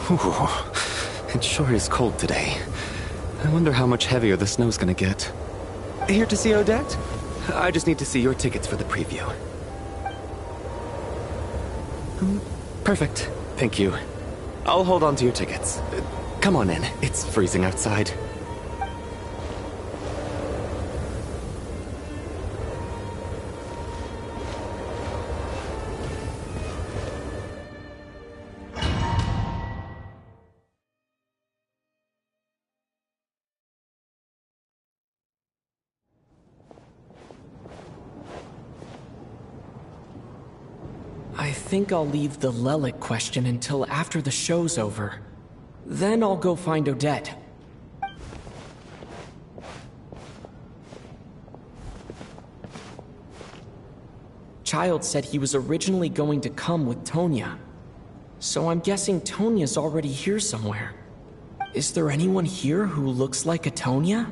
Ooh, it sure is cold today. I wonder how much heavier the snow's gonna get. Here to see Odette? I just need to see your tickets for the preview. Perfect. Thank you. I'll hold on to your tickets. Come on in. It's freezing outside. I think I'll leave the Lelic question until after the show's over. Then I'll go find Odette. Child said he was originally going to come with Tonya. So I'm guessing Tonya's already here somewhere. Is there anyone here who looks like a Tonya?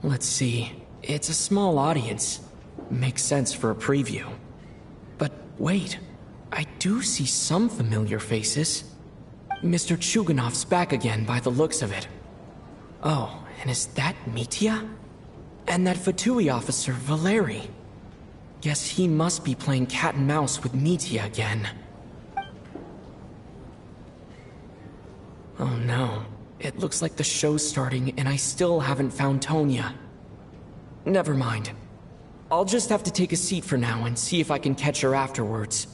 Let's see. It's a small audience. Makes sense for a preview. But wait, I do see some familiar faces. Mr. Chuganov's back again by the looks of it. Oh, and is that Mitya? And that Fatui officer, Valeri. Guess he must be playing cat and mouse with Mitya again. Oh no, it looks like the show's starting and I still haven't found Tonya. Never mind. I'll just have to take a seat for now and see if I can catch her afterwards.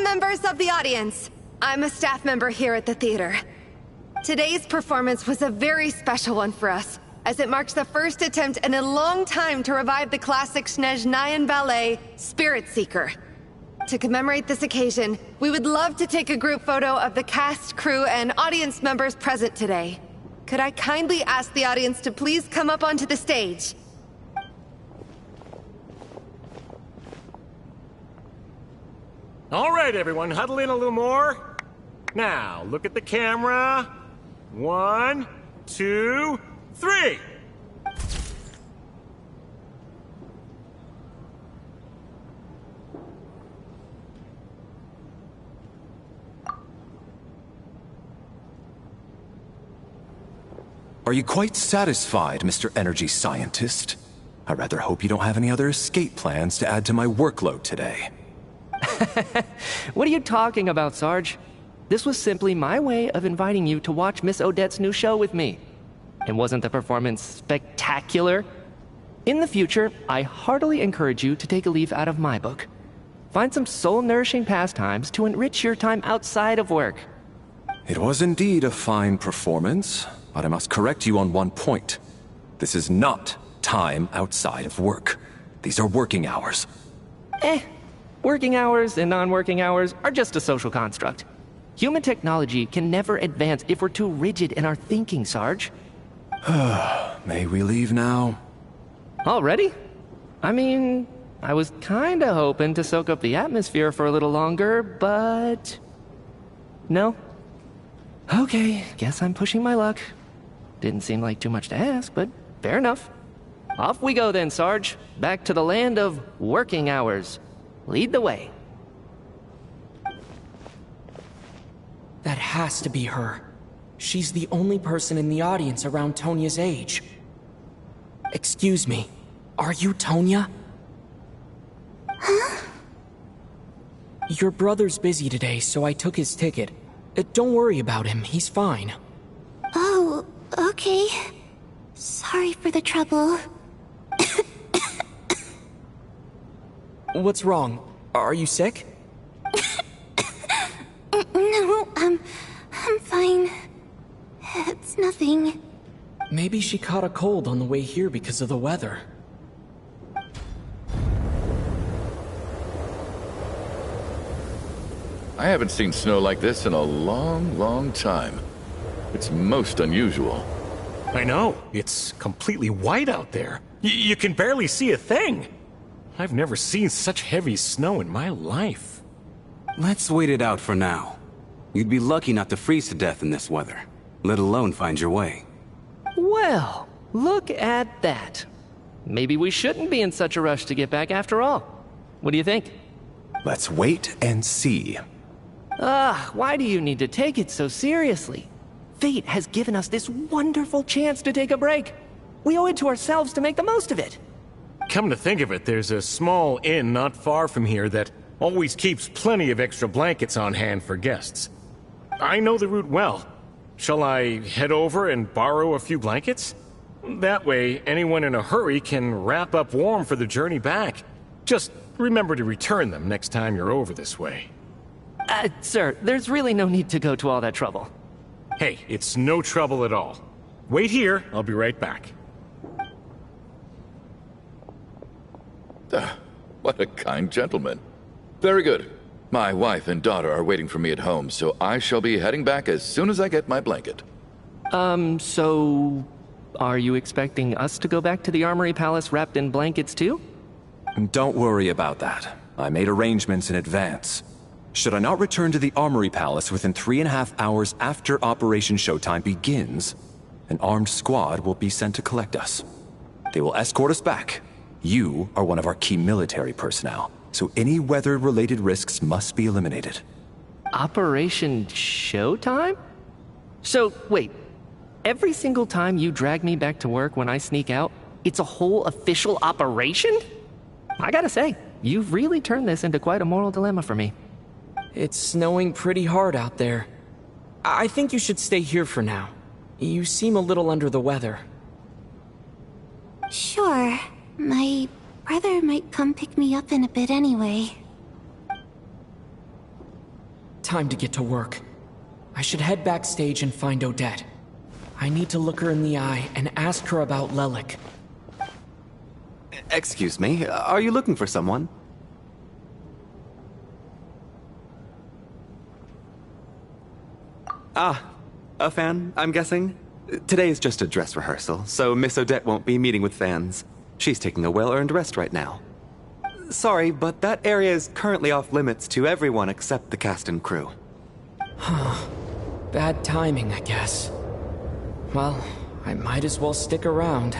Members of the audience, I'm a staff member here at the theater. Today's performance was a very special one for us, as it marks the first attempt in a long time to revive the classic Snezhnayan ballet, Spirit Seeker. To commemorate this occasion, we would love to take a group photo of the cast, crew, and audience members present today. Could I kindly ask the audience to please come up onto the stage? All right, everyone, huddle in a little more. Now, look at the camera. 1, 2, 3. Are you quite satisfied, Mr. Energy Scientist? I rather hope you don't have any other escape plans to add to my workload today. What are you talking about, Sarge? This was simply my way of inviting you to watch Miss Odette's new show with me. And wasn't the performance spectacular? In the future, I heartily encourage you to take a leaf out of my book. Find some soul-nourishing pastimes to enrich your time outside of work. It was indeed a fine performance, but I must correct you on one point. This is not time outside of work. These are working hours. Working hours and non-working hours are just a social construct. Human technology can never advance if we're too rigid in our thinking, Sarge. May we leave now? Already? I mean, I was kinda hoping to soak up the atmosphere for a little longer, but... No? Okay, guess I'm pushing my luck. Didn't seem like too much to ask, but fair enough. Off we go then, Sarge. Back to the land of working hours. Lead the way. That has to be her. She's the only person in the audience around Tonya's age. Excuse me, are you Tonya? Huh? Your brother's busy today, so I took his ticket. Don't worry about him, he's fine. Oh, okay. Sorry for the trouble. What's wrong? Are you sick? No, I'm fine. It's nothing. Maybe she caught a cold on the way here because of the weather. I haven't seen snow like this in a long, long time. It's most unusual. I know. It's completely white out there. You can barely see a thing. I've never seen such heavy snow in my life. Let's wait it out for now. You'd be lucky not to freeze to death in this weather, let alone find your way. Well, look at that. Maybe we shouldn't be in such a rush to get back after all. What do you think? Let's wait and see. Why do you need to take it so seriously? Fate has given us this wonderful chance to take a break. We owe it to ourselves to make the most of it. Come to think of it, there's a small inn not far from here that always keeps plenty of extra blankets on hand for guests. I know the route well. Shall I head over and borrow a few blankets? That way, anyone in a hurry can wrap up warm for the journey back. Just remember to return them next time you're over this way. Sir, there's really no need to go to all that trouble. Hey, it's no trouble at all. Wait here, I'll be right back. What a kind gentleman. Very good. My wife and daughter are waiting for me at home, so I shall be heading back as soon as I get my blanket. So... are you expecting us to go back to the Armory Palace wrapped in blankets too? Don't worry about that. I made arrangements in advance. Should I not return to the Armory Palace within 3.5 hours after Operation Showtime begins, an armed squad will be sent to collect us. They will escort us back. You are one of our key military personnel, so any weather-related risks must be eliminated. Operation Showtime? So, wait. Every single time you drag me back to work when I sneak out, it's a whole official operation? I gotta say, you've really turned this into quite a moral dilemma for me. It's snowing pretty hard out there. I think you should stay here for now. You seem a little under the weather. Sure. My brother might come pick me up in a bit anyway. Time to get to work. I should head backstage and find Odette. I need to look her in the eye and ask her about Lelik. Excuse me, are you looking for someone? Ah, a fan, I'm guessing? Today is just a dress rehearsal, so Miss Odette won't be meeting with fans. She's taking a well-earned rest right now. Sorry, but that area is currently off limits to everyone except the cast and crew. Bad timing, I guess. Well, I might as well stick around.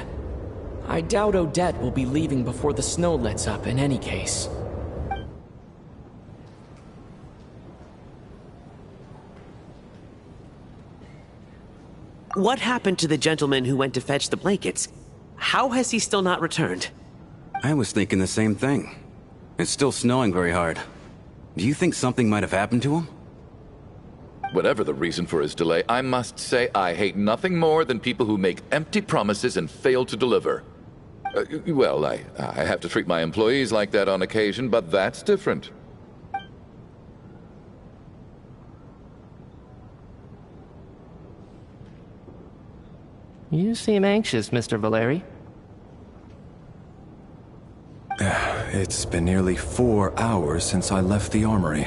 I doubt Odette will be leaving before the snow lets up in any case. What happened to the gentleman who went to fetch the blankets? How has he still not returned? I was thinking the same thing. It's still snowing very hard. Do you think something might have happened to him? Whatever the reason for his delay, I must say I hate nothing more than people who make empty promises and fail to deliver. Well, I have to treat my employees like that on occasion, but that's different. You seem anxious, Mr. Valeri. It's been nearly 4 hours since I left the armory.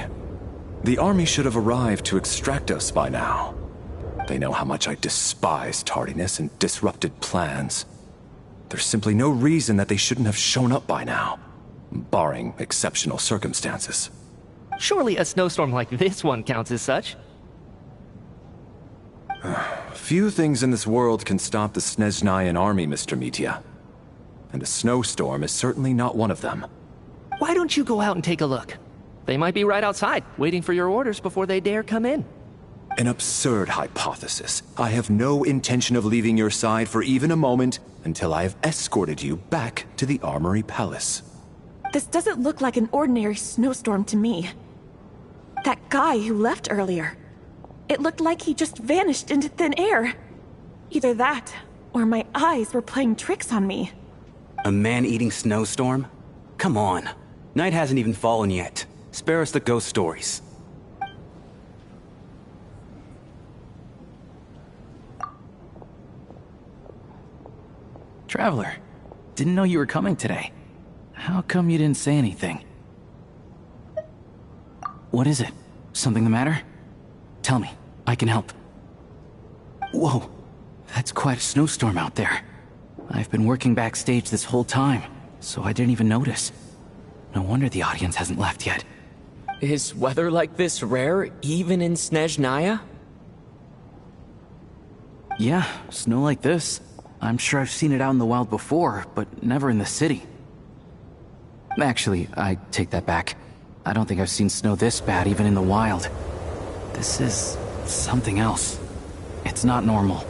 The army should have arrived to extract us by now. They know how much I despise tardiness and disrupted plans. There's simply no reason that they shouldn't have shown up by now, barring exceptional circumstances. Surely a snowstorm like this one counts as such. Few things in this world can stop the Snezhnayan army, Mr. Mitya. And a snowstorm is certainly not one of them. Why don't you go out and take a look? They might be right outside, waiting for your orders before they dare come in. An absurd hypothesis. I have no intention of leaving your side for even a moment until I have escorted you back to the Armory Palace. This doesn't look like an ordinary snowstorm to me. That guy who left earlier, it looked like he just vanished into thin air. Either that, or my eyes were playing tricks on me. A man-eating snowstorm? Come on. Night hasn't even fallen yet. Spare us the ghost stories. Traveler, didn't know you were coming today. How come you didn't say anything? What is it? Something the matter? Tell me, I can help. Whoa, that's quite a snowstorm out there. I've been working backstage this whole time, so I didn't even notice. No wonder the audience hasn't left yet. Is weather like this rare, even in Snezhnaya? Yeah, snow like this. I'm sure I've seen it out in the wild before, but never in the city. Actually, I take that back. I don't think I've seen snow this bad even in the wild. This is something else. It's not normal.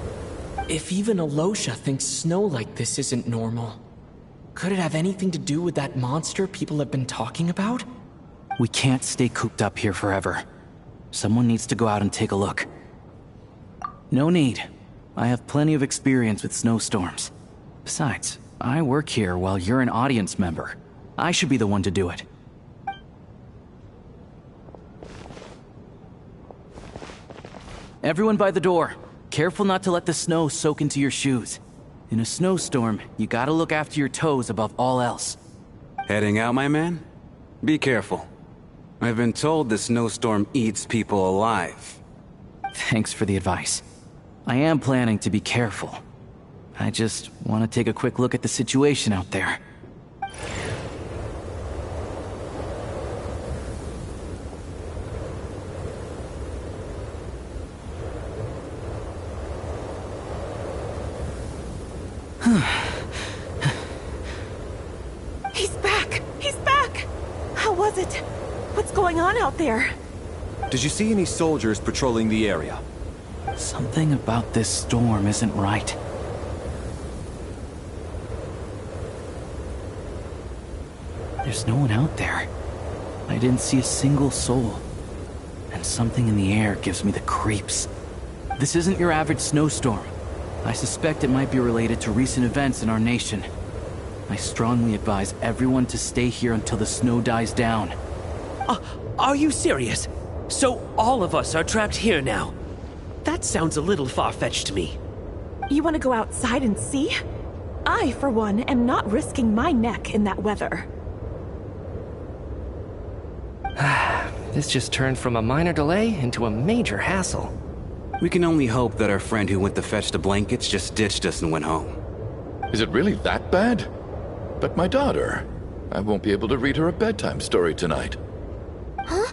If even Alosha thinks snow like this isn't normal, could it have anything to do with that monster people have been talking about? We can't stay cooped up here forever. Someone needs to go out and take a look. No need. I have plenty of experience with snowstorms. Besides, I work here while you're an audience member. I should be the one to do it. Everyone by the door. Careful not to let the snow soak into your shoes. In a snowstorm, you gotta look after your toes above all else. Heading out, my man? Be careful. I've been told the snowstorm eats people alive. Thanks for the advice. I am planning to be careful. I just want to take a quick look at the situation out there. He's back! He's back! How was it? What's going on out there? Did you see any soldiers patrolling the area? Something about this storm isn't right. There's no one out there. I didn't see a single soul. And something in the air gives me the creeps. This isn't your average snowstorm. I suspect it might be related to recent events in our nation. I strongly advise everyone to stay here until the snow dies down. Are you serious? So all of us are trapped here now? That sounds a little far-fetched to me. You want to go outside and see? I, for one, am not risking my neck in that weather. This just turned from a minor delay into a major hassle. We can only hope that our friend who went to fetch the blankets just ditched us and went home. Is it really that bad? But my daughter, I won't be able to read her a bedtime story tonight. Huh?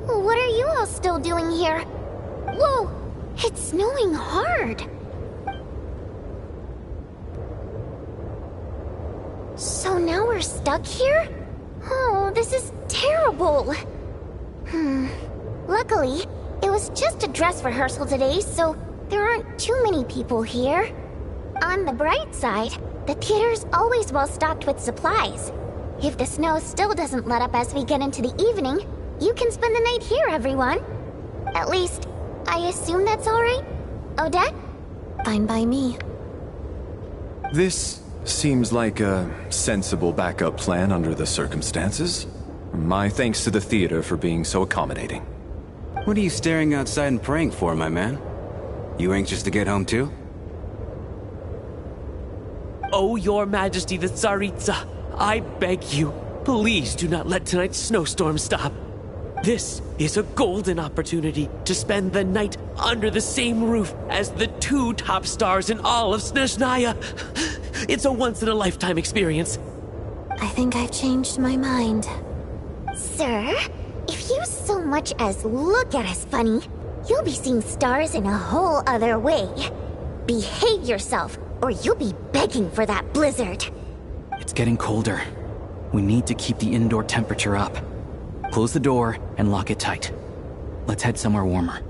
What are you all still doing here? Whoa! It's snowing hard. So now we're stuck here? Oh, this is terrible. Luckily, it was just a dress rehearsal today, so there aren't too many people here. On the bright side, the theater's always well stocked with supplies. If the snow still doesn't let up as we get into the evening, You can spend the night here, everyone. At least, I assume that's alright? Odette? Fine by me. This seems like a sensible backup plan under the circumstances. My thanks to the theater for being so accommodating. What are you staring outside and praying for, my man? You anxious to get home too? Oh, Your Majesty the Tsaritsa, I beg you, please do not let tonight's snowstorm stop. This is a golden opportunity to spend the night under the same roof as the 2 top stars in all of Snezhnaya. It's a once-in-a-lifetime experience. I think I've changed my mind. Sir, if you so much as look at us funny, you'll be seeing stars in a whole other way. Behave yourself, or you'll be begging for that blizzard. It's getting colder. We need to keep the indoor temperature up. Close the door and lock it tight. Let's head somewhere warmer.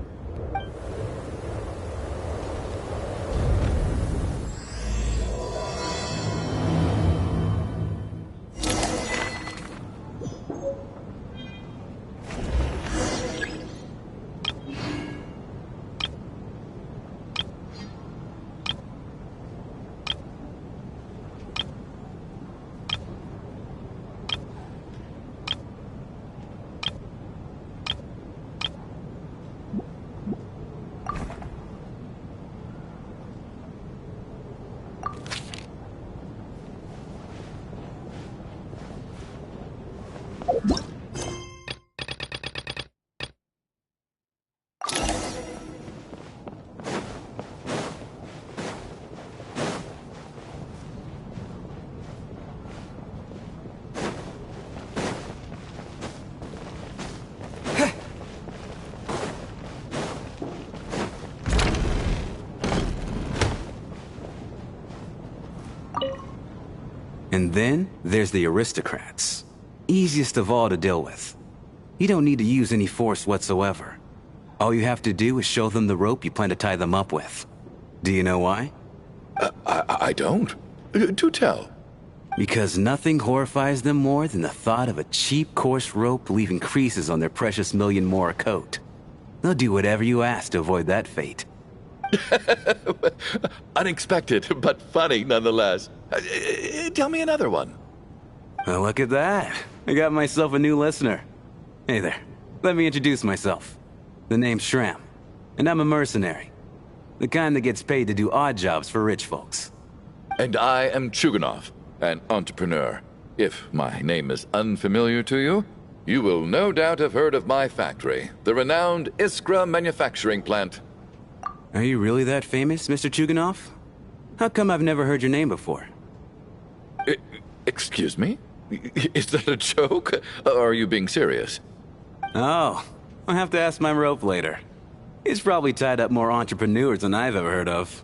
And then there's the aristocrats. Easiest of all to deal with. You don't need to use any force whatsoever. All you have to do is show them the rope you plan to tie them up with. Do you know why? I don't. Do tell. Because nothing horrifies them more than the thought of a cheap, coarse rope leaving creases on their precious million more coat. They'll do whatever you ask to avoid that fate. Unexpected, but funny nonetheless. Tell me another one. Well, look at that. I got myself a new listener. Hey there. Let me introduce myself. The name's Shram, and I'm a mercenary. The kind that gets paid to do odd jobs for rich folks. And I am Chuganov, an entrepreneur. If my name is unfamiliar to you, you will no doubt have heard of my factory, the renowned Iskra manufacturing plant. Are you really that famous, Mr. Chuganov? How come I've never heard your name before? Excuse me? Is that a joke? Or are you being serious? Oh, I'll have to ask my rope later. He's probably tied up more entrepreneurs than I've ever heard of.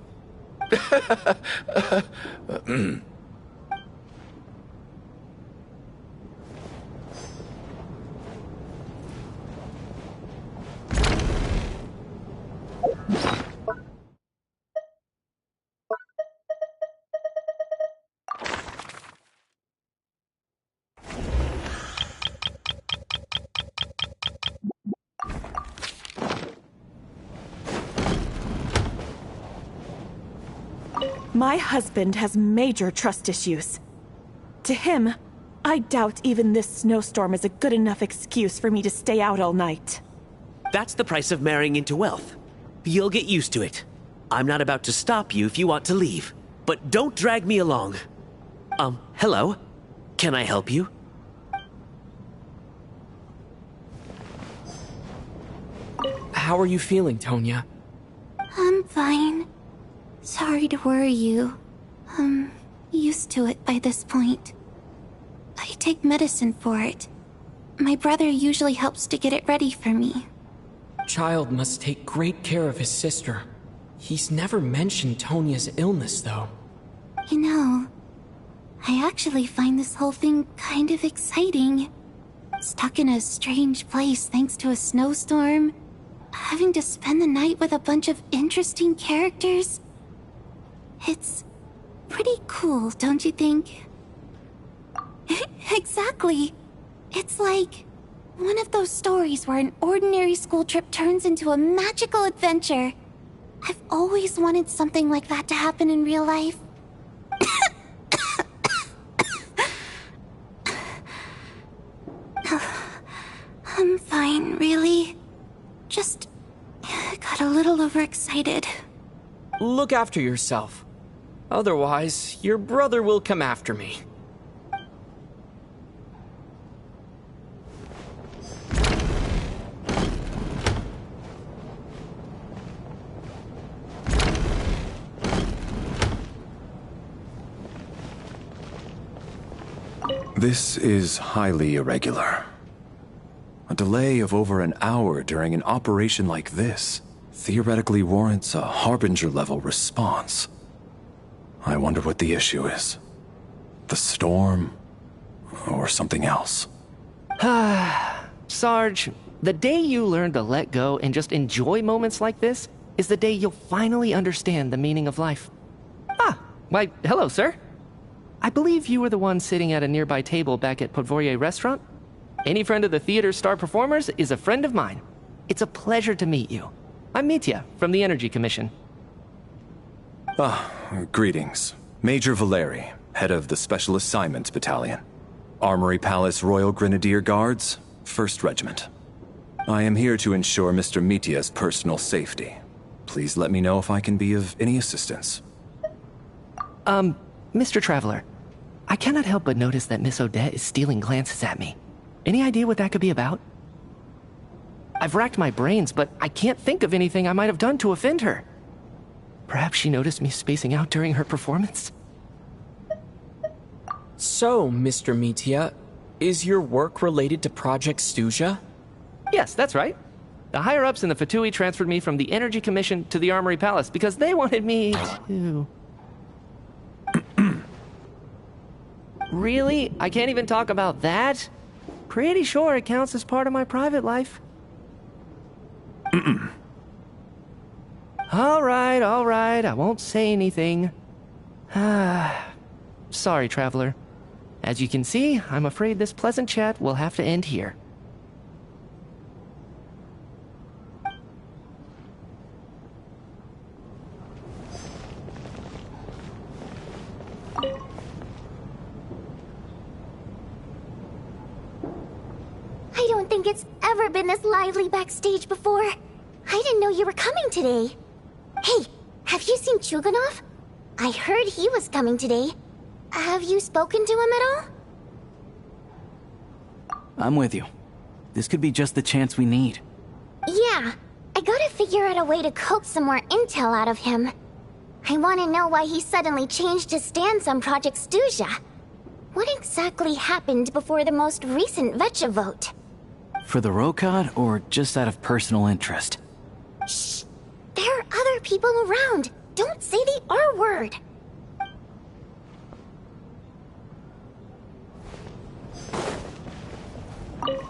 My husband has major trust issues. To him, I doubt even this snowstorm is a good enough excuse for me to stay out all night. That's the price of marrying into wealth. You'll get used to it. I'm not about to stop you if you want to leave, but don't drag me along. Hello? Can I help you? How are you feeling, Tonya? I'm fine. Sorry to worry you. I'm used to it by this point. I take medicine for it. My brother usually helps to get it ready for me. Child must take great care of his sister. He's never mentioned Tonya's illness, though. You know, I actually find this whole thing kind of exciting. Stuck in a strange place thanks to a snowstorm. Having to spend the night with a bunch of interesting characters. It's pretty cool, don't you think? Exactly. It's like One of those stories where an ordinary school trip turns into a magical adventure. I've always wanted something like that to happen in real life. I'm fine, really. Just got a little overexcited. Look after yourself. Otherwise, your brother will come after me. This is highly irregular. A delay of over an hour during an operation like this theoretically warrants a Harbinger-level response. I wonder what the issue is. The storm, or something else. Sarge, the day you learn to let go and just enjoy moments like this is the day you'll finally understand the meaning of life. Ah, why, hello, sir. I believe you were the one sitting at a nearby table back at Podvorye restaurant. Any friend of the theater's star performers is a friend of mine. It's a pleasure to meet you. I'm Mitya, from the Energy Commission. Greetings. Major Valeri, head of the Special Assignments Battalion. Armory Palace Royal Grenadier Guards, 1st Regiment. I am here to ensure Mr. Mitya's personal safety. Please let me know if I can be of any assistance. Mr. Traveler, I cannot help but notice that Miss Odette is stealing glances at me. Any idea what that could be about? I've racked my brains, but I can't think of anything I might have done to offend her. Perhaps she noticed me spacing out during her performance? So, Mr. Mitya, is your work related to Project Stuja? Yes, that's right. The higher-ups in the Fatui transferred me from the Energy Commission to the Armory Palace because they wanted me to... Really? I can't even talk about that? Pretty sure it counts as part of my private life. All right, I won't say anything. Sorry, Traveler. As you can see, I'm afraid this pleasant chat will have to end here. I don't think it's ever been this lively backstage before. I didn't know you were coming today. Hey, have you seen Chuganov? I heard he was coming today. Have you spoken to him at all? I'm with you. This could be just the chance we need. Yeah, I gotta figure out a way to coax some more intel out of him. I want to know why he suddenly changed his stance on Project Stuja. What exactly happened before the most recent Vecha vote? For the Rokad, or just out of personal interest? Shh! There are other people around. Don't say the R word.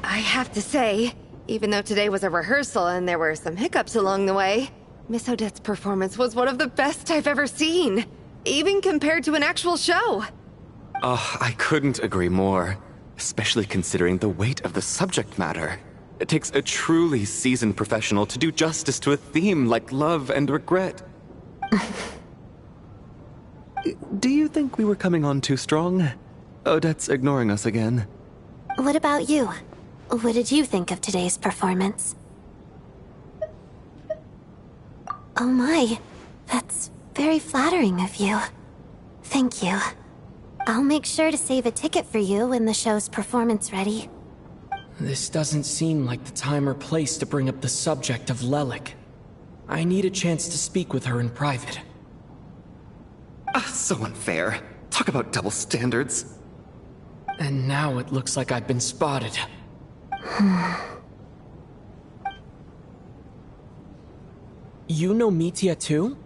I have to say, even though today was a rehearsal and there were some hiccups along the way, Miss Odette's performance was one of the best I've ever seen, even compared to an actual show. Oh, I couldn't agree more, especially considering the weight of the subject matter. It takes a truly seasoned professional to do justice to a theme like love and regret. Do you think we were coming on too strong? Odette's ignoring us again. What about you? What did you think of today's performance? Oh my, that's very flattering of you. Thank you. I'll make sure to save a ticket for you when the show's performance ready. This doesn't seem like the time or place to bring up the subject of Lelik. I need a chance to speak with her in private. So unfair. Talk about double standards. And now it looks like I've been spotted. You know Mitya too?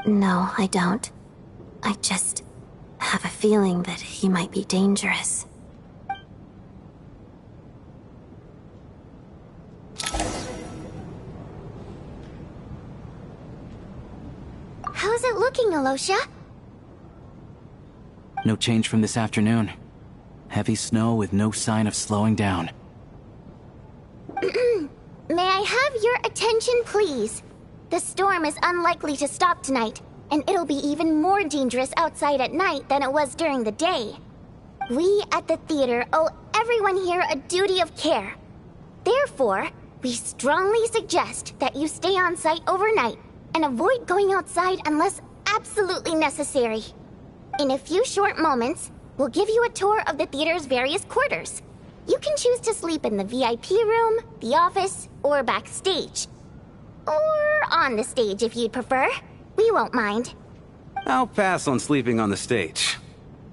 No, I don't. I just have a feeling that he might be dangerous. How's it looking, Alosha? No change from this afternoon. Heavy snow with no sign of slowing down. May I have your attention, please? The storm is unlikely to stop tonight, and it'll be even more dangerous outside at night than it was during the day. We at the theater owe everyone here a duty of care. Therefore, we strongly suggest that you stay on site overnight and avoid going outside unless absolutely necessary. In a few short moments, we'll give you a tour of the theater's various quarters. You can choose to sleep in the VIP room, the office, or backstage. Or on the stage if you'd prefer. We won't mind. I'll pass on sleeping on the stage.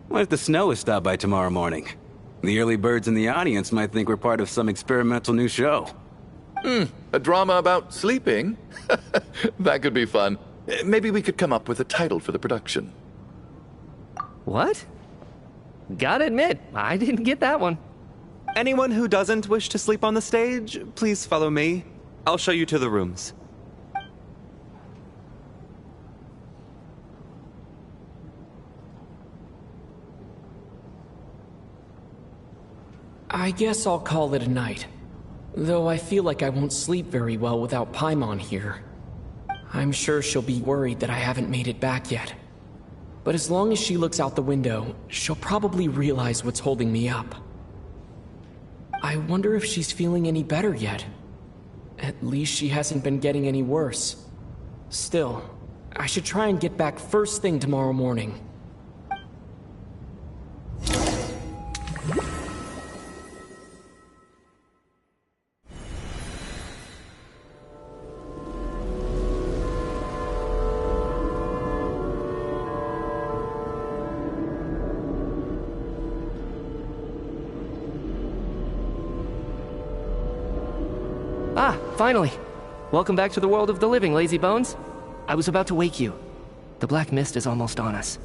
What if the snow is stopped by tomorrow morning? The early birds in the audience might think we're part of some experimental new show. A drama about sleeping? That could be fun. Maybe we could come up with a title for the production. What? Gotta admit, I didn't get that one. Anyone who doesn't wish to sleep on the stage, please follow me. I'll show you to the rooms. I guess I'll call it a night. Though I feel like I won't sleep very well without Paimon here. I'm sure she'll be worried that I haven't made it back yet. But as long as she looks out the window, she'll probably realize what's holding me up. I wonder if she's feeling any better yet. At least she hasn't been getting any worse. Still, I should try and get back first thing tomorrow morning. Ah, finally. Welcome back to the world of the living, lazy bones. I was about to wake you. The black mist is almost on us.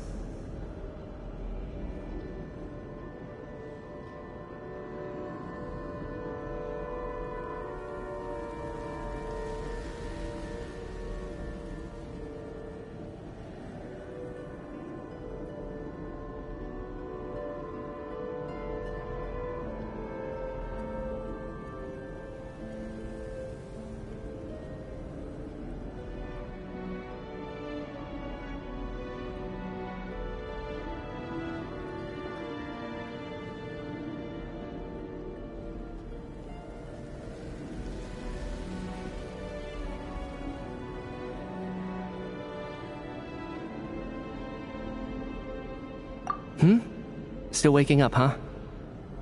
Still waking up, huh?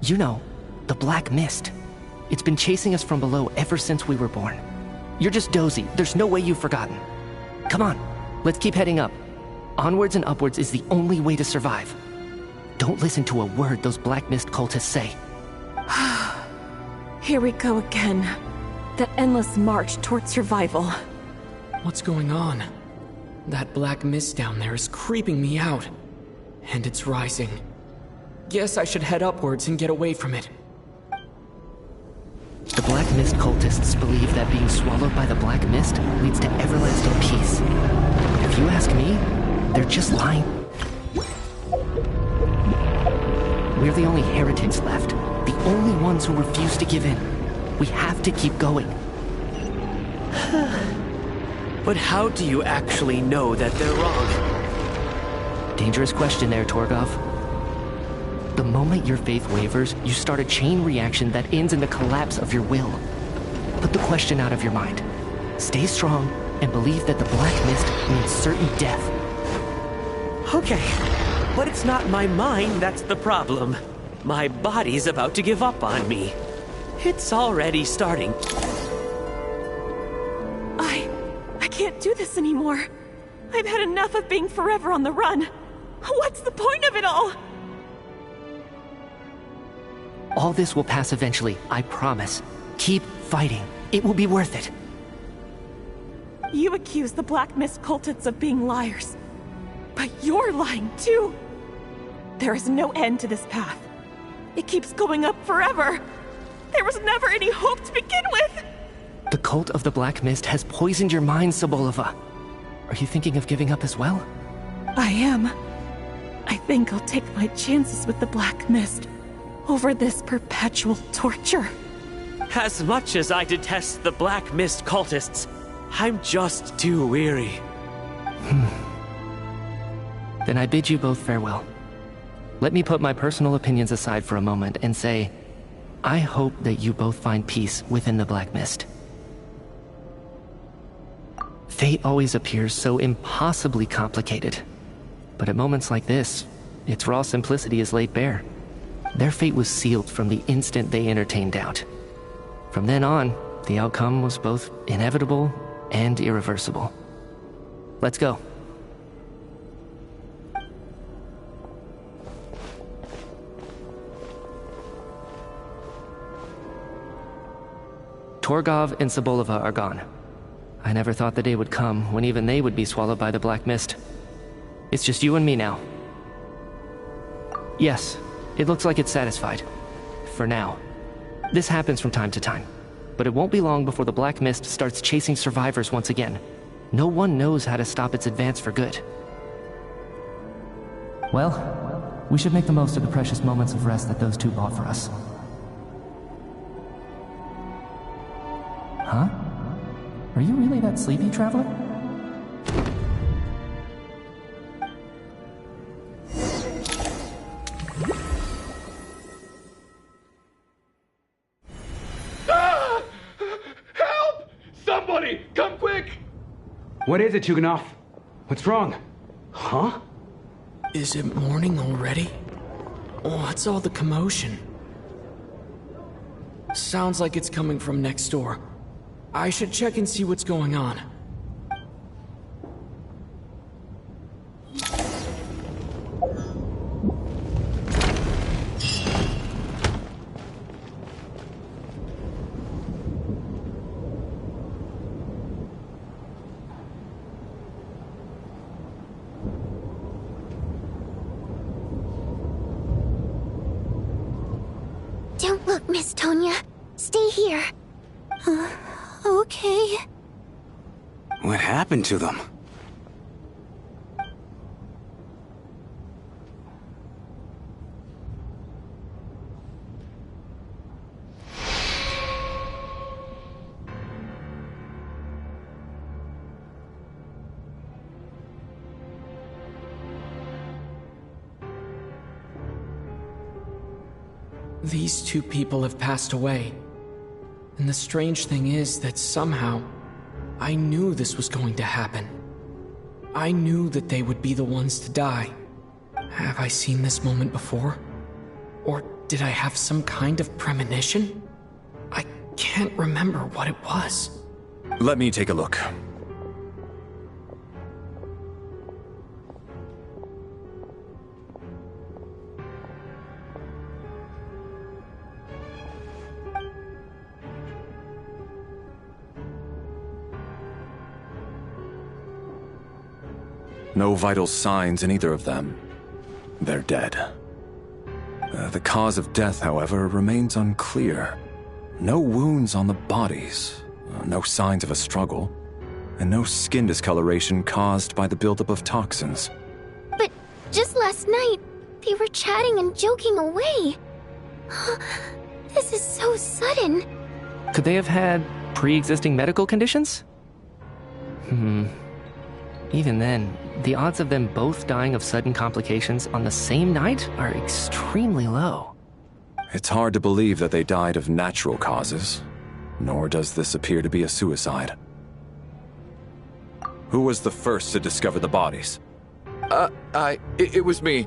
You know, the black mist. It's been chasing us from below ever since we were born. You're just dozy. There's no way you've forgotten. Come on, let's keep heading up. Onwards and upwards is the only way to survive. Don't listen to a word those black mist cultists say. Here we go again. The endless march toward survival. What's going on? That black mist down there is creeping me out. And it's rising. Guess I should head upwards and get away from it. The black mist cultists believe that being swallowed by the black mist leads to everlasting peace. But if you ask me, they're just lying. We're the only heretics left. The only ones who refuse to give in. We have to keep going. But how do you actually know that they're wrong? Dangerous question there, Torgov. The moment your faith wavers, you start a chain reaction that ends in the collapse of your will. Put the question out of your mind. Stay strong and believe that the black mist means certain death. Okay, but it's not my mind that's the problem. My body's about to give up on me. It's already starting. I can't do this anymore. I've had enough of being forever on the run. What's the point of it all? All this will pass eventually, I promise. Keep fighting. It will be worth it. You accuse the Black Mist cultists of being liars. But you're lying too. There is no end to this path. It keeps going up forever. There was never any hope to begin with. The cult of the Black Mist has poisoned your mind, Sobolova. Are you thinking of giving up as well? I am. I think I'll take my chances with the Black Mist. over this perpetual torture. As much as I detest the Black Mist cultists, I'm just too weary. Then I bid you both farewell. Let me put my personal opinions aside for a moment and say, I hope that you both find peace within the Black Mist. Fate always appears so impossibly complicated. But at moments like this, its raw simplicity is laid bare. Their fate was sealed from the instant they entertained doubt. From then on, the outcome was both inevitable and irreversible. Let's go. Torgov and Sobolova are gone. I never thought the day would come when even they would be swallowed by the Black Mist. It's just you and me now. Yes, it looks like it's satisfied. For now. This happens from time to time, but it won't be long before the Black Mist starts chasing survivors once again. No one knows how to stop its advance for good. Well, we should make the most of the precious moments of rest that those two bought for us. Huh? Are you really that sleepy, Traveler? Help! Somebody, come quick! What is it, Chuganov? What's wrong? Huh? Is it morning already? What's all the commotion? Sounds like it's coming from next door. I should check and see what's going on. Don't look, Miss Tonya. Stay here. Okay. What happened to them? These two people have passed away. And the strange thing is that somehow, I knew this was going to happen. I knew that they would be the ones to die. Have I seen this moment before? Or did I have some kind of premonition? I can't remember what it was. Let me take a look. No vital signs in either of them. They're dead. The cause of death, however, remains unclear. No wounds on the bodies, no signs of a struggle, and no skin discoloration caused by the buildup of toxins. But just last night, they were chatting and joking away. This is so sudden. Could they have had pre-existing medical conditions? Even then, the odds of them both dying of sudden complications on the same night are extremely low. It's hard to believe that they died of natural causes, nor does this appear to be a suicide. Who was the first to discover the bodies? It was me.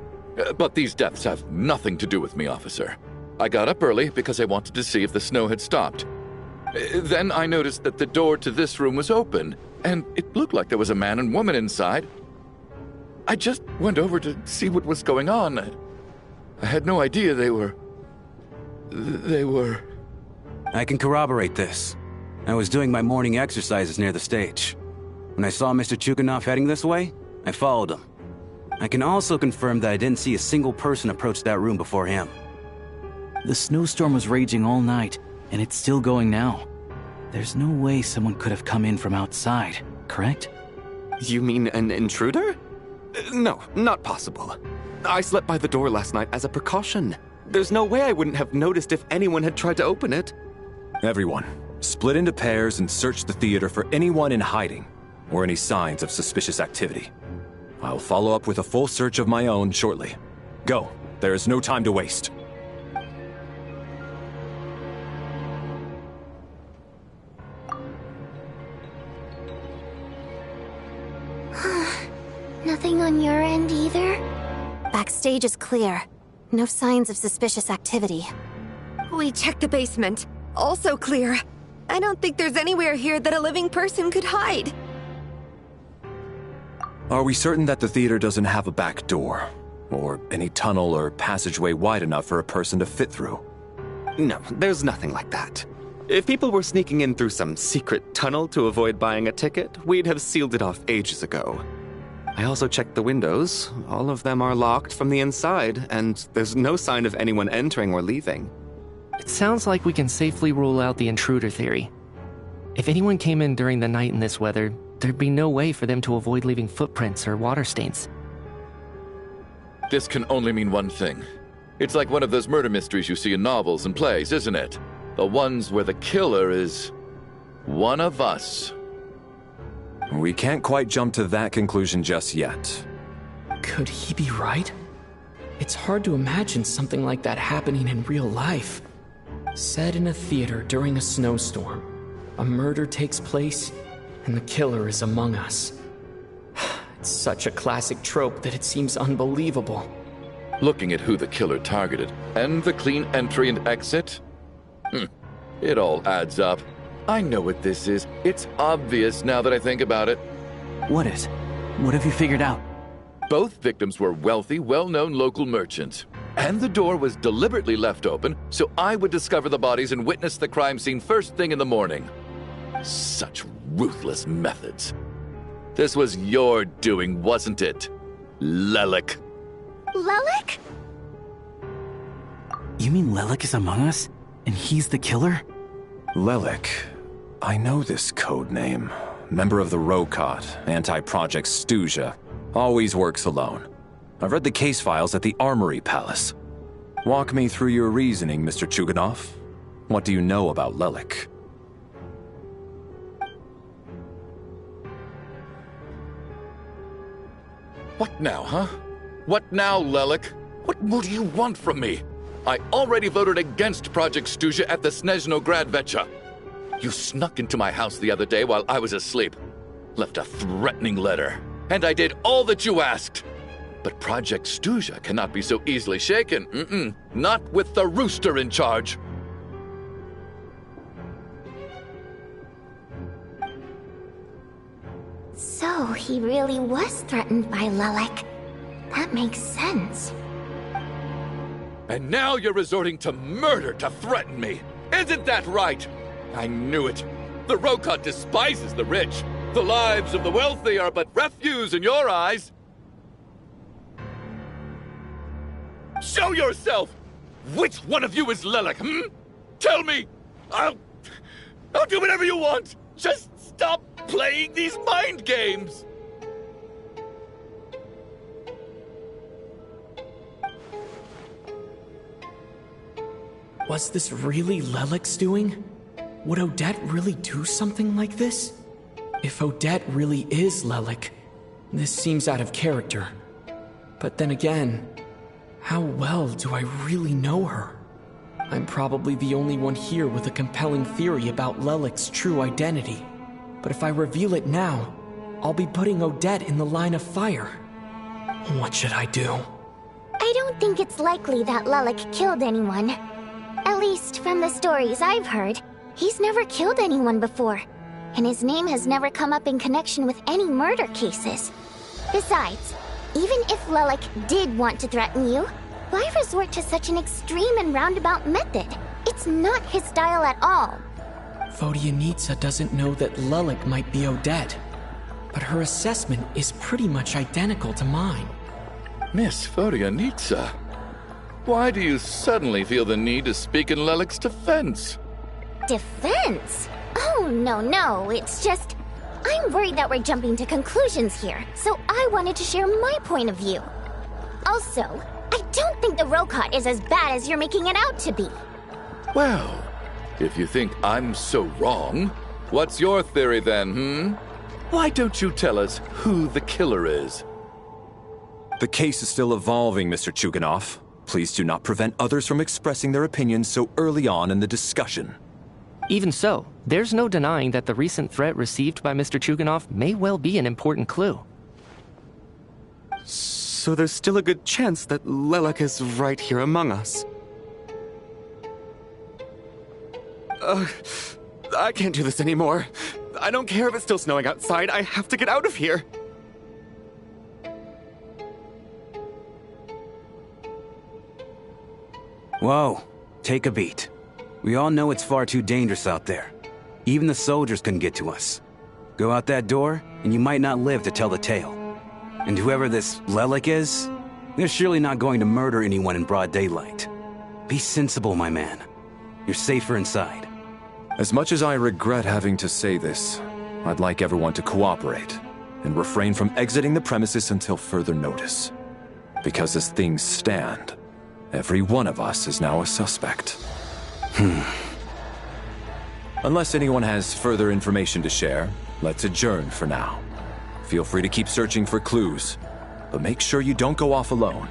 But these deaths have nothing to do with me, officer. I got up early because I wanted to see if the snow had stopped. Then I noticed that the door to this room was open, and it looked like there was a man and woman inside. I just went over to see what was going on. I had no idea they were... I can corroborate this. I was doing my morning exercises near the stage. When I saw Mr. Chuganov heading this way, I followed him. I can also confirm that I didn't see a single person approach that room before him. The snowstorm was raging all night, and it's still going now. There's no way someone could have come in from outside, correct? You mean an intruder? No, not possible. I slept by the door last night as a precaution. There's no way I wouldn't have noticed if anyone had tried to open it. Everyone, split into pairs and search the theater for anyone in hiding or any signs of suspicious activity. I'll follow up with a full search of my own shortly. Go. There is no time to waste. Nothing on your end either? Backstage is clear. No signs of suspicious activity. We checked the basement. Also clear. I don't think there's anywhere here that a living person could hide. Are we certain that the theater doesn't have a back door? Or any tunnel or passageway wide enough for a person to fit through? No, there's nothing like that. If people were sneaking in through some secret tunnel to avoid buying a ticket, we'd have sealed it off ages ago. I also checked the windows. All of them are locked from the inside, and there's no sign of anyone entering or leaving. It sounds like we can safely rule out the intruder theory. If anyone came in during the night in this weather, there'd be no way for them to avoid leaving footprints or water stains. This can only mean one thing. It's like one of those murder mysteries you see in novels and plays, isn't it? The ones where the killer is one of us. We can't quite jump to that conclusion just yet. Could he be right? It's hard to imagine something like that happening in real life. Set in a theater during a snowstorm, a murder takes place, and the killer is among us. It's such a classic trope that it seems unbelievable. Looking at who the killer targeted, and the clean entry and exit, it all adds up. I know what this is. It's obvious now that I think about it. What is? What have you figured out? Both victims were wealthy, well-known local merchants. And the door was deliberately left open so I would discover the bodies and witness the crime scene first thing in the morning. Such ruthless methods. This was your doing, wasn't it, Lelik? Lelik? You mean Lelik is among us? And he's the killer? Lelik. I know this code name. Member of the Rokot, anti-Project Stuja. Always works alone. I've read the case files at the Armory Palace. Walk me through your reasoning, Mr. Chuganov. What do you know about Lelik? What now, huh? What now, Lelik? What more do you want from me? I already voted against Project Stuja at the Snezhno Gradvecha. You snuck into my house the other day while I was asleep. Left a threatening letter. And I did all that you asked. But Project Stuja cannot be so easily shaken. Not with the rooster in charge. So he really was threatened by Lelik. That makes sense. And now you're resorting to murder to threaten me. Isn't that right? I knew it. The Rokot despises the rich. The lives of the wealthy are but refuse in your eyes. Show yourself! Which one of you is Lelik, Tell me! I'll do whatever you want! Just stop playing these mind games! Was this really Lelik's doing? Would Odette really do something like this? If Odette really is Lelik, this seems out of character. But then again, how well do I really know her? I'm probably the only one here with a compelling theory about Lelik's true identity. But if I reveal it now, I'll be putting Odette in the line of fire. What should I do? I don't think it's likely that Lelik killed anyone. At least from the stories I've heard, he's never killed anyone before. And his name has never come up in connection with any murder cases. Besides, even if Lelik did want to threaten you, why resort to such an extreme and roundabout method? It's not his style at all. Vodyanitsa doesn't know that Lelik might be Odette, but her assessment is pretty much identical to mine. Miss Vodyanitsa, why do you suddenly feel the need to speak in Lelik's defense? Defense? Oh, no, it's just... I'm worried that we're jumping to conclusions here, so I wanted to share my point of view. Also, I don't think the Rokot is as bad as you're making it out to be. Well, if you think I'm so wrong, what's your theory then, Why don't you tell us who the killer is? The case is still evolving, Mr. Chuganov. Please do not prevent others from expressing their opinions so early on in the discussion. Even so, there's no denying that the recent threat received by Mr. Chuganov may well be an important clue. So there's still a good chance that Lelek is right here among us. I can't do this anymore. I don't care if it's still snowing outside. I have to get out of here. Whoa, take a beat. We all know it's far too dangerous out there. Even the soldiers can get to us. Go out that door, and you might not live to tell the tale. And whoever this Lelek is, they're surely not going to murder anyone in broad daylight. Be sensible, my man. You're safer inside. As much as I regret having to say this, I'd like everyone to cooperate and refrain from exiting the premises until further notice. Because as things stand, every one of us is now a suspect. Unless anyone has further information to share, let's adjourn for now. Feel free to keep searching for clues, but make sure you don't go off alone.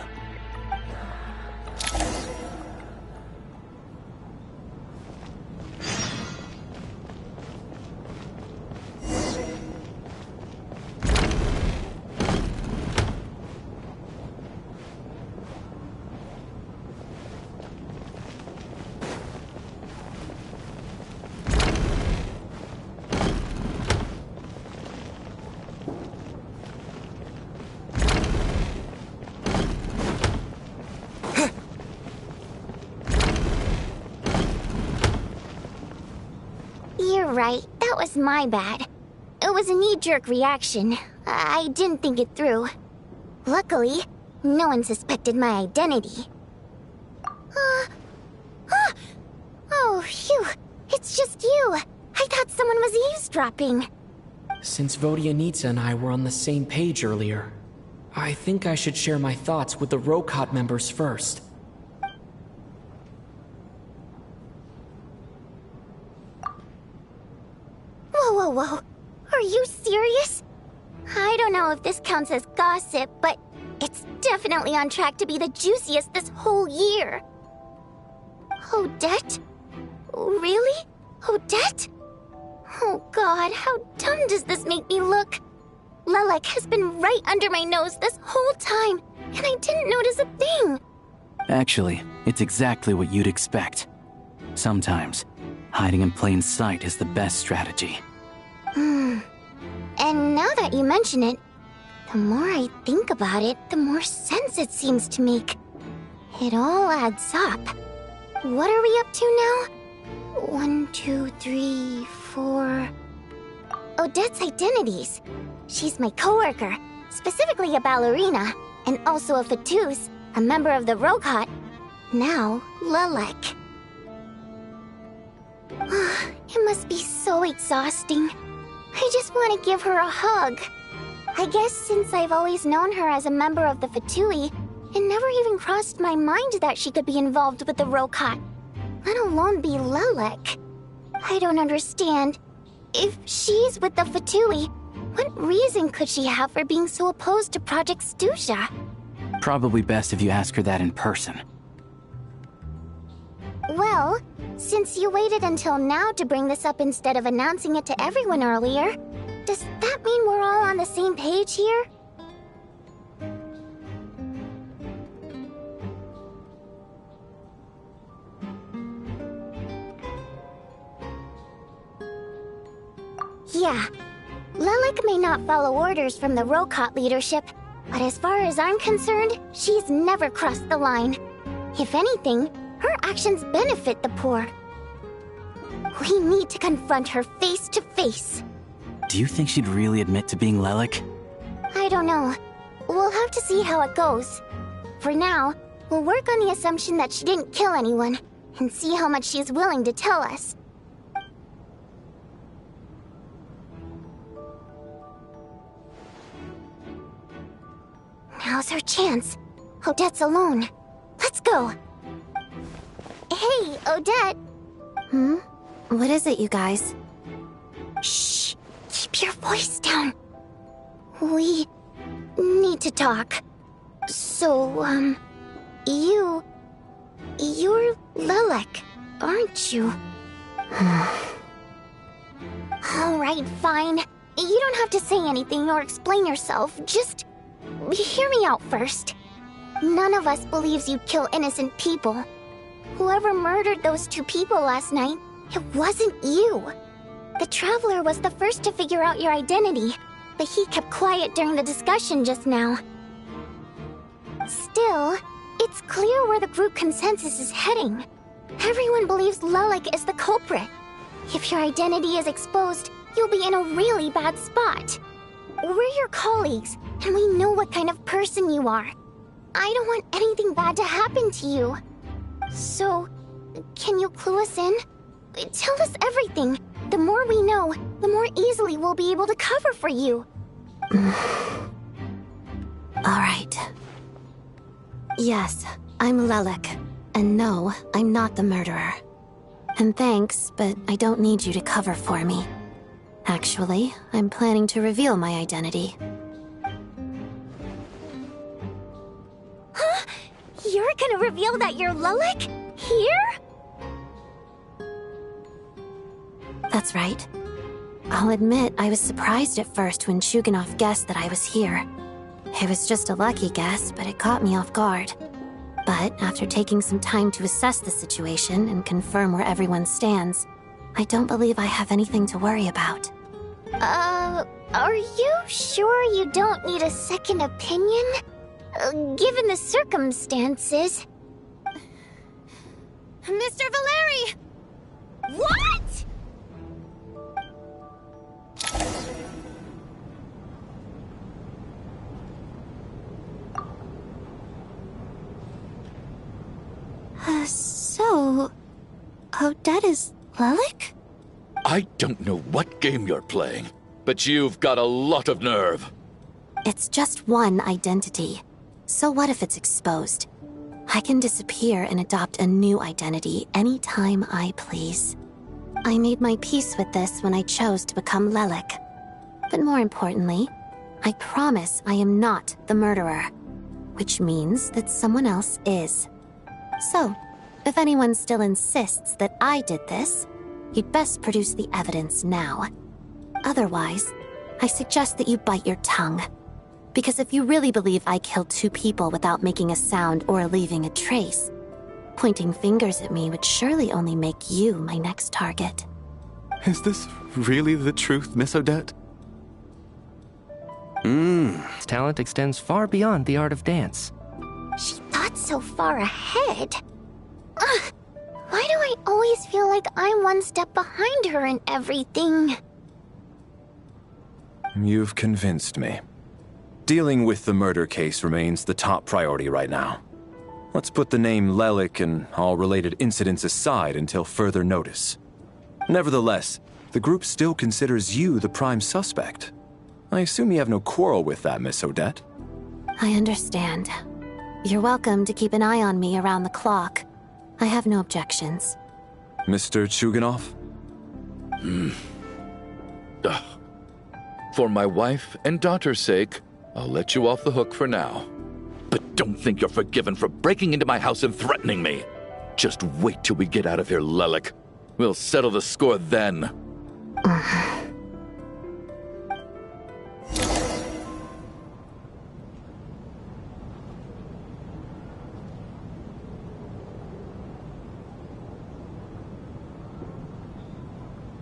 You're right, that was my bad. It was a knee-jerk reaction. I didn't think it through. Luckily, no one suspected my identity. Oh, phew. It's just you. I thought someone was eavesdropping. Since Vodyanitsa and I were on the same page earlier, I think I should share my thoughts with the Rokot members first. Whoa. Are you serious? I don't know if this counts as gossip, but it's definitely on track to be the juiciest this whole year. Odette? Really? Odette? Oh god, how dumb does this make me look? Lelek has been right under my nose this whole time, and I didn't notice a thing. Actually, it's exactly what you'd expect. Sometimes, hiding in plain sight is the best strategy. And now that you mention it, the more I think about it, the more sense it seems to make. It all adds up. What are we up to now? 1, 2, 3, 4... Odette's identities. She's my coworker, specifically a ballerina, and also a Fatuz, a member of the Rokot. Now, Lelek. It must be so exhausting. I just want to give her a hug. I guess since I've always known her as a member of the Fatui, it never even crossed my mind that she could be involved with the Rokot, let alone be Lelek. I don't understand. If she's with the Fatui, what reason could she have for being so opposed to Project Stusha? Probably best if you ask her that in person. Well, since you waited until now to bring this up instead of announcing it to everyone earlier, does that mean we're all on the same page here? Yeah, Lelek may not follow orders from the Rokot leadership, but as far as I'm concerned, she's never crossed the line. If anything, her actions benefit the poor. We need to confront her face to face. Do you think she'd really admit to being Lelek? I don't know. We'll have to see how it goes. For now, we'll work on the assumption that she didn't kill anyone, and see how much she's willing to tell us. Now's her chance. Odette's alone. Let's go. Hey, Odette. What is it, you guys? Shh. Keep your voice down. We need to talk. So, you're Lelek, aren't you? Alright, fine. You don't have to say anything or explain yourself. Just hear me out first. None of us believes you kill innocent people. Whoever murdered those 2 people last night, it wasn't you. The Traveler was the first to figure out your identity, but he kept quiet during the discussion just now. Still, it's clear where the group consensus is heading. Everyone believes Lelek is the culprit. If your identity is exposed, you'll be in a really bad spot. We're your colleagues, and we know what kind of person you are. I don't want anything bad to happen to you. So, can you clue us in? Tell us everything. The more we know, the more easily we'll be able to cover for you. Alright. Yes, I'm Lelek. And no, I'm not the murderer. And thanks, but I don't need you to cover for me. Actually, I'm planning to reveal my identity. Huh? You're gonna reveal that you're Lelek? Here? That's right. I'll admit I was surprised at first when Chuganov guessed that I was here. It was just a lucky guess, but it caught me off guard. But after taking some time to assess the situation and confirm where everyone stands, I don't believe I have anything to worry about. Are you sure you don't need a second opinion? Given the circumstances... Mr. Valeri! What?! So... Odette is Lelek? I don't know what game you're playing, but you've got a lot of nerve. It's just one identity. So what if it's exposed? I can disappear and adopt a new identity anytime I please. I made my peace with this when I chose to become Lelek. But more importantly, I promise I am not the murderer, which means that someone else is. So, if anyone still insists that I did this, you'd best produce the evidence now. Otherwise, I suggest that you bite your tongue. Because if you really believe I killed 2 people without making a sound or leaving a trace, pointing fingers at me would surely only make you my next target. Is this really the truth, Miss Odette? His talent extends far beyond the art of dance. She thought so far ahead. Ugh, why do I always feel like I'm one step behind her in everything? You've convinced me. Dealing with the murder case remains the top priority right now. Let's put the name Lelek and all related incidents aside until further notice. Nevertheless, the group still considers you the prime suspect. I assume you have no quarrel with that, Miss Odette? I understand. You're welcome to keep an eye on me around the clock. I have no objections. Mr. Chuganov? For my wife and daughter's sake, I'll let you off the hook for now. But don't think you're forgiven for breaking into my house and threatening me. Just wait till we get out of here, Lelek. We'll settle the score then.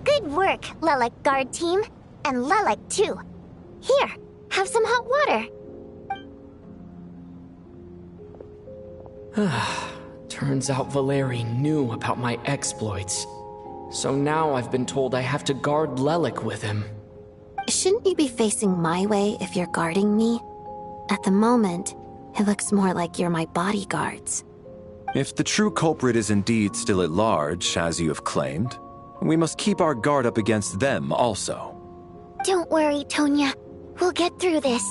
Good work, Lelek Guard Team. And Lelek, too. Here, have some hot water. Turns out Valeri knew about my exploits. So now I've been told I have to guard Lelek with him. Shouldn't you be facing my way if you're guarding me? At the moment, it looks more like you're my bodyguards. If the true culprit is indeed still at large, as you have claimed, we must keep our guard up against them also. Don't worry, Tonya. We'll get through this.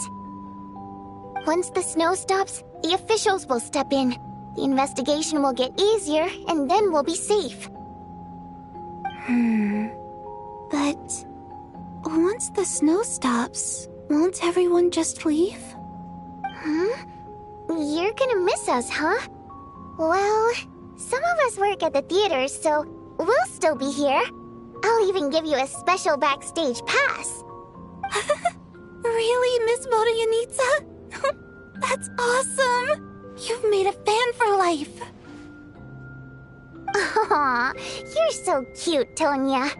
Once the snow stops, The officials will step in. The investigation will get easier, and then we'll be safe. But once the snow stops, won't everyone just leave? You're gonna miss us, huh? Well, some of us work at the theaters, so we'll still be here. I'll even give you a special backstage pass. Really, Miss Vodyanitsa? That's awesome! You've made a fan for life. Aw, you're so cute, Tonya.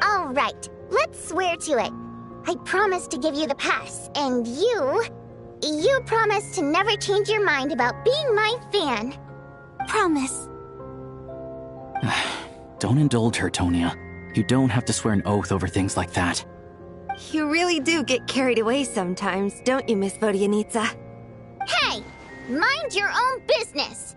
All right, let's swear to it. I promise to give you the pass, and you promise to never change your mind about being my fan. Promise. Don't indulge her, Tonya. You don't have to swear an oath over things like that. You really do get carried away sometimes, don't you, Miss Vodyanitsa? Hey, mind your own business.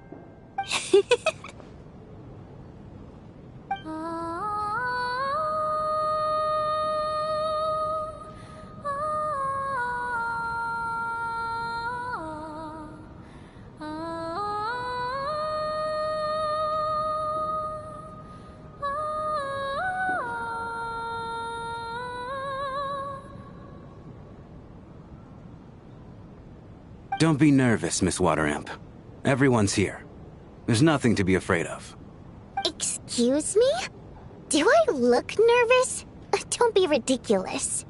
Don't be nervous, Miss Water Imp. Everyone's here. There's nothing to be afraid of. Excuse me? Do I look nervous? Don't be ridiculous.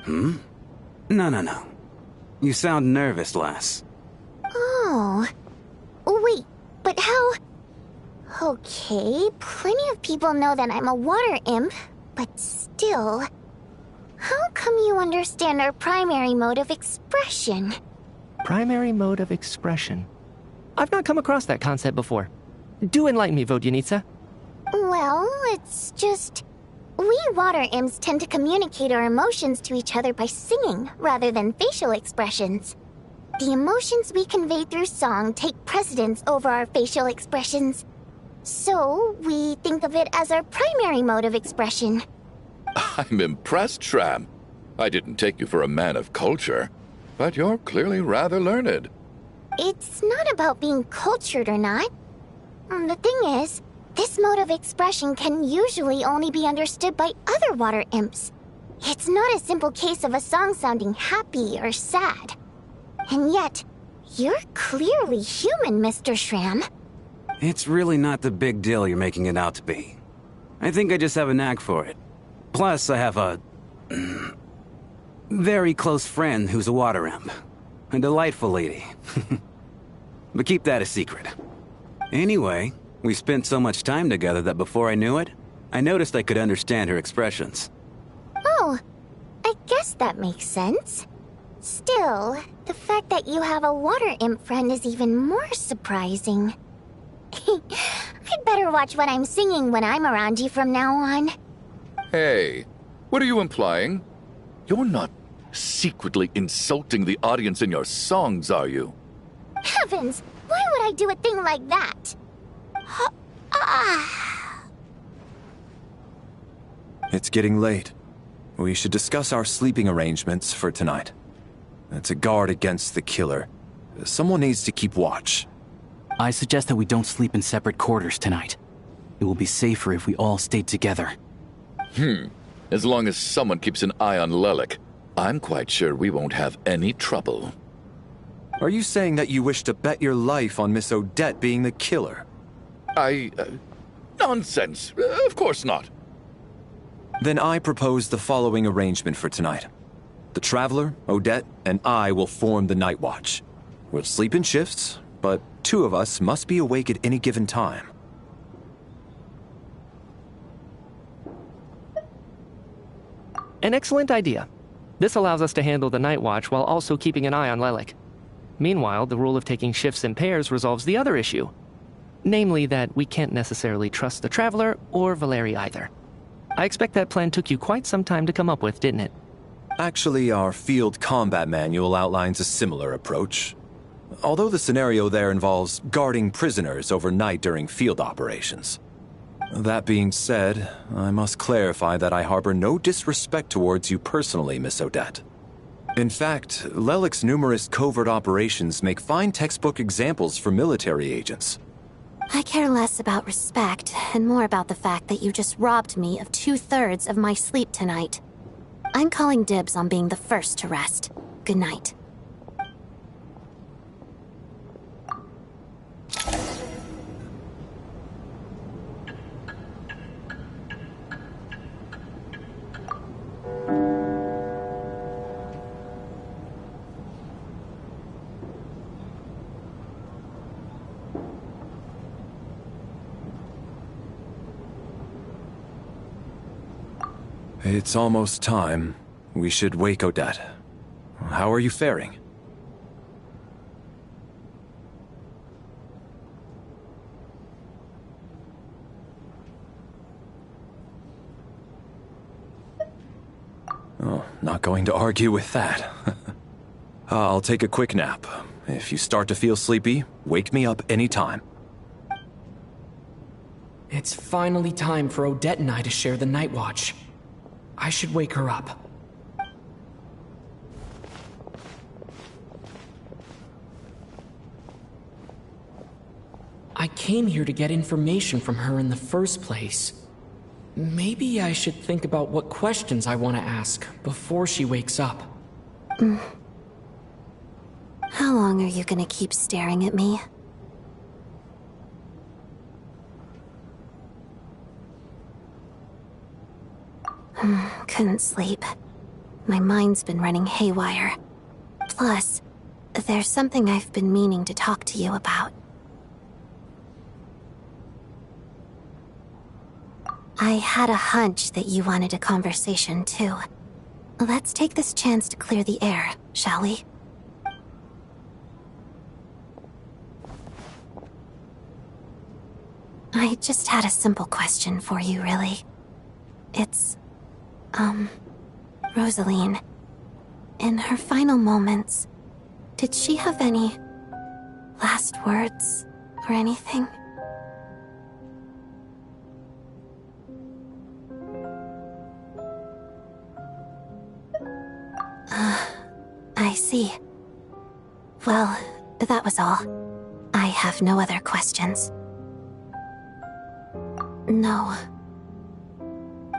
No. You sound nervous, lass. Oh. Wait, but how... Okay, plenty of people know that I'm a water imp, but still... How come you understand our primary mode of expression? Primary mode of expression. I've not come across that concept before. Do enlighten me, Vodyanitsa. Well, it's just... We water imps tend to communicate our emotions to each other by singing, rather than facial expressions. The emotions we convey through song take precedence over our facial expressions. So, we think of it as our primary mode of expression. I'm impressed, Shram. I didn't take you for a man of culture, but you're clearly rather learned. It's not about being cultured or not. The thing is, this mode of expression can usually only be understood by other water imps. It's not a simple case of a song sounding happy or sad. And yet, you're clearly human, Mr. Shram. It's really not the big deal you're making it out to be. I think I just have a knack for it. Plus, I have a... very close friend who's a water imp. A delightful lady. But keep that a secret. Anyway, we spent so much time together that before I knew it, I noticed I could understand her expressions. Oh, I guess that makes sense. Still, the fact that you have a water imp friend is even more surprising. I'd better watch what I'm singing when I'm around you from now on. Hey, what are you implying? You're not secretly insulting the audience in your songs, are you? Heavens, why would I do a thing like that? It's getting late. We should discuss our sleeping arrangements for tonight. To guard against the killer, someone needs to keep watch. I suggest that we don't sleep in separate quarters tonight. It will be safer if we all stay together. As long as someone keeps an eye on Lelik, I'm quite sure we won't have any trouble. Are you saying that you wish to bet your life on Miss Odette being the killer? Nonsense. Of course not. Then I propose the following arrangement for tonight. The Traveler, Odette, and I will form the Night Watch. We'll sleep in shifts, but two of us must be awake at any given time. An excellent idea. This allows us to handle the Night Watch while also keeping an eye on Lelik. Meanwhile, the rule of taking shifts in pairs resolves the other issue. Namely that we can't necessarily trust the Traveler or Valeri either. I expect that plan took you quite some time to come up with, didn't it? Actually, our field combat manual outlines a similar approach. Although the scenario there involves guarding prisoners overnight during field operations. That being said, I must clarify that I harbor no disrespect towards you personally, Miss Odette. In fact, Lelik's numerous covert operations make fine textbook examples for military agents. I care less about respect and more about the fact that you just robbed me of 2/3 of my sleep tonight. I'm calling dibs on being the first to rest. Good night. It's almost time. We should wake Odette. How are you faring? Oh, not going to argue with that. I'll take a quick nap. If you start to feel sleepy, wake me up anytime. It's finally time for Odette and I to share the night watch. I should wake her up. I came here to get information from her in the first place. Maybe I should think about what questions I want to ask before she wakes up. How long are you gonna keep staring at me? Couldn't sleep. My mind's been running haywire. Plus, there's something I've been meaning to talk to you about. I had a hunch that you wanted a conversation, too. Let's take this chance to clear the air, shall we? I just had a simple question for you, really. It's, Rosaline. In her final moments, did she have any last words or anything? I see. Well, that was all. I have no other questions. No.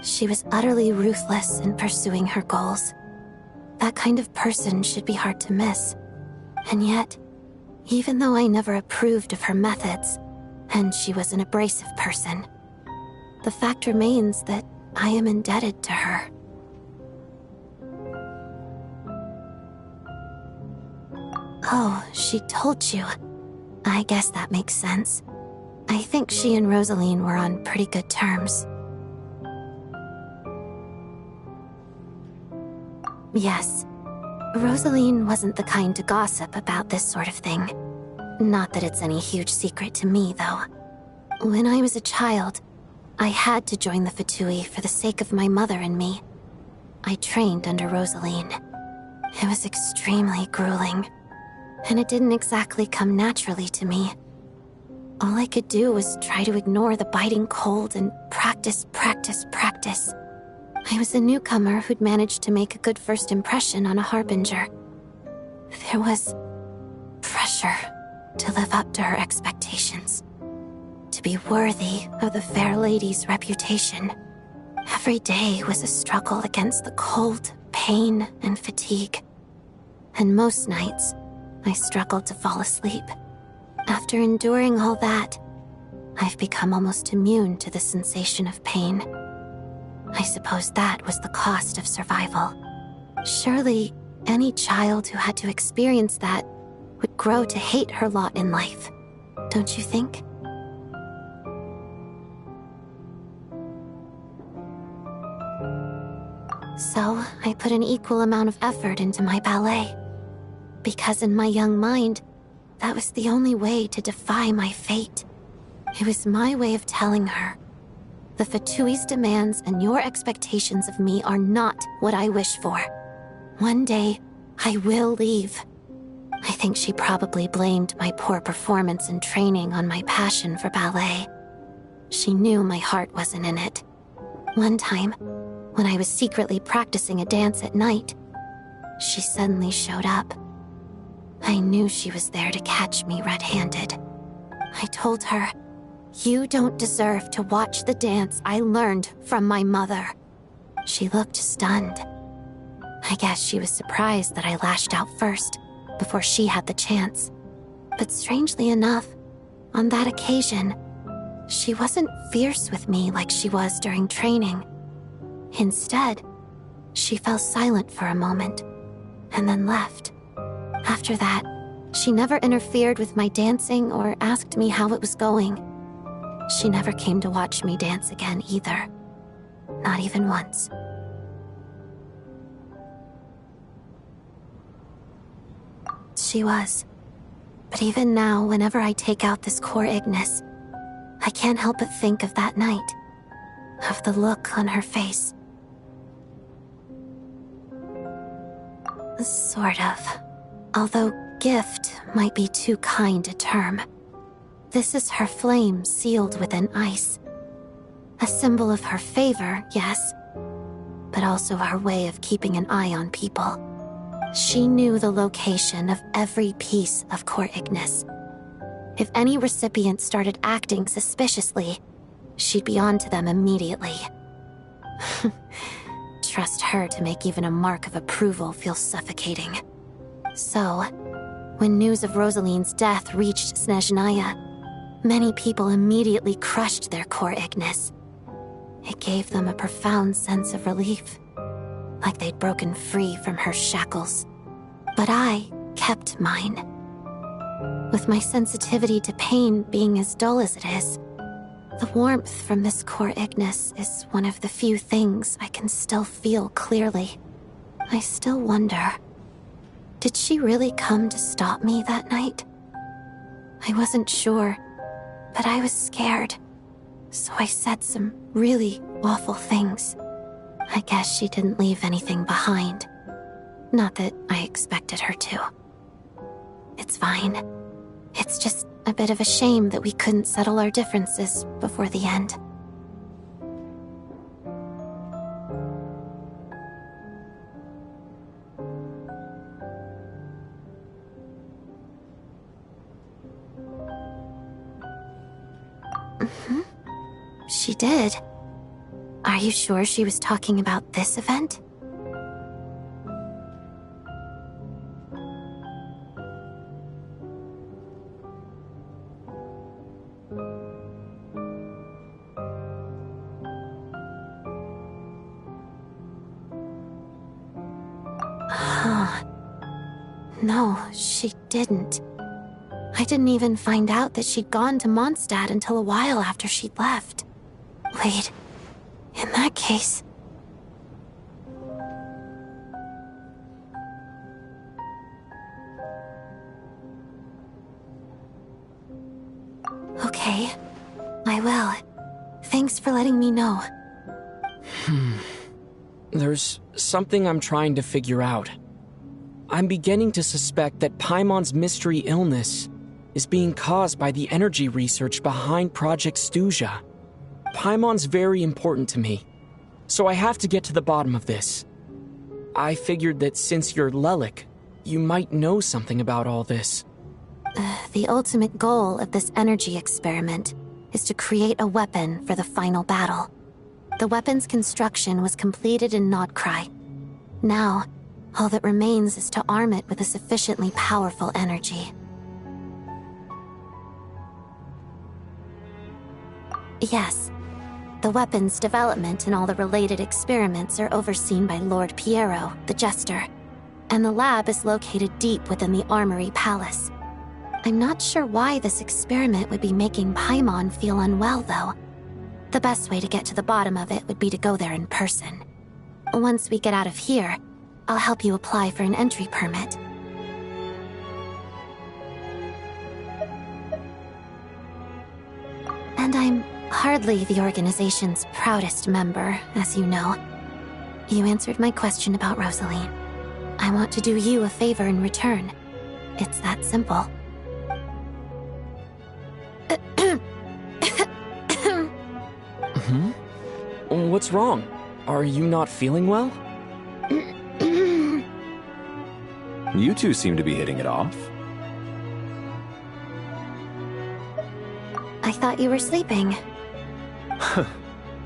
She was utterly ruthless in pursuing her goals. That kind of person should be hard to miss. And yet, even though I never approved of her methods, and she was an abrasive person, the fact remains that I am indebted to her. Oh, she told you. I guess that makes sense. I think she and Rosaline were on pretty good terms. Yes. Rosaline wasn't the kind to gossip about this sort of thing. Not that it's any huge secret to me, though. When I was a child, I had to join the Fatui for the sake of my mother and me. I trained under Rosaline. It was extremely grueling, and it didn't exactly come naturally to me. All I could do was try to ignore the biting cold and practice. I was a newcomer who'd managed to make a good first impression on a harbinger. There was pressure to live up to her expectations, to be worthy of the fair lady's reputation. Every day was a struggle against the cold, pain, and fatigue. And most nights, I struggled to fall asleep. After enduring all that, I've become almost immune to the sensation of pain. I suppose that was the cost of survival. Surely, any child who had to experience that would grow to hate her lot in life, don't you think? So, I put an equal amount of effort into my ballet. Because in my young mind, that was the only way to defy my fate. It was my way of telling her, the Fatui's demands and your expectations of me are not what I wish for. One day, I will leave. I think she probably blamed my poor performance in training on my passion for ballet. She knew my heart wasn't in it. One time, when I was secretly practicing a dance at night, she suddenly showed up. I knew she was there to catch me red-handed. I told her, "You don't deserve to watch the dance I learned from my mother." She looked stunned. I guess she was surprised that I lashed out first, before she had the chance. But strangely enough, on that occasion, she wasn't fierce with me like she was during training. Instead, she fell silent for a moment, and then left. After that, she never interfered with my dancing or asked me how it was going. She never came to watch me dance again either. Not even once. She was. But even now, whenever I take out this core Ignis, I can't help but think of that night. Of the look on her face. Sort of. Although gift might be too kind a term. This is her flame sealed within ice. A symbol of her favor, yes, but also her way of keeping an eye on people. She knew the location of every piece of core Ignis. If any recipient started acting suspiciously, she'd be onto them immediately. Trust her to make even a mark of approval feel suffocating. So, when news of Rosaline's death reached Snezhnaya, many people immediately crushed their core Ignis. It gave them a profound sense of relief, like they'd broken free from her shackles. But I kept mine. With my sensitivity to pain being as dull as it is, the warmth from this core Ignis is one of the few things I can still feel clearly. I still wonder, did she really come to stop me that night? I wasn't sure, but I was scared, so I said some really awful things. I guess she didn't leave anything behind. Not that I expected her to. It's fine. It's just a bit of a shame that we couldn't settle our differences before the end. She did. Are you sure she was talking about this event? No, she didn't. I didn't even find out that she'd gone to Mondstadt until a while after she'd left. Wait, in that case... Okay, I will. Thanks for letting me know. There's something I'm trying to figure out. I'm beginning to suspect that Paimon's mystery illness is being caused by the energy research behind Project Stuja. Paimon's very important to me, so I have to get to the bottom of this. I figured that since you're Lelik, you might know something about all this. The ultimate goal of this energy experiment is to create a weapon for the final battle. The weapon's construction was completed in Nodkrai. Now, all that remains is to arm it with a sufficiently powerful energy. Yes, the weapon's development and all the related experiments are overseen by Lord Piero, the Jester, and the lab is located deep within the Armory Palace. I'm not sure why this experiment would be making Paimon feel unwell, though. The best way to get to the bottom of it would be to go there in person. Once we get out of here, I'll help you apply for an entry permit. And I'm hardly the organization's proudest member, as you know. You answered my question about Rosaline. I want to do you a favor in return. It's that simple. What's wrong? Are you not feeling well? You two seem to be hitting it off. I thought you were sleeping.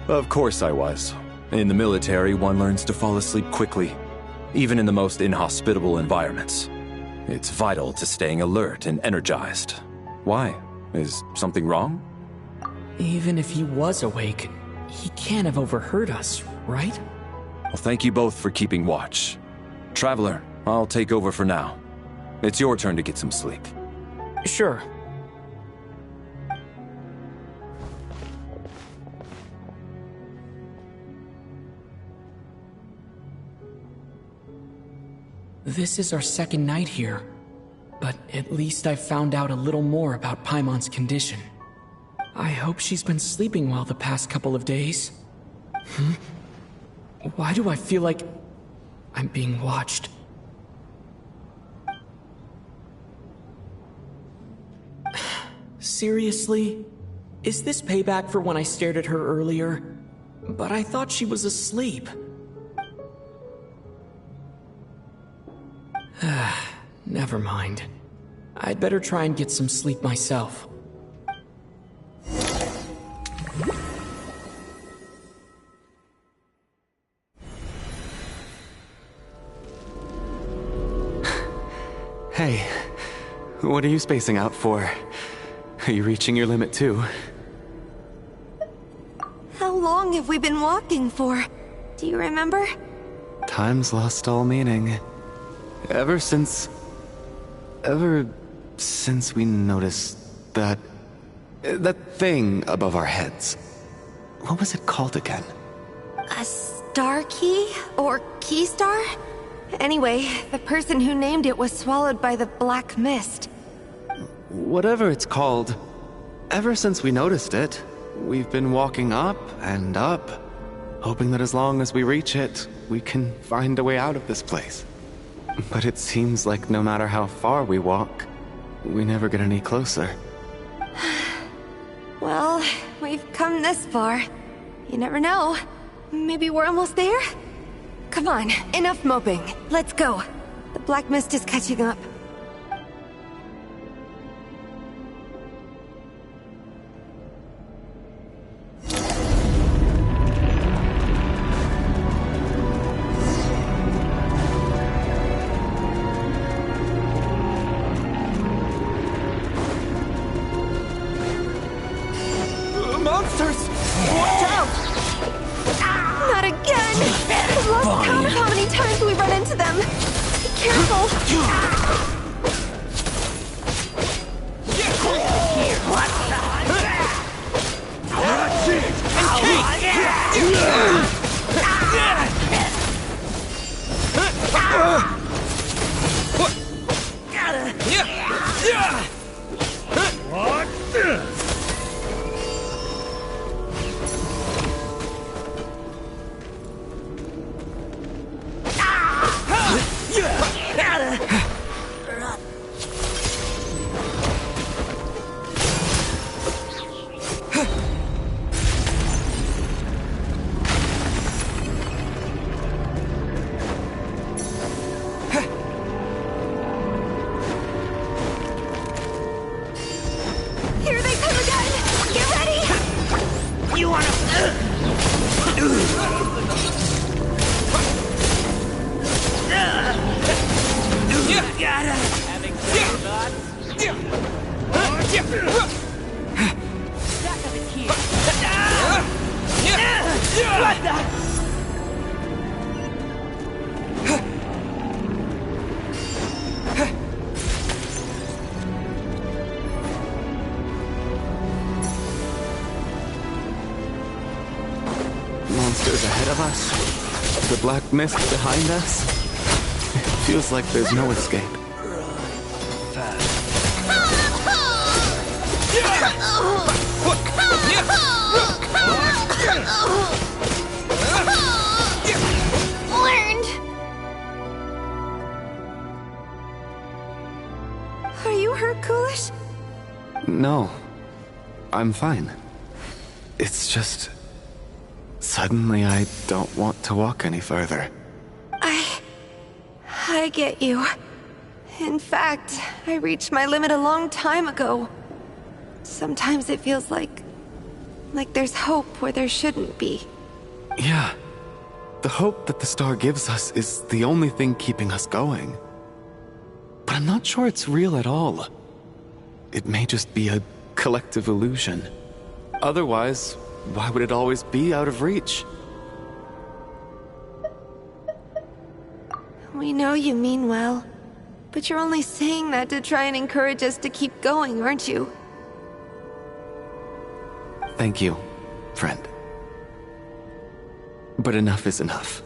Of course I was. In the military, one learns to fall asleep quickly, even in the most inhospitable environments. It's vital to staying alert and energized. Why? Is something wrong? Even if he was awake, he can't have overheard us, right? Well, thank you both for keeping watch. Traveler, I'll take over for now. It's your turn to get some sleep. Sure. This is our second night here, but at least I found out a little more about Paimon's condition. I hope she's been sleeping well the past couple of days. Why do I feel like I'm being watched? Seriously? Is this payback for when I stared at her earlier? But I thought she was asleep. Never mind. I'd better try and get some sleep myself. Hey, what are you spacing out for? Are you reaching your limit too? How long have we been walking for? Do you remember? Time's lost all meaning. Ever since we noticed that thing above our heads. What was it called again? A star key? Or key star? Anyway, the person who named it was swallowed by the black mist. Whatever it's called, ever since we noticed it, we've been walking up and up, hoping that as long as we reach it, we can find a way out of this place. But it seems like no matter how far we walk, we never get any closer. Well, we've come this far. You never know. Maybe we're almost there? Come on, enough moping. Let's go. The black mist is catching up. Monsters! Watch out! Not again! I've lost count of how many times we run into them. Be careful! Here they come again! Get ready! You wanna... Having second thoughts? Back of it here. What the? Monsters ahead of us. The black mist behind us. It feels like there's no escape. Learned! Are you hurt, Coolish? No. I'm fine. It's just... Suddenly I don't want to walk any further. I get you. In fact, I reached my limit a long time ago. Sometimes it feels like there's hope where there shouldn't be. Yeah. The hope that the star gives us is the only thing keeping us going. But I'm not sure it's real at all. It may just be a collective illusion. Otherwise, why would it always be out of reach? We know you mean well, but you're only saying that to try and encourage us to keep going, aren't you? Thank you, friend. But enough is enough.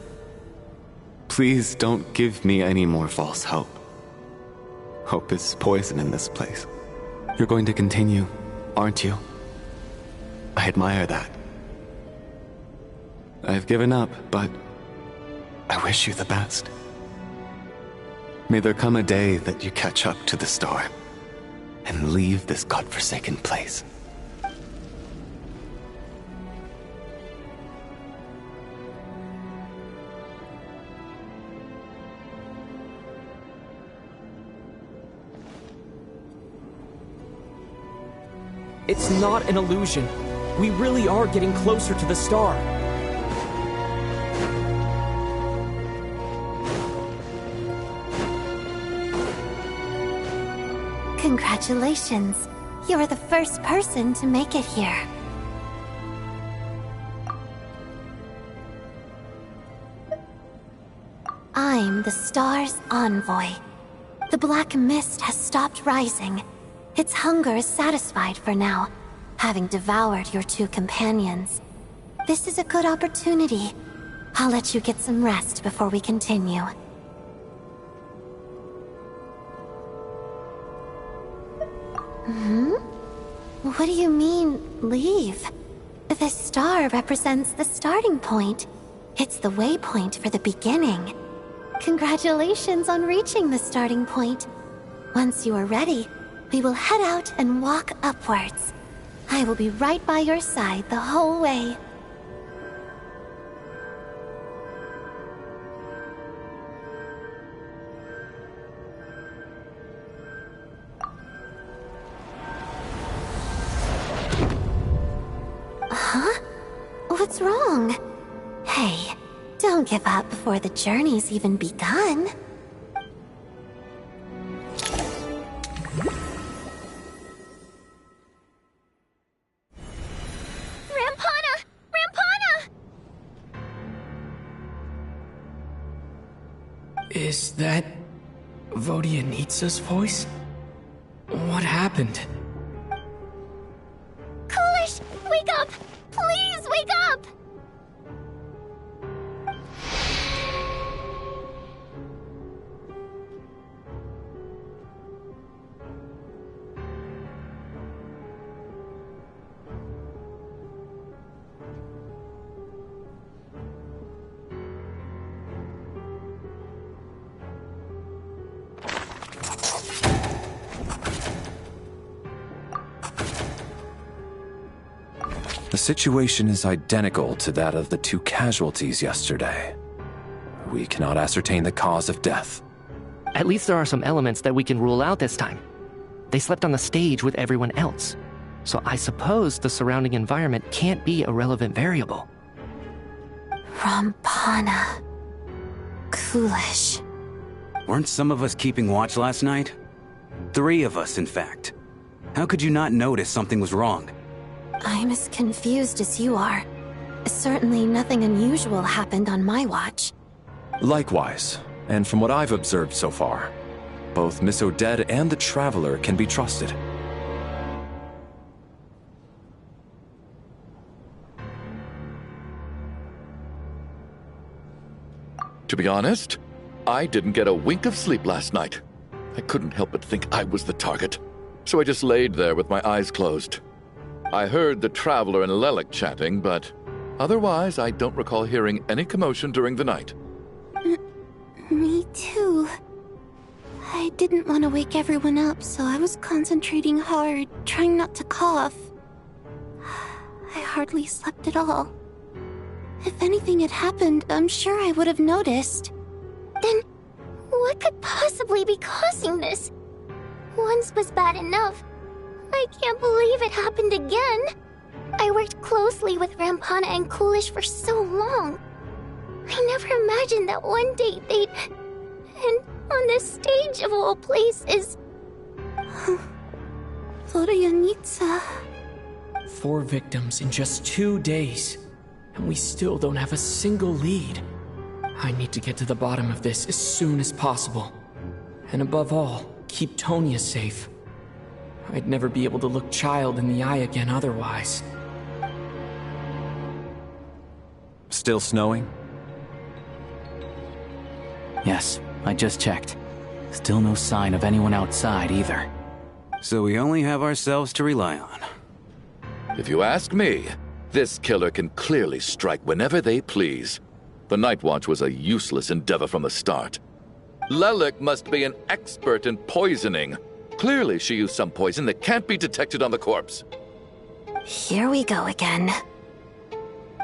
Please don't give me any more false hope. Hope is poison in this place. You're going to continue, aren't you? I admire that. I've given up, but I wish you the best. May there come a day that you catch up to the star and leave this godforsaken place. It's not an illusion. We really are getting closer to the star. Congratulations. You're the first person to make it here. I'm the star's envoy. The black mist has stopped rising. Its hunger is satisfied for now, having devoured your two companions. This is a good opportunity. I'll let you get some rest before we continue. What do you mean, leave? The star represents the starting point. It's the waypoint for the beginning. Congratulations on reaching the starting point. Once you are ready, we will head out and walk upwards. I will be right by your side the whole way. Huh? What's wrong? Hey, don't give up before the journey's even begun. Is that Vodyanitsa's voice? What happened? Coolish, wake up! Please wake up! The situation is identical to that of the two casualties yesterday. We cannot ascertain the cause of death. At least there are some elements that we can rule out this time. They slept on the stage with everyone else, so I suppose the surrounding environment can't be a relevant variable. Rampana. Coolish. Weren't some of us keeping watch last night? 3 of us, in fact. How could you not notice something was wrong? I'm as confused as you are. Certainly nothing unusual happened on my watch. Likewise, and from what I've observed so far, both Miss Odette and the Traveler can be trusted. To be honest, I didn't get a wink of sleep last night. I couldn't help but think I was the target, so I just laid there with my eyes closed. I heard the Traveler and Lelik chatting, but otherwise I don't recall hearing any commotion during the night. Me too. I didn't want to wake everyone up, so I was concentrating hard, trying not to cough. I hardly slept at all. If anything had happened, I'm sure I would have noticed. Then, What could possibly be causing this? Once was bad enough. I can't believe it happened again. I worked closely with Rampana and Coolish for so long. I never imagined that one day they'd... And on this stage of all places... Florianitsa... 4 victims in just 2 days, and we still don't have a single lead. I need to get to the bottom of this as soon as possible. And above all, keep Tonya safe. I'd never be able to look Child in the eye again otherwise. Still snowing? Yes, I just checked. Still no sign of anyone outside either. So we only have ourselves to rely on. If you ask me, this killer can clearly strike whenever they please. The Night Watch was a useless endeavor from the start. Lelik must be an expert in poisoning. Clearly she used some poison that can't be detected on the corpse. Here we go again.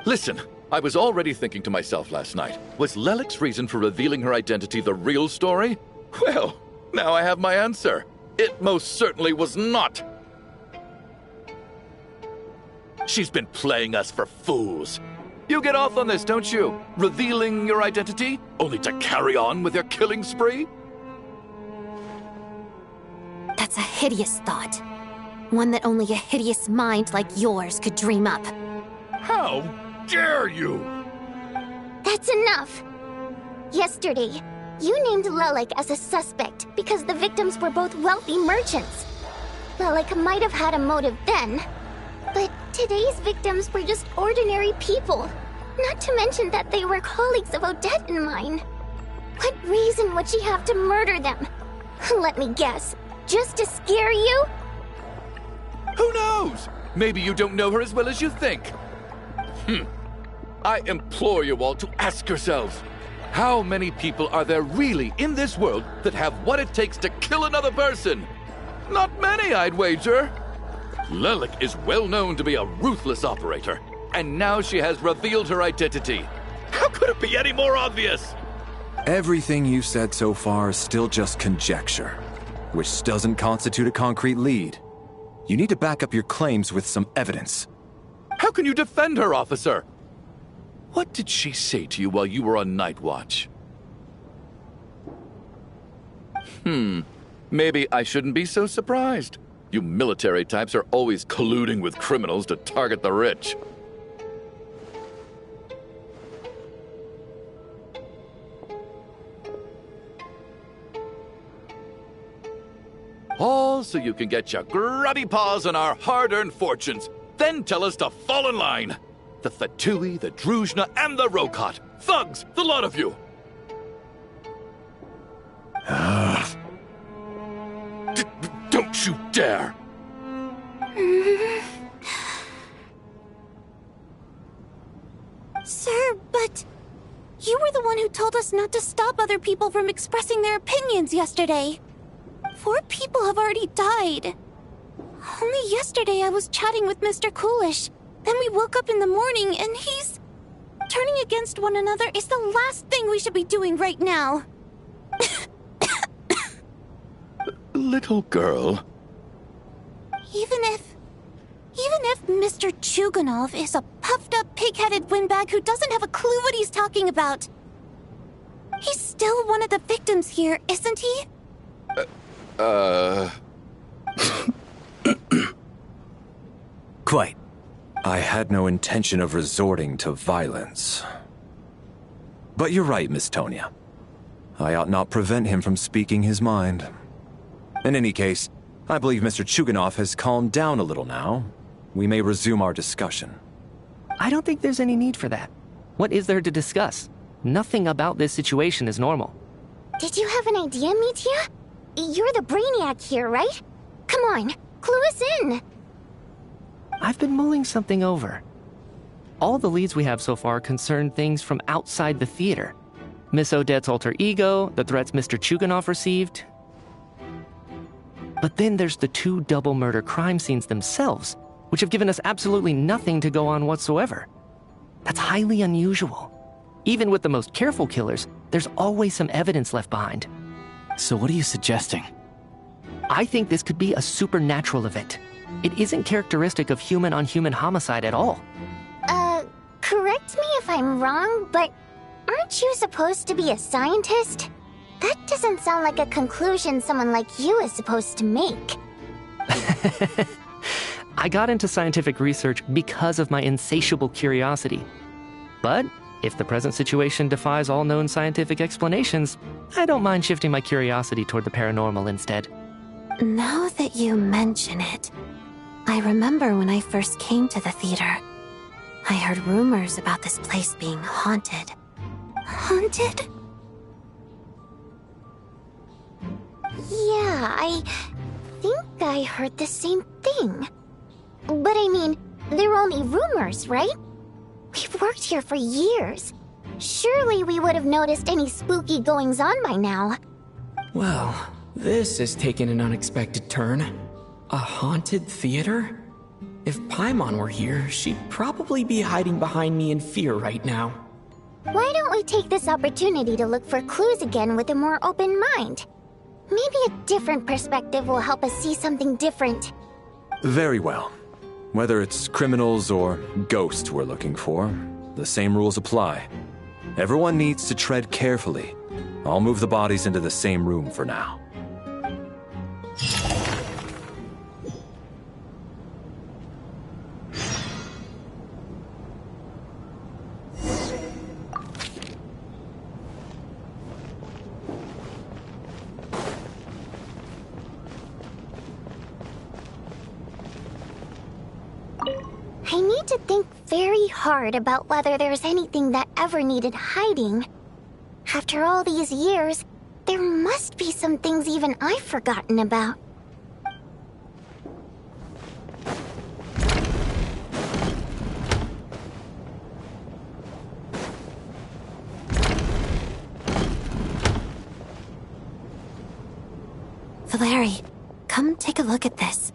Listen, I was already thinking to myself last night, was Lelik's reason for revealing her identity the real story? Well, now I have my answer. It most certainly was not. She's been playing us for fools. You get off on this, don't you? Revealing your identity, only to carry on with your killing spree? That's a hideous thought. One that only a hideous mind like yours could dream up. How dare you? That's enough! Yesterday, you named Lelik as a suspect because the victims were both wealthy merchants. Lelik might have had a motive then, but today's victims were just ordinary people. Not to mention that they were colleagues of Odette and mine. What reason would she have to murder them? Let me guess. Just to scare you? Who knows? Maybe you don't know her as well as you think. I implore you all to ask yourselves, how many people are there really in this world that have what it takes to kill another person? Not many, I'd wager. Lelik is well known to be a ruthless operator, and now she has revealed her identity. How could it be any more obvious? Everything you've said so far is still just conjecture, which doesn't constitute a concrete lead. You need to back up your claims with some evidence. How can you defend her, officer? What did she say to you while you were on Night Watch? Maybe I shouldn't be so surprised. You military types are always colluding with criminals to target the rich. All so you can get your grubby paws on our hard-earned fortunes, then tell us to fall in line. The Fatui, the Druzhna, and the Rokot. Thugs, the lot of you! Don't you dare! Sir, but... You were the one who told us not to stop other people from expressing their opinions yesterday. 4 people have already died. Only yesterday I was chatting with Mr. Coolish. Then we woke up in the morning and he's... Turning against one another is the last thing we should be doing right now. Little girl. Even if Mr. Chuganov is a puffed-up, pig-headed windbag who doesn't have a clue what he's talking about, he's still one of the victims here, isn't he? Quite. I had no intention of resorting to violence. But you're right, Miss Tonya. I ought not prevent him from speaking his mind. In any case, I believe Mr. Chuganov has calmed down a little now. We may resume our discussion. I don't think there's any need for that. What is there to discuss? Nothing about this situation is normal. Did you have an idea, Mitya? You're the brainiac here, right? Come on, clue us in. I've been mulling something over. All the leads we have so far concern things from outside the theater. Miss Odette's alter ego, the threats Mr. Chuganov received. But then there's the 2 double murder crime scenes themselves, which have given us absolutely nothing to go on whatsoever. That's highly unusual. Even with the most careful killers, there's always some evidence left behind. So what are you suggesting? I think this could be a supernatural event. It isn't characteristic of human-on-human homicide at all. Correct me if I'm wrong, but aren't you supposed to be a scientist? That doesn't sound like a conclusion someone like you is supposed to make. I got into scientific research because of my insatiable curiosity. But if the present situation defies all known scientific explanations, I don't mind shifting my curiosity toward the paranormal instead. Now that you mention it, I remember when I first came to the theater. I heard rumors about this place being haunted. Haunted? Yeah, I think I heard the same thing. But I mean, they're only rumors, right? We've worked here for years. Surely we would have noticed any spooky goings-on by now. Well, this has taken an unexpected turn. A haunted theater? If Paimon were here, she'd probably be hiding behind me in fear right now. Why don't we take this opportunity to look for clues again with a more open mind? Maybe a different perspective will help us see something different. Very well. Whether it's criminals or ghosts we're looking for, the same rules apply. Everyone needs to tread carefully. I'll move the bodies into the same room for now. I need to think very hard about whether there's anything that ever needed hiding. After all these years, there must be some things even I've forgotten about. Valeri, come take a look at this.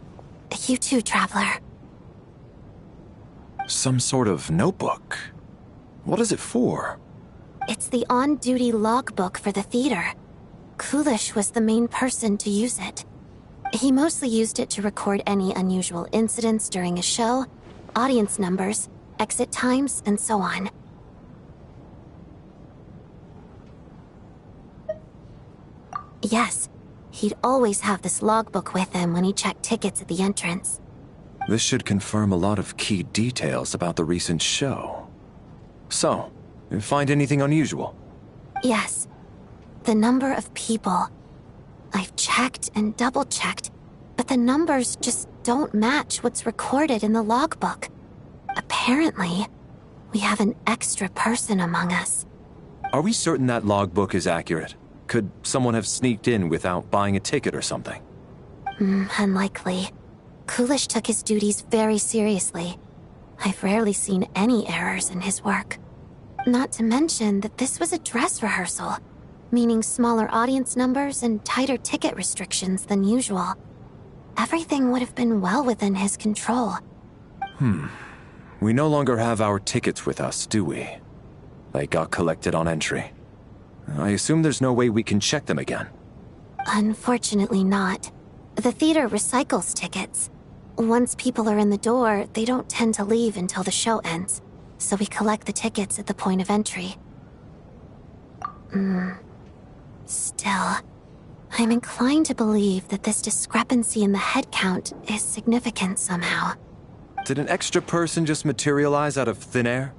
You too, Traveler. Some sort of notebook. What is it for? It's the on-duty logbook for the theater. Coolish was the main person to use it. He mostly used it to record any unusual incidents during a show, audience numbers, exit times, and so on. Yes, he'd always have this logbook with him when he checked tickets at the entrance. This should confirm a lot of key details about the recent show. So, you find anything unusual? Yes. The number of people. I've checked and double-checked, but the numbers just don't match what's recorded in the logbook. Apparently, we have an extra person among us. Are we certain that logbook is accurate? Could someone have sneaked in without buying a ticket or something? Unlikely. Coolish took his duties very seriously. I've rarely seen any errors in his work. Not to mention that this was a dress rehearsal, meaning smaller audience numbers and tighter ticket restrictions than usual. Everything would have been well within his control. We no longer have our tickets with us, do we? They got collected on entry. I assume there's no way we can check them again. Unfortunately not. The theater recycles tickets. Once people are in the door, they don't tend to leave until the show ends, so we collect the tickets at the point of entry. Still, I'm inclined to believe that this discrepancy in the head count is significant somehow. Did an extra person just materialize out of thin air?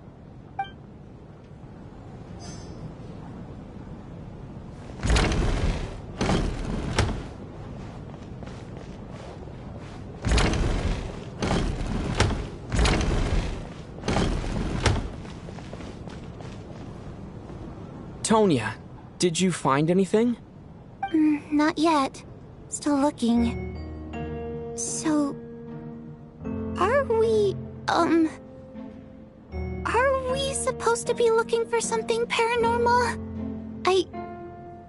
Tonya, did you find anything? Not yet. Still looking. So... Are we supposed to be looking for something paranormal?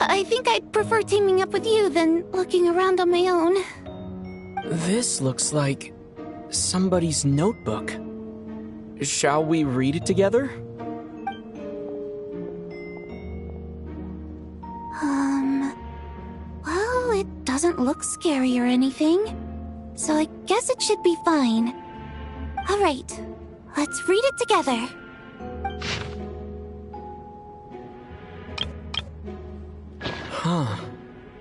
I think I'd prefer teaming up with you than looking around on my own. This looks like somebody's notebook. Shall we read it together? doesn't look scary or anything, so I guess it should be fine. Alright, let's read it together. Huh.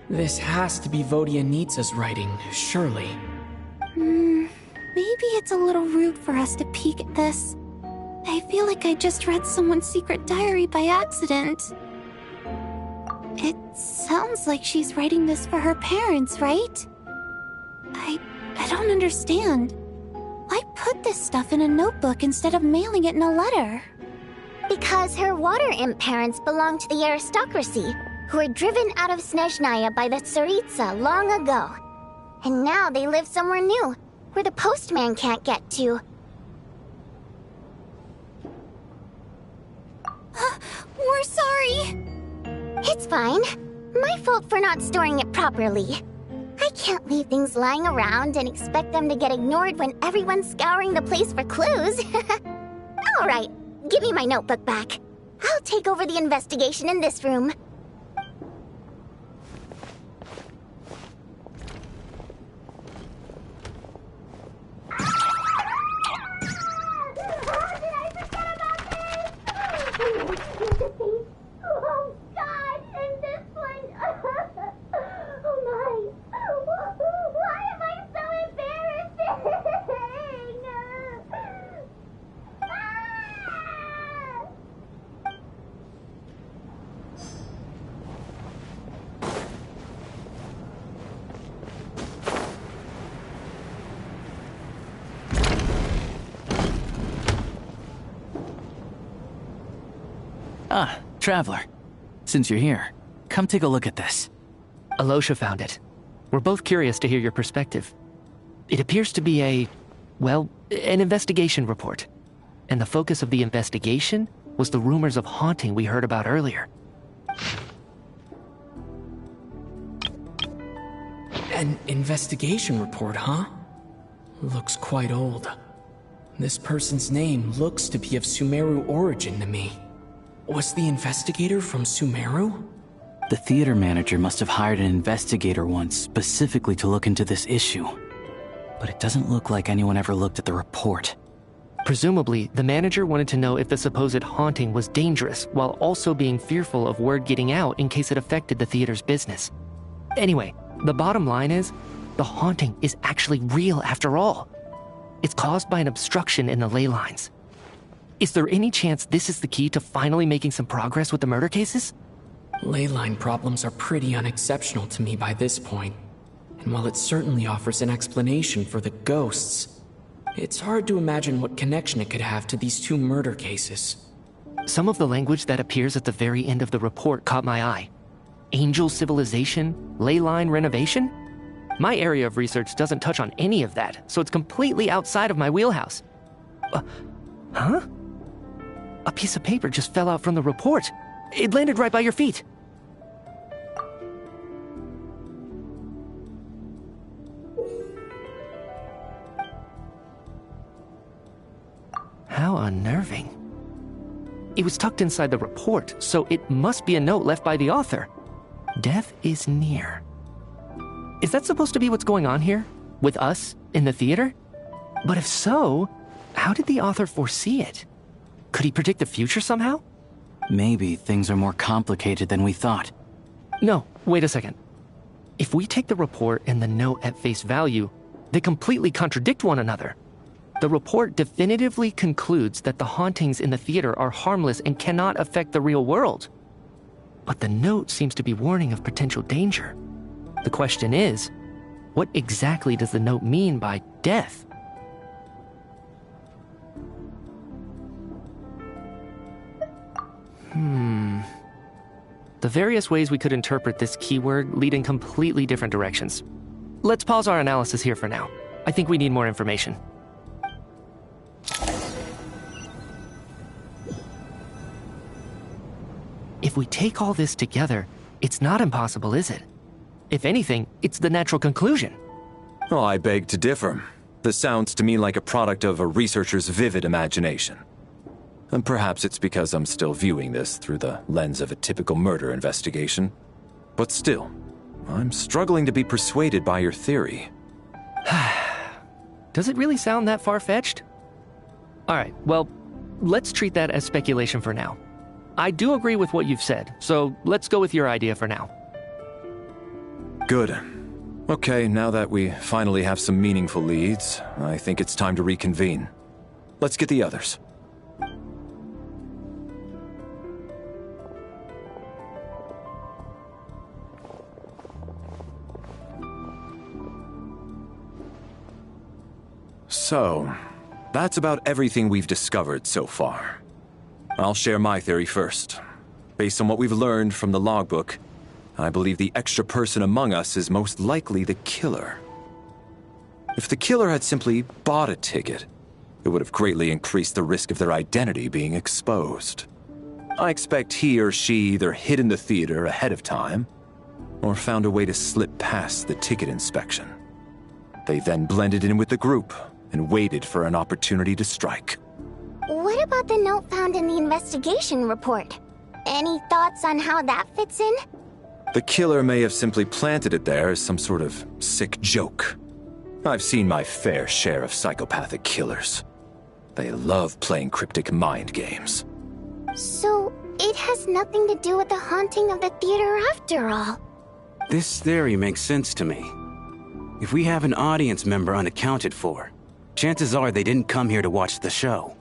This has to be Vodianitsa's writing, surely. Maybe it's a little rude for us to peek at this. I feel like I just read someone's secret diary by accident. It sounds like she's writing this for her parents, right? I don't understand. Why put this stuff in a notebook instead of mailing it in a letter? Because her water imp parents belonged to the aristocracy, who were driven out of Snezhnaya by the Tsaritsa long ago. And now they live somewhere new, where the postman can't get to. We're sorry. It's fine. My fault for not storing it properly. I can't leave things lying around and expect them to get ignored when everyone's scouring the place for clues. Alright, give me my notebook back. I'll take over the investigation in this room. Ah, Traveler. Since you're here, come take a look at this. Alosha found it. We're both curious to hear your perspective. It appears to be an investigation report. And the focus of the investigation was the rumors of haunting we heard about earlier. An investigation report, huh? Looks quite old. This person's name looks to be of Sumeru origin to me. Was the investigator from Sumeru? The theater manager must have hired an investigator once specifically to look into this issue. But it doesn't look like anyone ever looked at the report. Presumably, the manager wanted to know if the supposed haunting was dangerous while also being fearful of word getting out in case it affected the theater's business. Anyway, the bottom line is, the haunting is actually real after all. It's caused by an obstruction in the ley lines. Is there any chance this is the key to finally making some progress with the murder cases? Ley line problems are pretty unexceptional to me by this point. And while it certainly offers an explanation for the ghosts, it's hard to imagine what connection it could have to these two murder cases. Some of the language that appears at the very end of the report caught my eye. Angel civilization, ley line renovation? My area of research doesn't touch on any of that, so it's completely outside of my wheelhouse. Huh? A piece of paper just fell out from the report. It landed right by your feet. How unnerving. It was tucked inside the report, so it must be a note left by the author. Death is near. Is that supposed to be what's going on here? With us, in the theater? But if so, how did the author foresee it? Could he predict the future somehow? Maybe things are more complicated than we thought. No, wait a second. If we take the report and the note at face value, they completely contradict one another. The report definitively concludes that the hauntings in the theater are harmless and cannot affect the real world. But the note seems to be warning of potential danger. The question is, what exactly does the note mean by death? The various ways we could interpret this keyword lead in completely different directions. Let's pause our analysis here for now. I think we need more information. If we take all this together, it's not impossible, is it? If anything, it's the natural conclusion. Oh, I beg to differ. This sounds to me like a product of a researcher's vivid imagination. And perhaps it's because I'm still viewing this through the lens of a typical murder investigation. But still, I'm struggling to be persuaded by your theory. Does it really sound that far-fetched? Alright, well, let's treat that as speculation for now. I do agree with what you've said, so let's go with your idea for now. Good. Okay, now that we finally have some meaningful leads, I think it's time to reconvene. Let's get the others. So, that's about everything we've discovered so far. I'll share my theory first. Based on what we've learned from the logbook, I believe the extra person among us is most likely the killer. If the killer had simply bought a ticket, it would have greatly increased the risk of their identity being exposed. I expect he or she either hid in the theater ahead of time, or found a way to slip past the ticket inspection. They then blended in with the group and waited for an opportunity to strike. What about the note found in the investigation report? Any thoughts on how that fits in? The killer may have simply planted it there as some sort of sick joke. I've seen my fair share of psychopathic killers. They love playing cryptic mind games. So, it has nothing to do with the haunting of the theater after all. This theory makes sense to me. If we have an audience member unaccounted for, chances are they didn't come here to watch the show.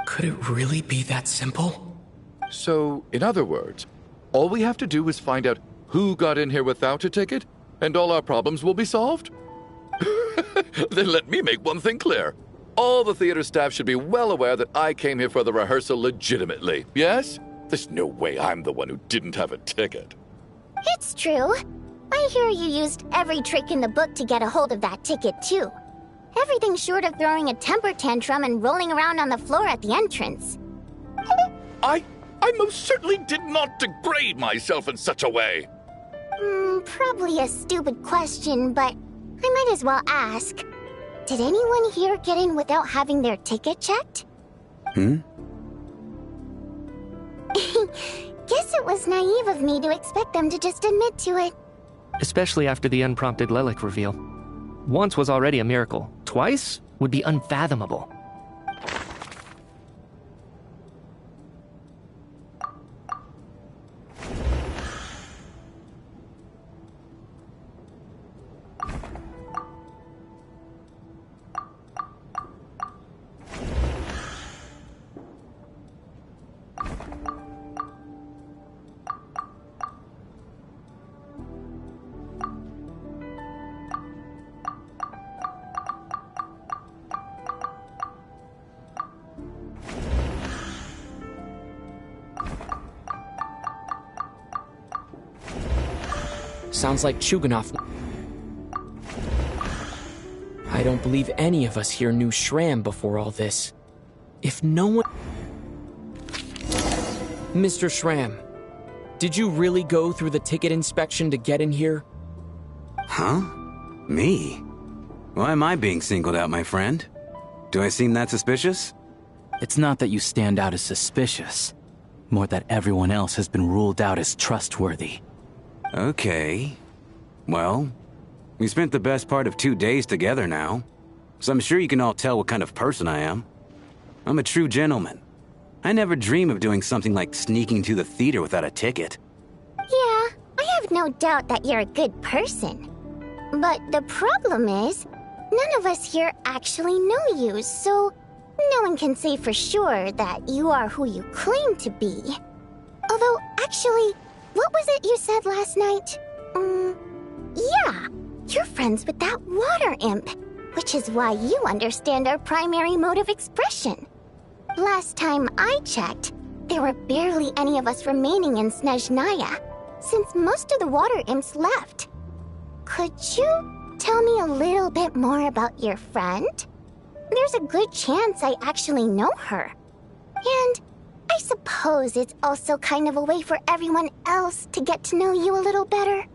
Could it really be that simple? So, in other words, all we have to do is find out who got in here without a ticket, and all our problems will be solved? Then let me make one thing clear. All the theater staff should be well aware that I came here for the rehearsal legitimately, yes? There's no way I'm the one who didn't have a ticket. It's true. I hear you used every trick in the book to get a hold of that ticket, too. Everything short of throwing a temper tantrum and rolling around on the floor at the entrance. I most certainly did not degrade myself in such a way. Probably a stupid question, but I might as well ask. Did anyone here get in without having their ticket checked? Hmm? Guess it was naive of me to expect them to just admit to it. Especially after the unprompted Lelic reveal. Once was already a miracle. Twice would be unfathomable. Sounds like Chuganov. I don't believe any of us here knew Shram before all this. If no one... Mr. Shram, did you really go through the ticket inspection to get in here? Huh? Me? Why am I being singled out, my friend? Do I seem that suspicious? It's not that you stand out as suspicious, more that everyone else has been ruled out as trustworthy. Okay. Well, we spent the best part of 2 days together now, so I'm sure you can all tell what kind of person I am. I'm a true gentleman. I never dream of doing something like sneaking to the theater without a ticket. Yeah, I have no doubt that you're a good person. But the problem is, none of us here actually know you, so no one can say for sure that you are who you claim to be. Although, actually, what was it you said last night? Yeah, you're friends with that water imp, which is why you understand our primary mode of expression. Last time I checked, there were barely any of us remaining in Snezhnaya, since most of the water imps left. Could you tell me a little bit more about your friend? There's a good chance I actually know her. And I suppose it's also kind of a way for everyone else to get to know you a little better.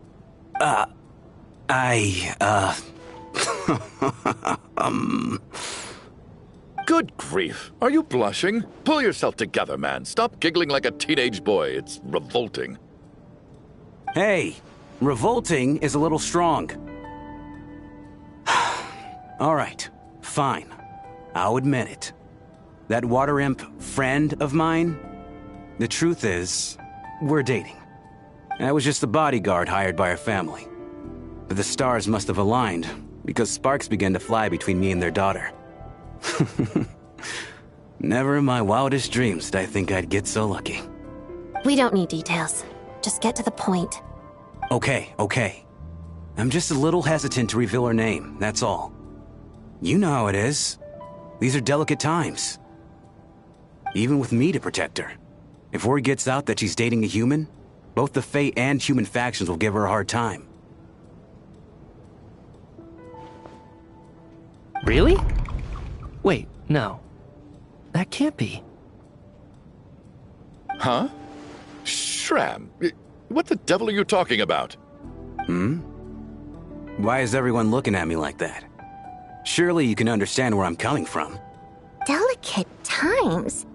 Good grief. Are you blushing? Pull yourself together, man. Stop giggling like a teenage boy. It's revolting. Hey, Revolting is a little strong. All right, fine. I'll admit it. That water imp friend of mine, the truth is, we're dating. I was just a bodyguard hired by our family. But the stars must have aligned, because sparks began to fly between me and their daughter. Never in my wildest dreams did I think I'd get so lucky. We don't need details. Just get to the point. Okay. I'm just a little hesitant to reveal her name, that's all. You know how it is. These are delicate times. Even with me to protect her. If word gets out that she's dating a human, both the Fae and human factions will give her a hard time. Really? Wait, no. That can't be. Huh? Shram, what the devil are you talking about? Why is everyone looking at me like that? Surely you can understand where I'm coming from. Delicate times?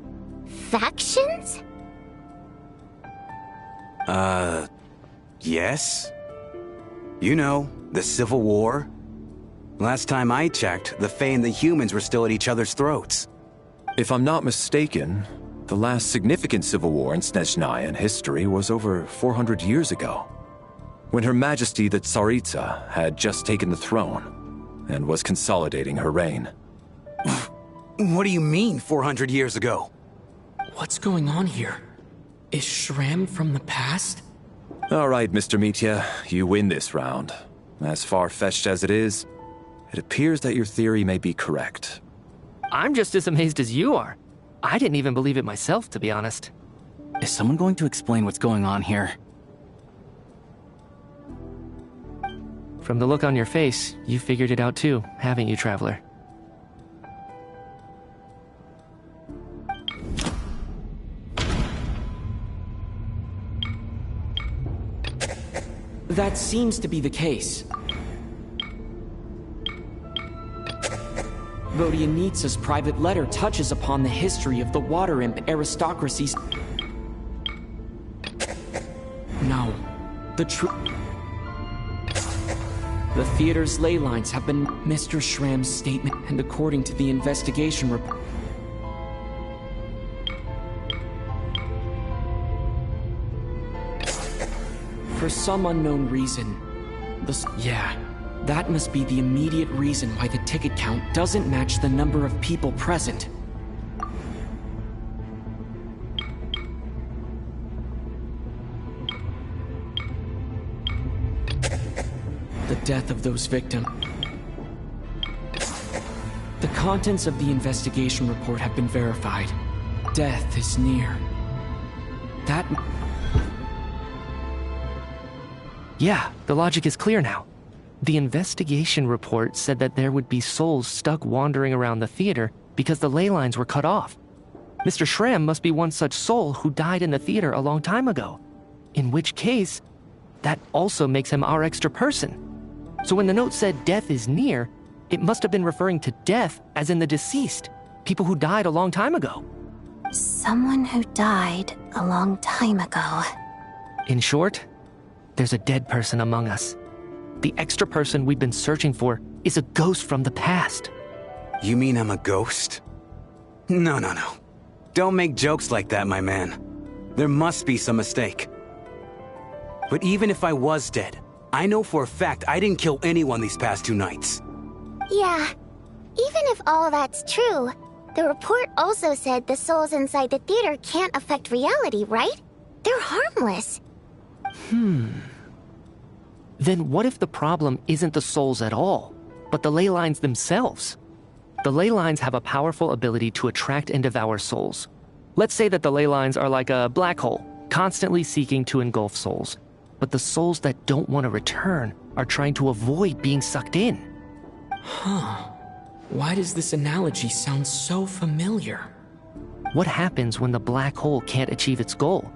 Factions? Yes? You know, the Civil War? Last time I checked, the Fae and the humans were still at each other's throats. If I'm not mistaken, the last significant civil war in Snezhnayan history was over 400 years ago, when Her Majesty the Tsaritsa had just taken the throne and was consolidating her reign. What do you mean, 400 years ago? What's going on here? Is Shram from the past? All right, Mr. Mitya, you win this round. As far-fetched as it is, it appears that your theory may be correct. I'm just as amazed as you are. I didn't even believe it myself, to be honest. Is someone going to explain what's going on here? From the look on your face, you figured it out too, haven't you, Traveler? That seems to be the case. Vodyanitsa's private letter touches upon the history of the Water Imp aristocracies. No, the theater's ley lines have been Mr. Shram's statement, and according to the investigation report, for some unknown reason, that must be the immediate reason why the ticket count doesn't match the number of people present. The death of those victims. The contents of the investigation report have been verified. Death is near. Yeah, the logic is clear now. The investigation report said that there would be souls stuck wandering around the theater because the ley lines were cut off. Mr. Shram must be one such soul who died in the theater a long time ago. In which case, that also makes him our extra person. So when the note said death is near, it must have been referring to death as in the deceased, people who died a long time ago. Someone who died a long time ago. In short, there's a dead person among us. The extra person we've been searching for is a ghost from the past. You mean I'm a ghost? No. Don't make jokes like that, my man. There must be some mistake. But even if I was dead, I know for a fact I didn't kill anyone these past 2 nights. Yeah, even if all that's true, the report also said the souls inside the theater can't affect reality, right? They're harmless. Then what if the problem isn't the souls at all, but the ley lines themselves? The ley lines have a powerful ability to attract and devour souls. Let's say that the ley lines are like a black hole, constantly seeking to engulf souls. But the souls that don't want to return are trying to avoid being sucked in. Why does this analogy sound so familiar? What happens when the black hole can't achieve its goal?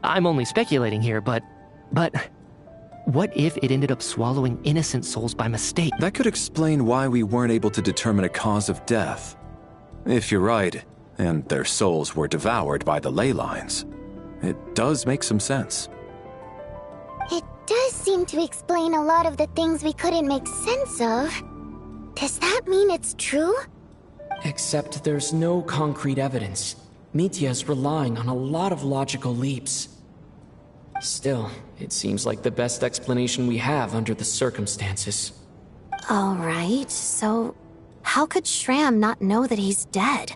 I'm only speculating here, but what if it ended up swallowing innocent souls by mistake? That could explain why we weren't able to determine a cause of death. If you're right, and their souls were devoured by the ley lines, it does make some sense. It does seem to explain a lot of the things we couldn't make sense of. Does that mean it's true? Except there's no concrete evidence. Mitya is relying on a lot of logical leaps. Still, it seems like the best explanation we have under the circumstances. Alright, so how could Shram not know that he's dead?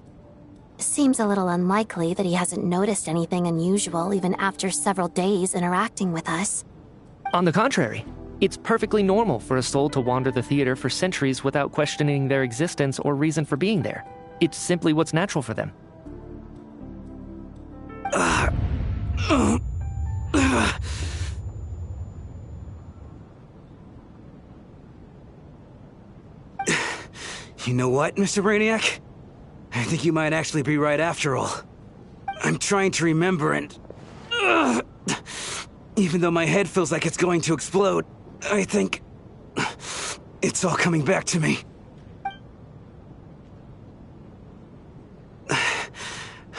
Seems a little unlikely that he hasn't noticed anything unusual even after several days interacting with us. On the contrary, it's perfectly normal for a soul to wander the theater for centuries without questioning their existence or reason for being there. It's simply what's natural for them. You know what, Mr. Brainiac? I think you might actually be right after all. I'm trying to remember and... even though my head feels like it's going to explode, I think... it's all coming back to me.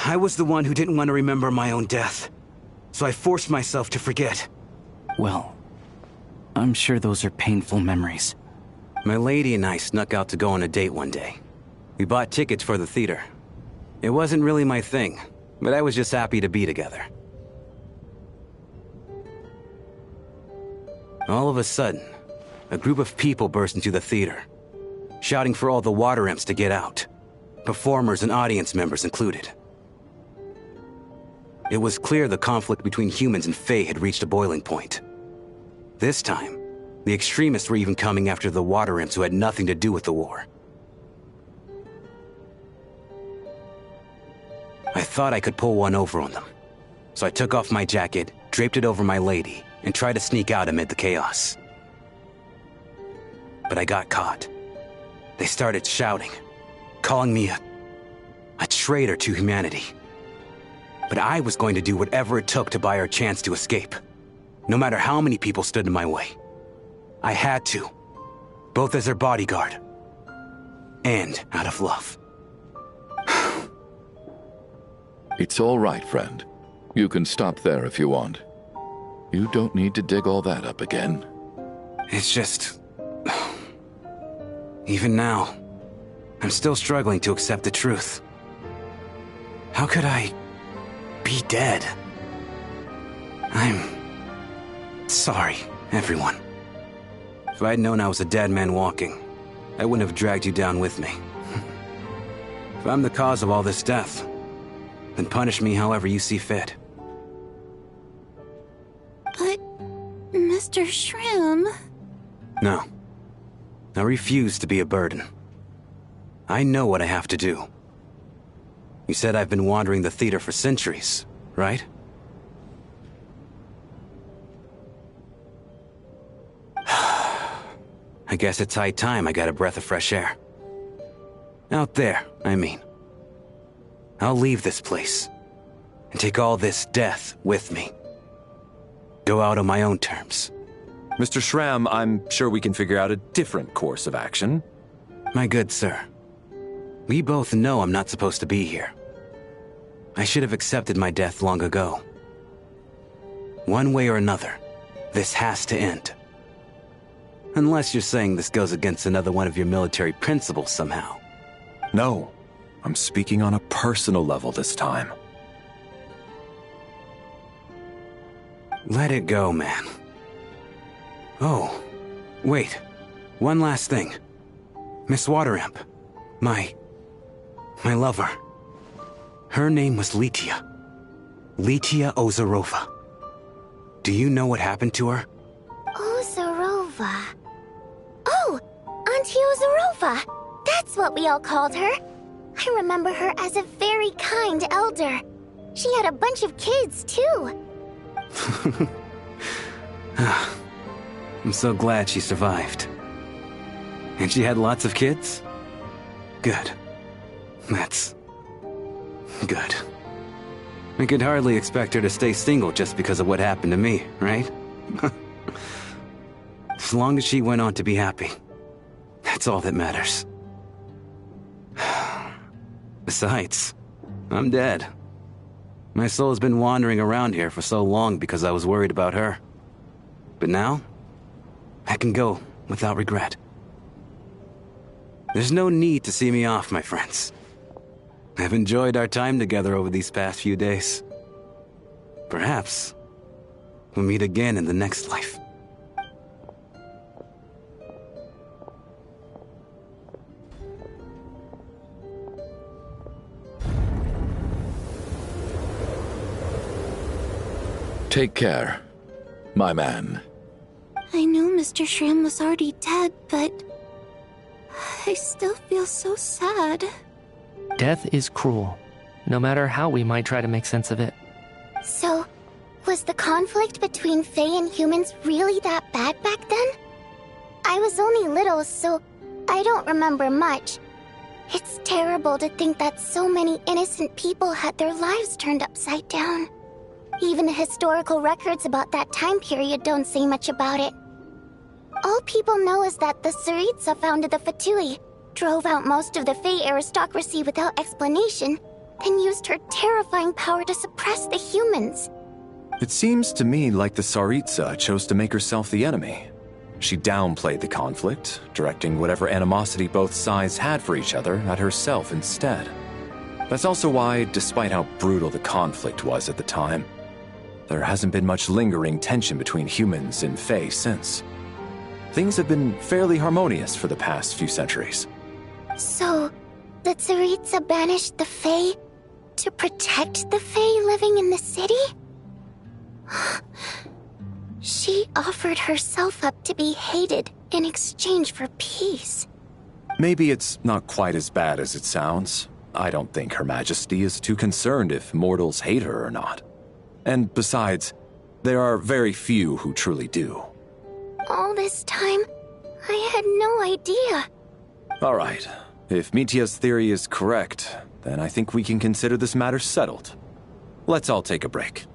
I was the one who didn't want to remember my own death, so I forced myself to forget. Well, I'm sure those are painful memories. My lady and I snuck out to go on a date one day. We bought tickets for the theater. It wasn't really my thing, but I was just happy to be together. All of a sudden, a group of people burst into the theater, shouting for all the water imps to get out, performers and audience members included. It was clear the conflict between humans and Fae had reached a boiling point. This time, the extremists were even coming after the water imps who had nothing to do with the war. I thought I could pull one over on them, so I took off my jacket, draped it over my lady, and tried to sneak out amid the chaos. But I got caught. They started shouting, calling me a traitor to humanity. But I was going to do whatever it took to buy our chance to escape, no matter how many people stood in my way. I had to, both as their bodyguard and out of love. It's all right, friend. You can stop there if you want. You don't need to dig all that up again. It's just... even now, I'm still struggling to accept the truth. How could I be dead? I'm sorry, everyone. If I'd known I was a dead man walking, I wouldn't have dragged you down with me. If I'm the cause of all this death, then punish me however you see fit. But, Mr. Shram... No. I refuse to be a burden. I know what I have to do. You said I've been wandering the theater for centuries, right? I guess it's high time I got a breath of fresh air. Out there, I mean. I'll leave this place and take all this death with me. Go out on my own terms. Mr. Shram, I'm sure we can figure out a different course of action. My good sir, we both know I'm not supposed to be here. I should have accepted my death long ago. One way or another, this has to end. Unless you're saying this goes against another one of your military principles somehow. No, I'm speaking on a personal level this time. Let it go, man. Oh, wait. One last thing. Miss Waterimp. My lover. Her name was Letia. Letia Ozarova. Do you know what happened to her? Ozarova. Oh, Auntie Ozarova. That's what we all called her. I remember her as a very kind elder. She had a bunch of kids, too. I'm so glad she survived. And she had lots of kids? Good. That's... good. I could hardly expect her to stay single just because of what happened to me, right? As long as she went on to be happy, that's all that matters. Besides, I'm dead. My soul has been wandering around here for so long because I was worried about her. But now, I can go without regret. There's no need to see me off, my friends. I've enjoyed our time together over these past few days. Perhaps we'll meet again in the next life. Take care, my man. I knew Mr. Shrim was already dead, but I still feel so sad. Death is cruel, no matter how we might try to make sense of it. So, was the conflict between Fae and humans really that bad back then? I was only little, so I don't remember much. It's terrible to think that so many innocent people had their lives turned upside down. Even the historical records about that time period don't say much about it. All people know is that the Tsaritsa founded the Fatui, drove out most of the Fae aristocracy without explanation, then used her terrifying power to suppress the humans. It seems to me like the Tsaritsa chose to make herself the enemy. She downplayed the conflict, directing whatever animosity both sides had for each other at herself instead. That's also why, despite how brutal the conflict was at the time, there hasn't been much lingering tension between humans and Fae since. Things have been fairly harmonious for the past few centuries. So, the Tsaritsa banished the Fae to protect the Fae living in the city? She offered herself up to be hated in exchange for peace. Maybe it's not quite as bad as it sounds. I don't think Her Majesty is too concerned if mortals hate her or not. And besides, there are very few who truly do. All this time, I had no idea. All right. If Mitia's theory is correct, then I think we can consider this matter settled. Let's all take a break.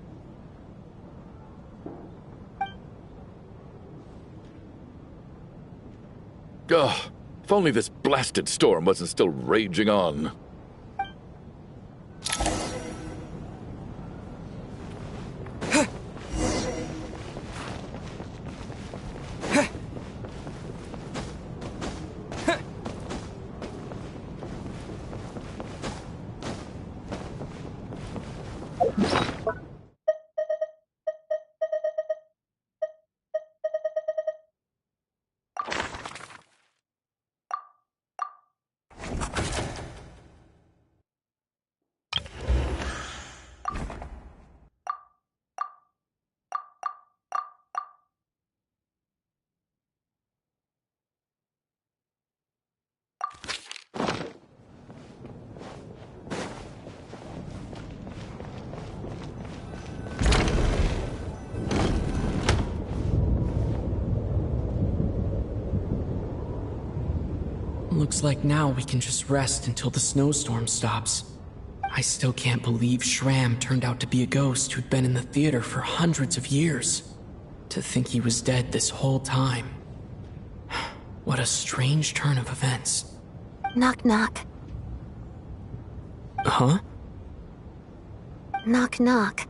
Ugh, if only this blasted storm wasn't still raging on. Looks like now we can just rest until the snowstorm stops. I still can't believe Shram turned out to be a ghost who'd been in the theater for hundreds of years. To think he was dead this whole time. What a strange turn of events. Knock knock. Huh? Knock knock.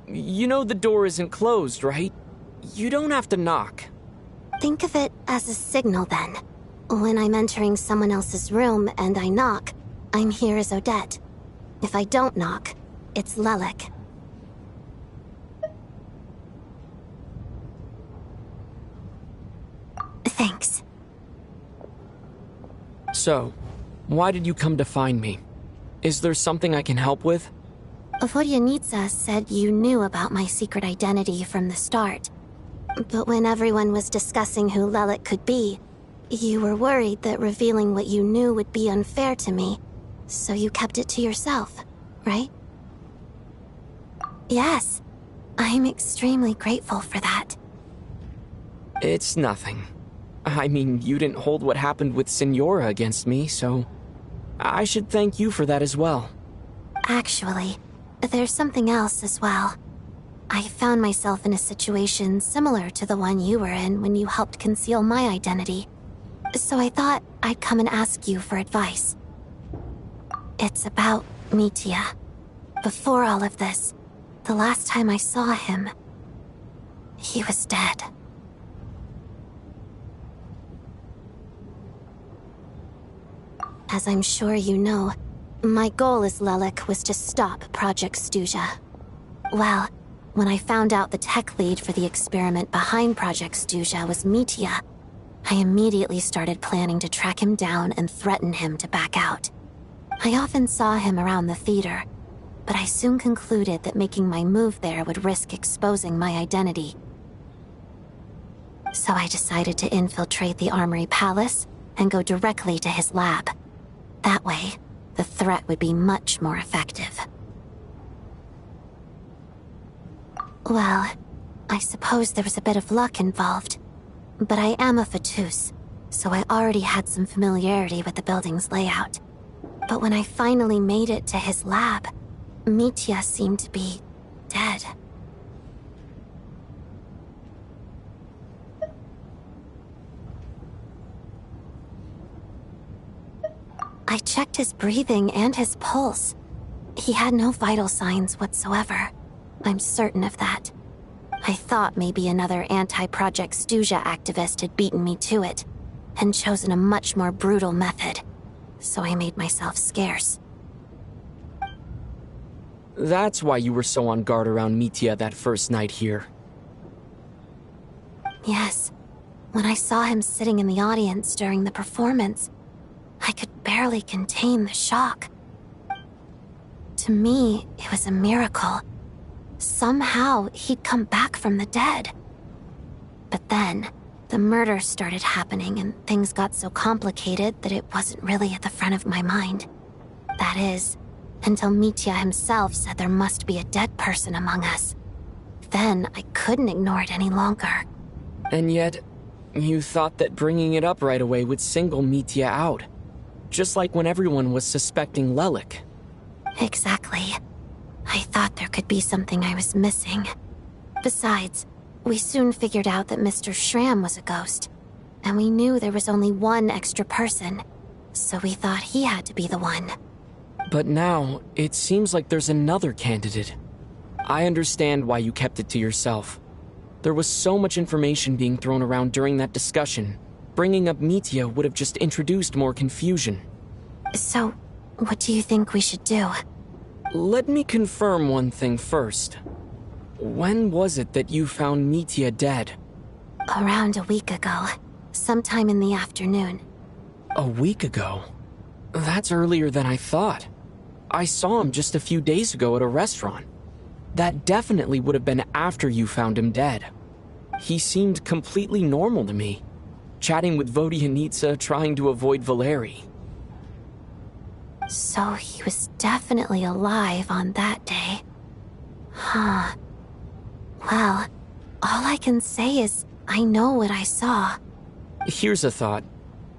You know the door isn't closed, right? You don't have to knock. Think of it as a signal then. When I'm entering someone else's room and I knock, I'm here as Odette. If I don't knock, it's Lelik. Thanks. So, why did you come to find me? Is there something I can help with? Vodyanitsa said you knew about my secret identity from the start. But when everyone was discussing who Lelik could be, you were worried that revealing what you knew would be unfair to me, so you kept it to yourself, right? Yes, I'm extremely grateful for that. It's nothing. I mean, you didn't hold what happened with Signora against me, so I should thank you for that as well. Actually, there's something else as well. I found myself in a situation similar to the one you were in when you helped conceal my identity. So I thought I'd come and ask you for advice. It's about Mitia. Before all of this, the last time I saw him, He was dead. As I'm sure you know, my goal as Lelik was to stop Project Stuja. Well, when I found out the tech lead for the experiment behind Project Stuja was Mitya, I immediately started planning to track him down and threaten him to back out. I often saw him around the theater, but I soon concluded that making my move there would risk exposing my identity. So I decided to infiltrate the Armory Palace and go directly to his lab. That way, the threat would be much more effective. Well, I suppose there was a bit of luck involved. But I am a Fatus, so I already had some familiarity with the building's layout. But when I finally made it to his lab, Mitya seemed to be dead. I checked his breathing and his pulse. He had no vital signs whatsoever. I'm certain of that. I thought maybe another anti-Project Stuja activist had beaten me to it, and chosen a much more brutal method, so I made myself scarce. That's why you were so on guard around Mitya that first night here. Yes. When I saw him sitting in the audience during the performance, I could barely contain the shock. To me, it was a miracle. Somehow, he'd come back from the dead. But then, the murder started happening and things got so complicated that it wasn't really at the front of my mind. That is, until Mitya himself said there must be a dead person among us. Then, I couldn't ignore it any longer. And yet, you thought that bringing it up right away would single Mitya out. Just like when everyone was suspecting Lelik. Exactly. I thought there could be something I was missing. Besides, we soon figured out that Mr. Schramm was a ghost, and we knew there was only one extra person, so we thought he had to be the one. But now, it seems like there's another candidate. I understand why you kept it to yourself. There was so much information being thrown around during that discussion. Bringing up Mitya would have just introduced more confusion. So, what do you think we should do? Let me confirm one thing first. When was it that you found Mitya dead? Around a week ago. Sometime in the afternoon. A week ago? That's earlier than I thought. I saw him just a few days ago at a restaurant. That definitely would have been after you found him dead. He seemed completely normal to me. Chatting with Vodyanitsa, trying to avoid Valeri. So he was definitely alive on that day. Huh. Well, all I can say is I know what I saw. Here's a thought.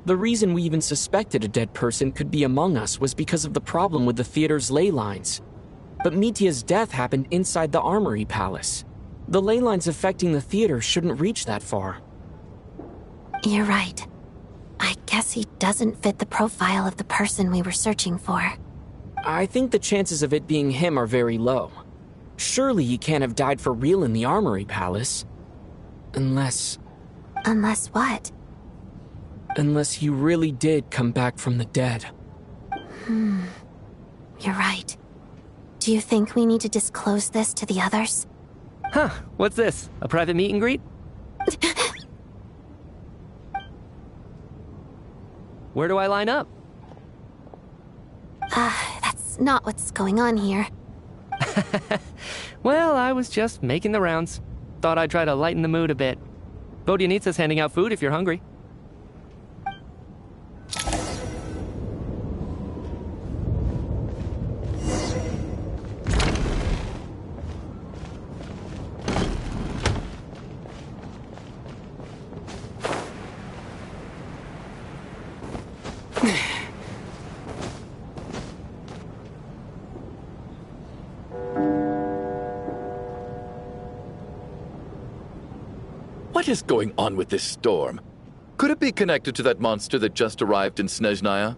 The reason we even suspected a dead person could be among us was because of the problem with the theater's ley lines. But Mitya's death happened inside the Armory Palace. The ley lines affecting the theater shouldn't reach that far. You're right. I guess he doesn't fit the profile of the person we were searching for. I think the chances of it being him are very low. Surely he can't have died for real in the Armory Palace. Unless... Unless what? Unless he really did come back from the dead. You're right. Do you think we need to disclose this to the others? Huh, what's this? A private meet and greet? Where do I line up? That's not what's going on here. Well, I was just making the rounds. Thought I'd try to lighten the mood a bit. Vodyanitsa's handing out food if you're hungry. What is going on with this storm? Could it be connected to that monster that just arrived in Snezhnaya?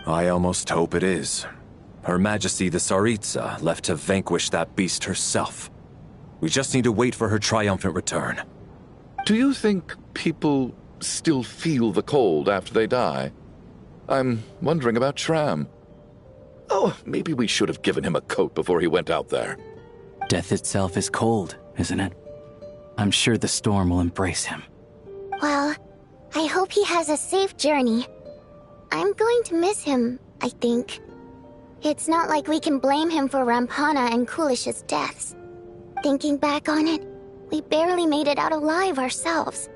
I almost hope it is. Her Majesty the Tsaritsa left to vanquish that beast herself. We just need to wait for her triumphant return. Do you think people still feel the cold after they die? I'm wondering about Shram. Oh, maybe we should have given him a coat before he went out there. Death itself is cold, isn't it? I'm sure the storm will embrace him. Well, I hope he has a safe journey. I'm going to miss him, I think. It's not like we can blame him for Rampana and Kulish's deaths. Thinking back on it, we barely made it out alive ourselves.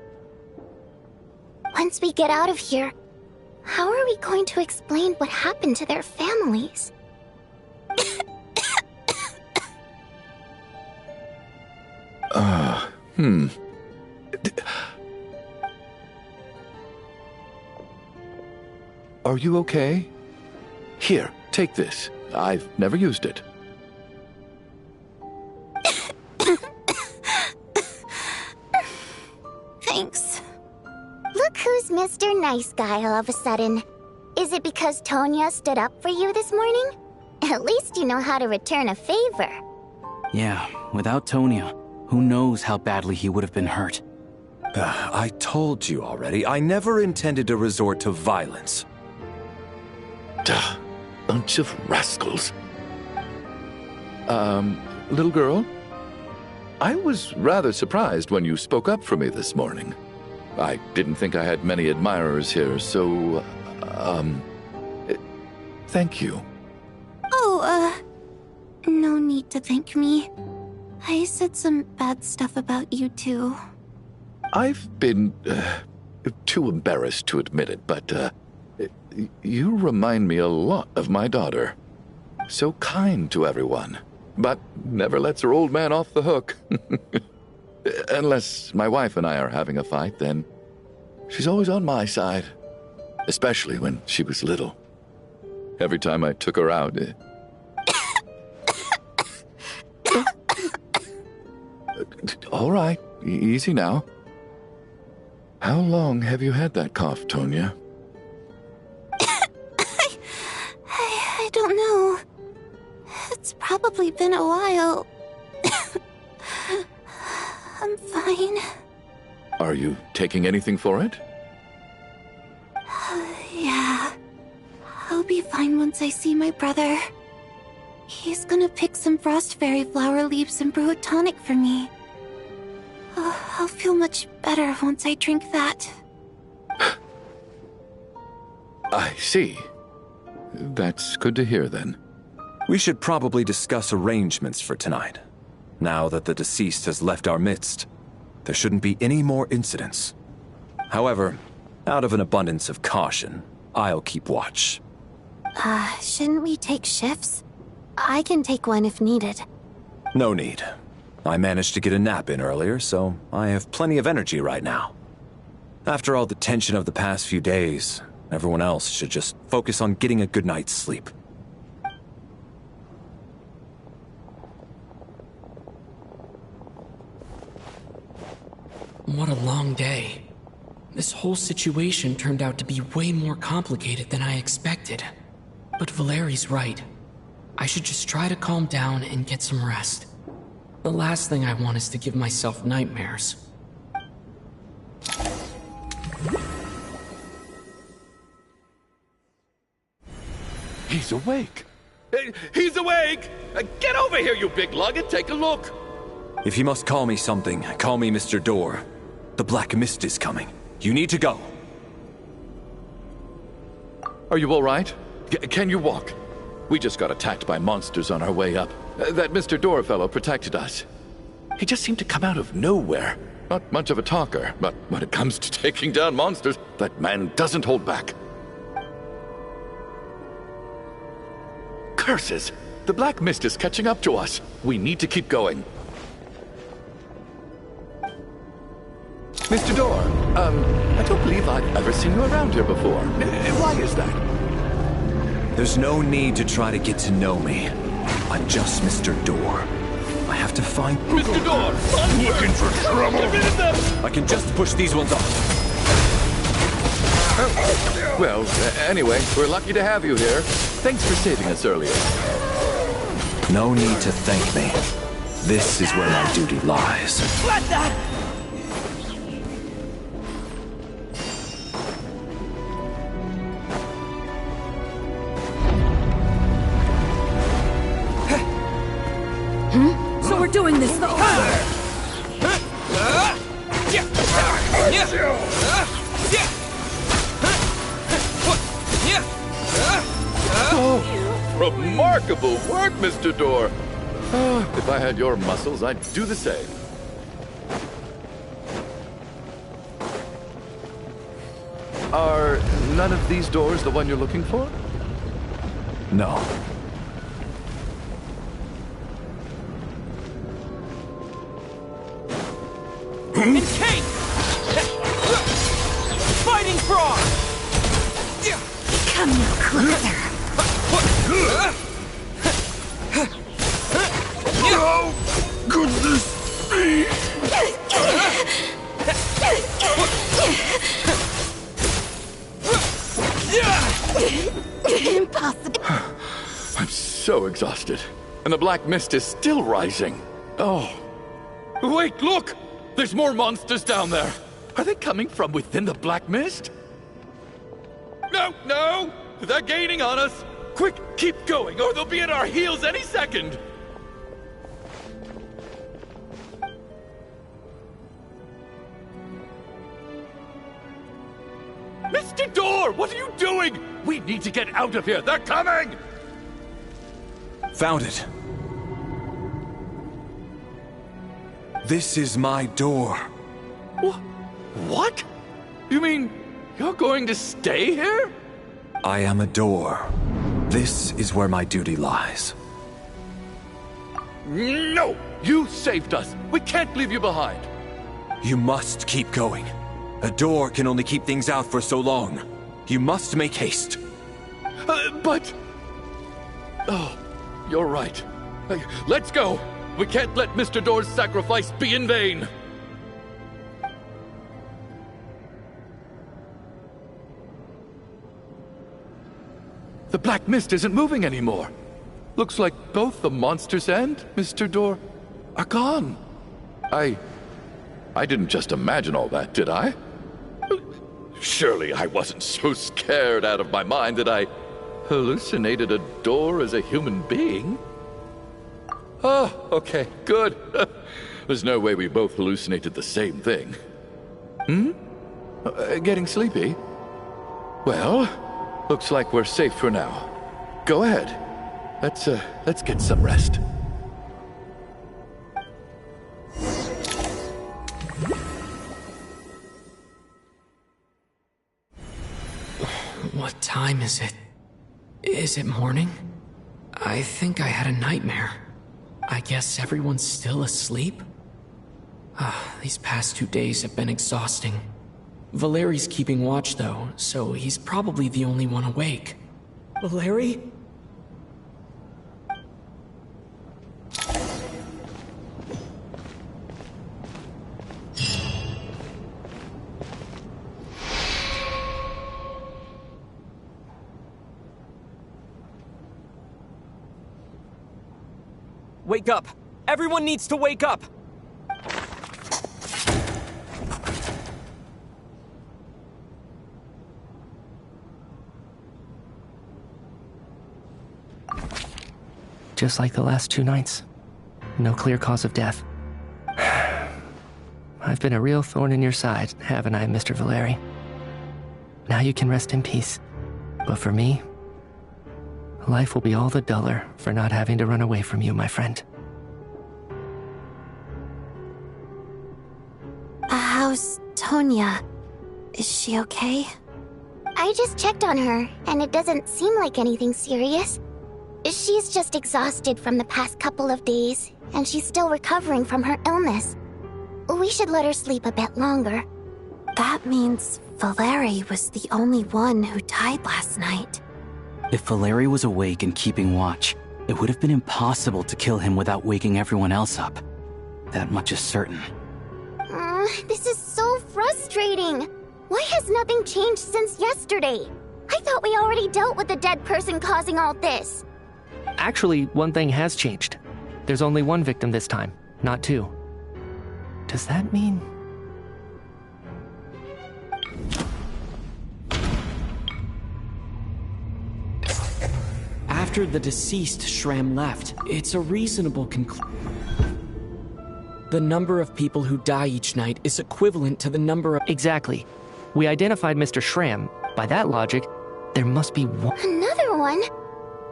Once we get out of here, how are we going to explain what happened to their families? Are you okay? Here, take this. I've never used it. Thanks. Look who's Mr. Nice Guy all of a sudden. Is it because Tonya stood up for you this morning? At least you know how to return a favor. Yeah, without Tonya, who knows how badly he would have been hurt. I told you already, I never intended to resort to violence. Duh, bunch of rascals. Little girl? I was rather surprised when you spoke up for me this morning. I didn't think I had many admirers here, so, thank you. Oh, no need to thank me. I said some bad stuff about you too. I've been, too embarrassed to admit it, but, you remind me a lot of my daughter. So kind to everyone, but never lets her old man off the hook. Unless my wife and I are having a fight, then she's always on my side. Especially when she was little. Every time I took her out... All right, easy now. How long have you had that cough, Tonya? I don't know. It's probably been a while. I'm fine. Are you taking anything for it? Yeah. I'll be fine once I see my brother. He's gonna pick some frost fairy flower leaves and brew a tonic for me. I'll feel much better once I drink that. I see. That's good to hear, then. We should probably discuss arrangements for tonight. Now that the deceased has left our midst, there shouldn't be any more incidents. However, out of an abundance of caution, I'll keep watch. Shouldn't we take shifts? I can take one if needed. No need. I managed to get a nap in earlier, so I have plenty of energy right now. After all the tension of the past few days, everyone else should just focus on getting a good night's sleep. What a long day. This whole situation turned out to be way more complicated than I expected. But Valeri's right. I should just try to calm down and get some rest. The last thing I want is to give myself nightmares. He's awake. He's awake! Get over here, you big lug, and take a look. If you must call me something, call me Mr. Door. The Black Mist is coming. You need to go. Are you all right? Can you walk? We just got attacked by monsters on our way up. That Mr. Door fellow protected us. He just seemed to come out of nowhere. Not much of a talker, but when it comes to taking down monsters, that man doesn't hold back. Curses! The Black Mist is catching up to us. We need to keep going. Mr. Door, I don't believe I've ever seen you around here before. Why is that? There's no need to try to get to know me. I'm just Mr. Door. I have to find... Mr. Door! I'm looking for trouble! Get rid of them! I can just push these ones off. Well, anyway, we're lucky to have you here. Thanks for saving us earlier. No need to thank me. This is where my duty lies. Let that! So we're doing this the hard way. Oh, remarkable work, Mr. Door. If I had your muscles, I'd do the same. Are none of these doors the one you're looking for? No. Encase! Fighting frog! Come no closer. Oh, goodness me! Impossible. I'm so exhausted, and the black mist is still rising. Oh. Wait, look! There's more monsters down there. Are they coming from within the black mist? No, no! They're gaining on us! Quick, keep going, or they'll be at our heels any second! Mr. Door, what are you doing? We need to get out of here. They're coming! Found it. This is my door. What? You mean you're going to stay here? I am a door. This is where my duty lies. No! You saved us. We can't leave you behind. You must keep going. A door can only keep things out for so long. You must make haste. But... Oh, you're right. Let's go. We can't let Mr. Door's sacrifice be in vain. The black mist isn't moving anymore. Looks like both the monsters and Mr. Door are gone. I didn't just imagine all that, did I? Surely I wasn't so scared out of my mind that I hallucinated a door as a human being. Oh, okay, good. There's no way we both hallucinated the same thing. Getting sleepy? Well, looks like we're safe for now. Go ahead. Let's get some rest. What time is it? Is it morning? I think I had a nightmare. I guess everyone's still asleep? These past 2 days have been exhausting. Valeri's keeping watch though, so he's probably the only one awake. Valeri? Wake up! Everyone needs to wake up! Just like the last 2 nights. No clear cause of death. I've been a real thorn in your side, haven't I, Mr. Valeri? Now you can rest in peace. But for me, life will be all the duller for not having to run away from you, my friend. How's Tonya? Is she okay? I just checked on her, and it doesn't seem like anything serious. She's just exhausted from the past couple of days, and she's still recovering from her illness. We should let her sleep a bit longer. That means Valeri was the only one who died last night. If Valeri was awake and keeping watch, it would have been impossible to kill him without waking everyone else up. That much is certain. This is so frustrating. Why has nothing changed since yesterday? I thought we already dealt with the dead person causing all this. Actually, one thing has changed. There's only one victim this time, not two. Does that mean... After the deceased Shram left, it's a reasonable conclusion. The number of people who die each night is equivalent to the number of... Exactly. We identified Mr. Shram. By that logic, there must be one... Another one?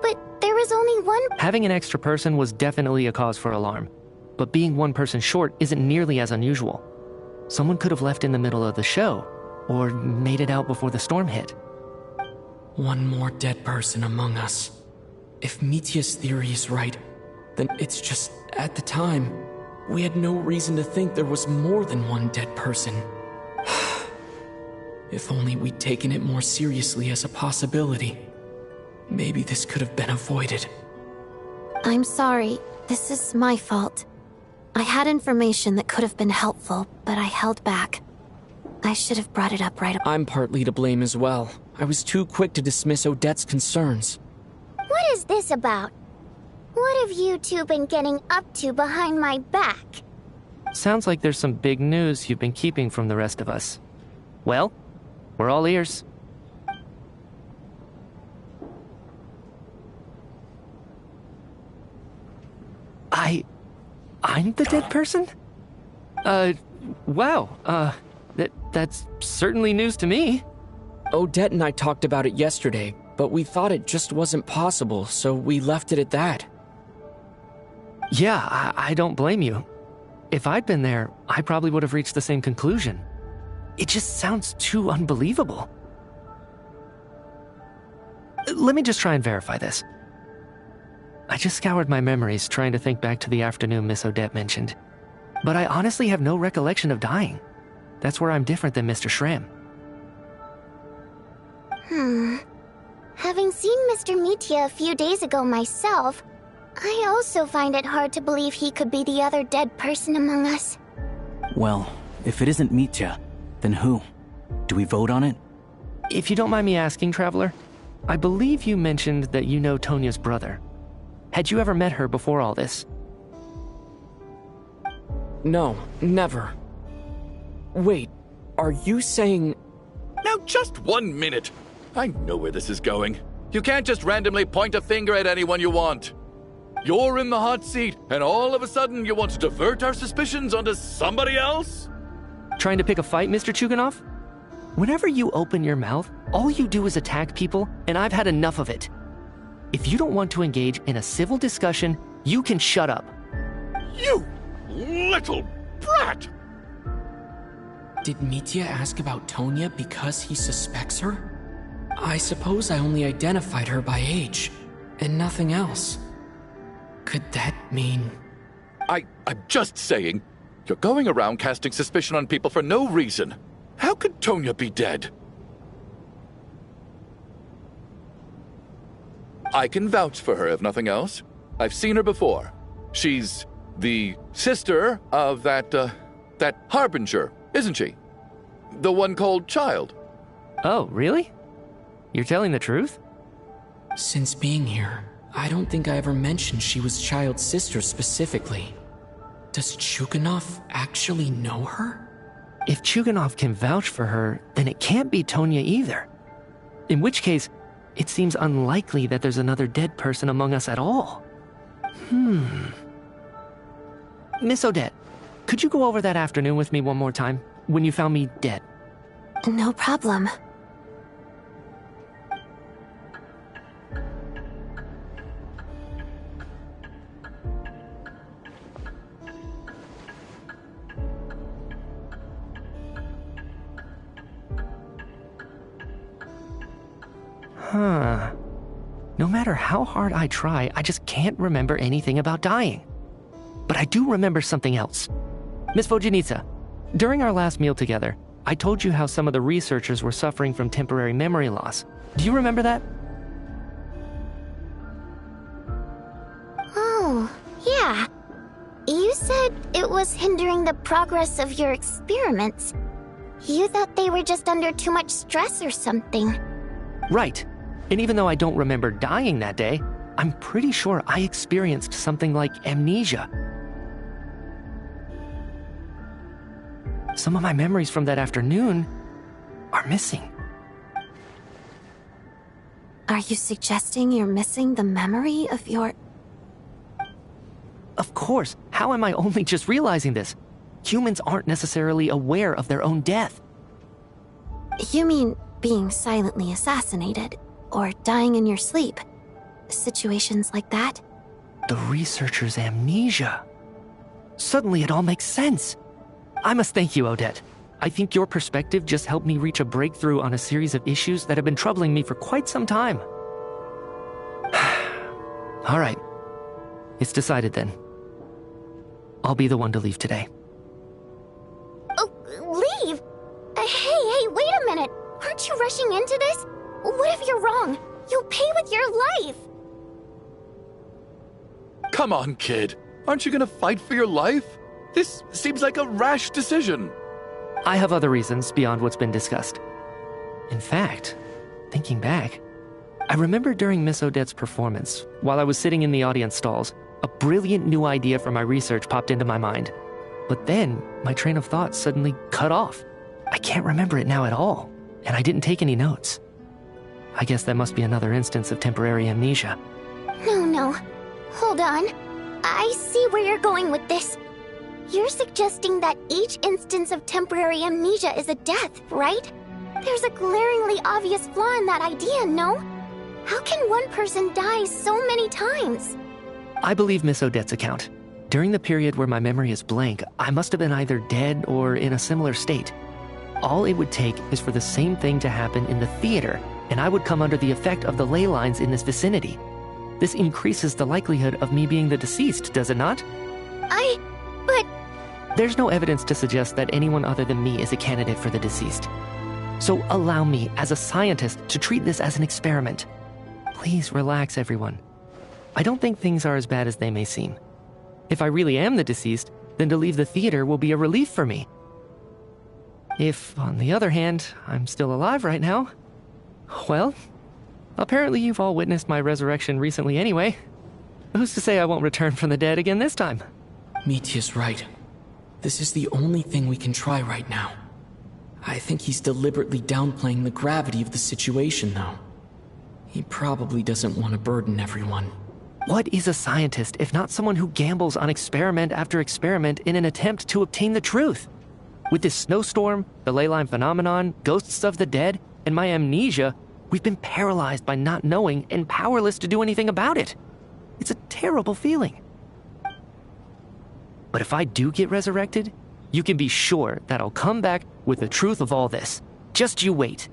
But there was only one... Having an extra person was definitely a cause for alarm. But being one person short isn't nearly as unusual. Someone could have left in the middle of the show, or made it out before the storm hit. One more dead person among us. If Mitya's theory is right, then it's just, at the time, we had no reason to think there was more than one dead person. If only we'd taken it more seriously as a possibility. Maybe this could have been avoided. I'm sorry. This is my fault. I had information that could have been helpful, but I held back. I should have brought it up right away. I'm partly to blame as well. I was too quick to dismiss Odette's concerns. What is this about? What have you two been getting up to behind my back? Sounds like there's some big news you've been keeping from the rest of us. Well, we're all ears. I'm the dead person? Wow, that's certainly news to me. Odette and I talked about it yesterday, but we thought it just wasn't possible, so we left it at that. Yeah, I don't blame you. If I'd been there, I probably would have reached the same conclusion. It just sounds too unbelievable. Let me just try and verify this. I just scoured my memories trying to think back to the afternoon Miss Odette mentioned. But I honestly have no recollection of dying. That's where I'm different than Mr. Shram. Having seen Mr. Mitya a few days ago myself, I also find it hard to believe he could be the other dead person among us. Well, if it isn't Mitya, then who? Do we vote on it? If you don't mind me asking, Traveler, I believe you mentioned that you know Tonya's brother. Had you ever met her before all this? No, never. Wait, are you saying... Now just 1 minute. I know where this is going. You can't just randomly point a finger at anyone you want. You're in the hot seat, and all of a sudden you want to divert our suspicions onto somebody else? Trying to pick a fight, Mr. Chuganov? Whenever you open your mouth, all you do is attack people, and I've had enough of it. If you don't want to engage in a civil discussion, you can shut up. You little brat! Did Mitya ask about Tonya because he suspects her? I suppose I only identified her by age, and nothing else. Could that mean... I'm just saying, you're going around casting suspicion on people for no reason. How could Tonya be dead? I can vouch for her, if nothing else. I've seen her before. She's the sister of that Harbinger, isn't she? The one called Child. Oh, really? You're telling the truth? Since being here, I don't think I ever mentioned she was Child's sister specifically. Does Chuganov actually know her? If Chuganov can vouch for her, then it can't be Tonya either. In which case, it seems unlikely that there's another dead person among us at all. Miss Odette, could you go over that afternoon with me one more time, when you found me dead? No problem. No matter how hard I try, I just can't remember anything about dying. But I do remember something else. Miss Vojanitsa, during our last meal together, I told you how some of the researchers were suffering from temporary memory loss. Do you remember that? Oh, yeah. You said it was hindering the progress of your experiments. You thought they were just under too much stress or something. Right. And even though I don't remember dying that day, I'm pretty sure I experienced something like amnesia. Some of my memories from that afternoon are missing. Are you suggesting you're missing the memory of your... Of course, how am I only just realizing this? Humans aren't necessarily aware of their own death. You mean being silently assassinated, or dying in your sleep? Situations like that? The researcher's amnesia. Suddenly it all makes sense. I must thank you, Odette. I think your perspective just helped me reach a breakthrough on a series of issues that have been troubling me for quite some time. All right. It's decided then. I'll be the one to leave today. Oh, leave? Hey, wait a minute. Aren't you rushing into this? What if you're wrong? You'll pay with your life. Come on, kid. Aren't you gonna fight for your life? This seems like a rash decision. I have other reasons beyond what's been discussed. In fact, thinking back, I remember during Miss Odette's performance, while I was sitting in the audience stalls, a brilliant new idea for my research popped into my mind. But then, my train of thought suddenly cut off. I can't remember it now at all, and I didn't take any notes. I guess that must be another instance of temporary amnesia. No. Hold on. I see where you're going with this. You're suggesting that each instance of temporary amnesia is a death, right? There's a glaringly obvious flaw in that idea, no? How can one person die so many times? I believe Miss Odette's account. During the period where my memory is blank, I must have been either dead or in a similar state. All it would take is for the same thing to happen in the theater, and I would come under the effect of the ley lines in this vicinity. This increases the likelihood of me being the deceased, does it not? But... There's no evidence to suggest that anyone other than me is a candidate for the deceased. So allow me, as a scientist, to treat this as an experiment. Please relax, everyone. I don't think things are as bad as they may seem. If I really am the deceased, then to leave the theater will be a relief for me. If, on the other hand, I'm still alive right now, well, apparently you've all witnessed my resurrection recently anyway. Who's to say I won't return from the dead again this time? Mitya's right. This is the only thing we can try right now. I think he's deliberately downplaying the gravity of the situation, though. He probably doesn't want to burden everyone. What is a scientist if not someone who gambles on experiment after experiment in an attempt to obtain the truth? With this snowstorm, the ley line phenomenon, ghosts of the dead, and my amnesia, we've been paralyzed by not knowing and powerless to do anything about it. It's a terrible feeling. But if I do get resurrected, you can be sure that I'll come back with the truth of all this. Just you wait.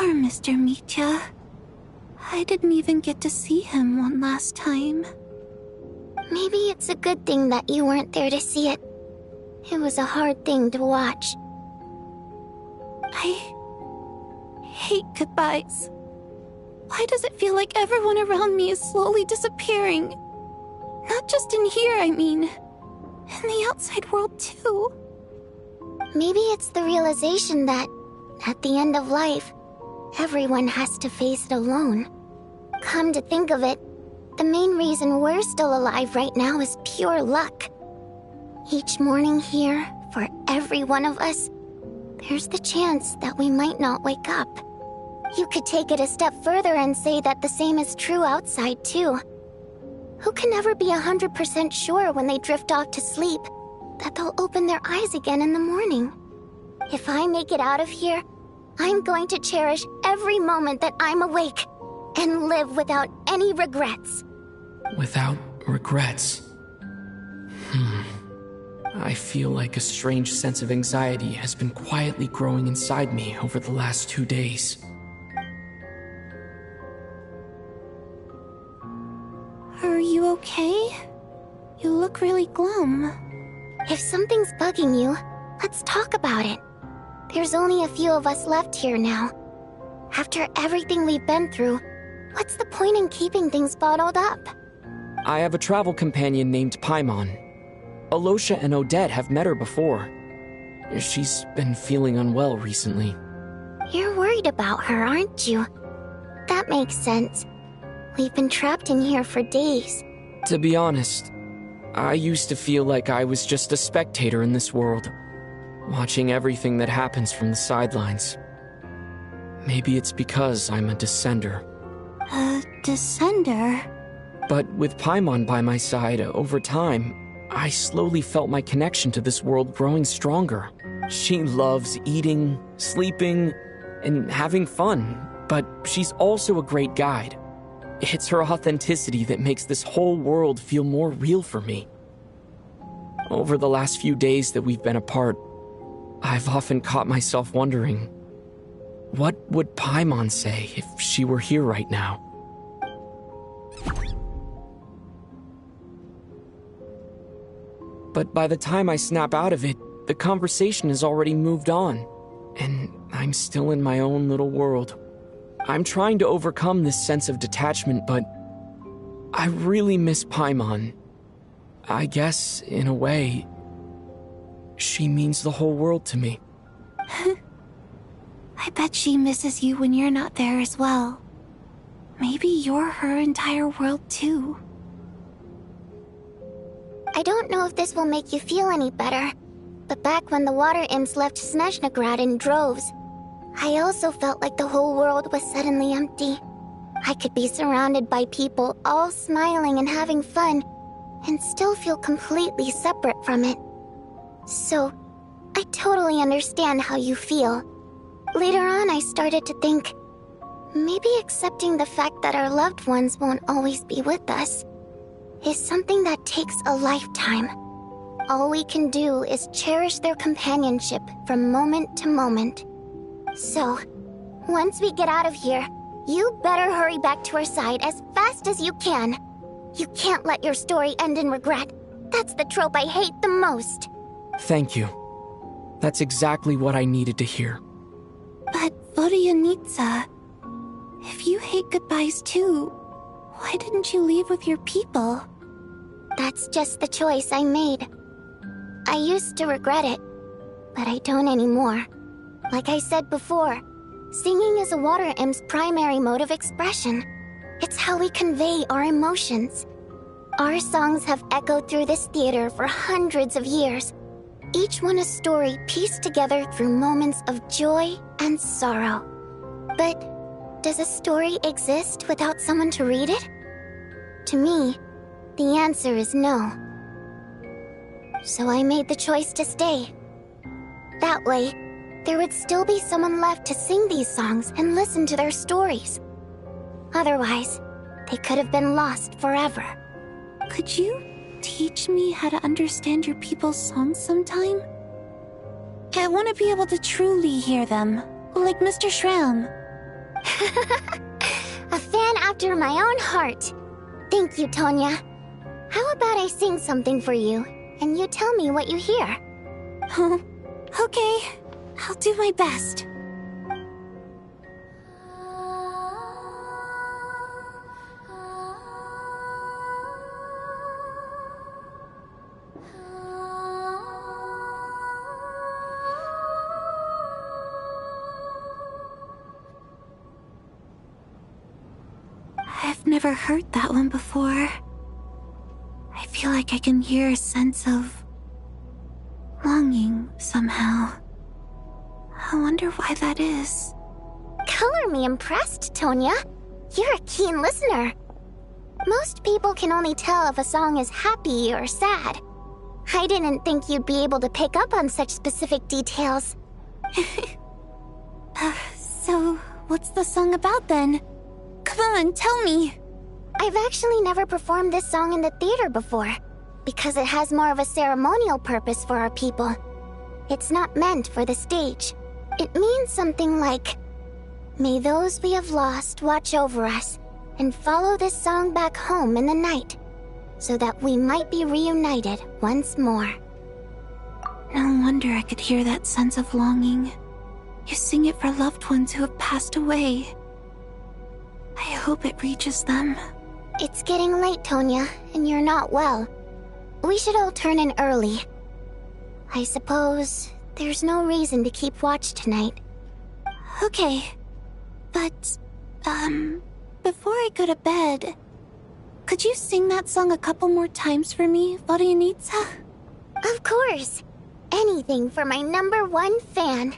Poor Mr. Mitya. I didn't even get to see him one last time. Maybe it's a good thing that you weren't there to see it. It was a hard thing to watch. I hate goodbyes. Why does it feel like everyone around me is slowly disappearing? Not just in here, I mean. In the outside world, too. Maybe it's the realization that, at the end of life, everyone has to face it alone. Come to think of it, the main reason we're still alive right now is pure luck. Each morning here, for every one of us, there's the chance that we might not wake up. You could take it a step further and say that the same is true outside, too. Who can never be 100% sure when they drift off to sleep that they'll open their eyes again in the morning? If I make it out of here, I'm going to cherish every moment that I'm awake and live without any regrets. Without regrets. I feel like a strange sense of anxiety has been quietly growing inside me over the last 2 days. Are you okay? You look really glum. If something's bugging you, let's talk about it. There's only a few of us left here now. After everything we've been through, what's the point in keeping things bottled up? I have a travel companion named Paimon. Alosha and Odette have met her before. She's been feeling unwell recently. You're worried about her, aren't you? That makes sense. We've been trapped in here for days. To be honest, I used to feel like I was just a spectator in this world, watching everything that happens from the sidelines. Maybe it's because I'm a descender. A descender? But with Paimon by my side, over time, I slowly felt my connection to this world growing stronger. She loves eating, sleeping, and having fun, but she's also a great guide. It's her authenticity that makes this whole world feel more real for me. Over the last few days that we've been apart, I've often caught myself wondering, what would Paimon say if she were here right now? But by the time I snap out of it, the conversation has already moved on, and I'm still in my own little world. I'm trying to overcome this sense of detachment, but I really miss Paimon. I guess, in a way, she means the whole world to me. I bet she misses you when you're not there as well. Maybe you're her entire world too. I don't know if this will make you feel any better, but back when the water imps left Snezhnograd in droves, I also felt like the whole world was suddenly empty. I could be surrounded by people all smiling and having fun, and still feel completely separate from it. So, I totally understand how you feel. Later on, I started to think, maybe accepting the fact that our loved ones won't always be with us is something that takes a lifetime. All we can do is cherish their companionship from moment to moment. So, once we get out of here, you better hurry back to our side as fast as you can. You can't let your story end in regret. That's the trope I hate the most. Thank you. That's exactly what I needed to hear. But Vodyanitsa, if you hate goodbyes too, why didn't you leave with your people? That's just the choice I made. I used to regret it, but I don't anymore. Like I said before, singing is a water imp's primary mode of expression. It's how we convey our emotions. Our songs have echoed through this theater for hundreds of years, each one a story pieced together through moments of joy and sorrow. But does a story exist without someone to read it? To me, the answer is no. So I made the choice to stay. That way, there would still be someone left to sing these songs and listen to their stories. Otherwise, they could have been lost forever. Could you teach me how to understand your people's songs sometime? I want to be able to truly hear them, like Mr. Shram. A fan after my own heart. Thank you, Tonya. How about I sing something for you, and you tell me what you hear? Okay, I'll do my best. I've never heard that one before. I feel like I can hear a sense of longing somehow. I wonder why that is. color me impressed, Tonya. You're a keen listener. Most people can only tell if a song is happy or sad. I didn't think you'd be able to pick up on such specific details. So, what's the song about then? Come on, tell me. I've actually never performed this song in the theater before, because it has more of a ceremonial purpose for our people. It's not meant for the stage. It means something like, "May those we have lost watch over us, and follow this song back home in the night, so that we might be reunited once more." No wonder I could hear that sense of longing. You sing it for loved ones who have passed away. I hope it reaches them. It's getting late, Tonya, and you're not well. We should all turn in early. I suppose there's no reason to keep watch tonight. Okay. But, before I go to bed, could you sing that song a couple more times for me, Vodianitsa? Of course. Anything for my #1 fan.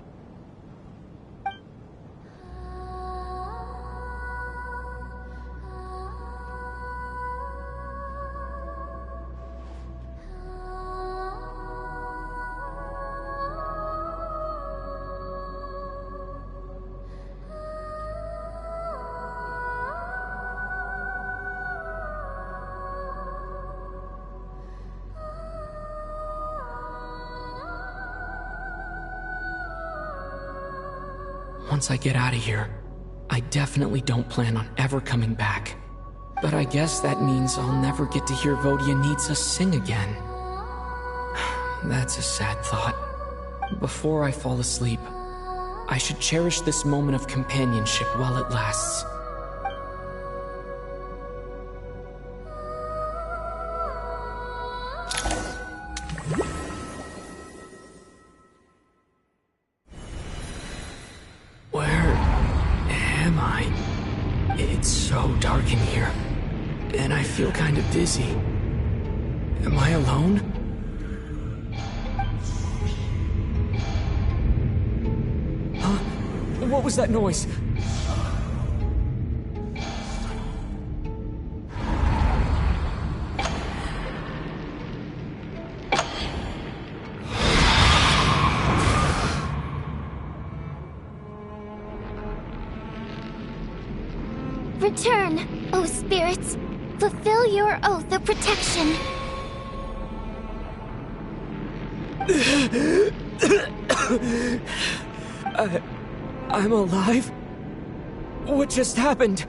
Once I get out of here, I definitely don't plan on ever coming back. But I guess that means I'll never get to hear Vodianitsa sing again. That's a sad thought. Before I fall asleep, I should cherish this moment of companionship while it lasts. It's so dark in here, and I feel kind of dizzy. Am I alone? Huh? What was that noise? Return, O spirits. Fulfill your oath of protection. I'm alive? What just happened?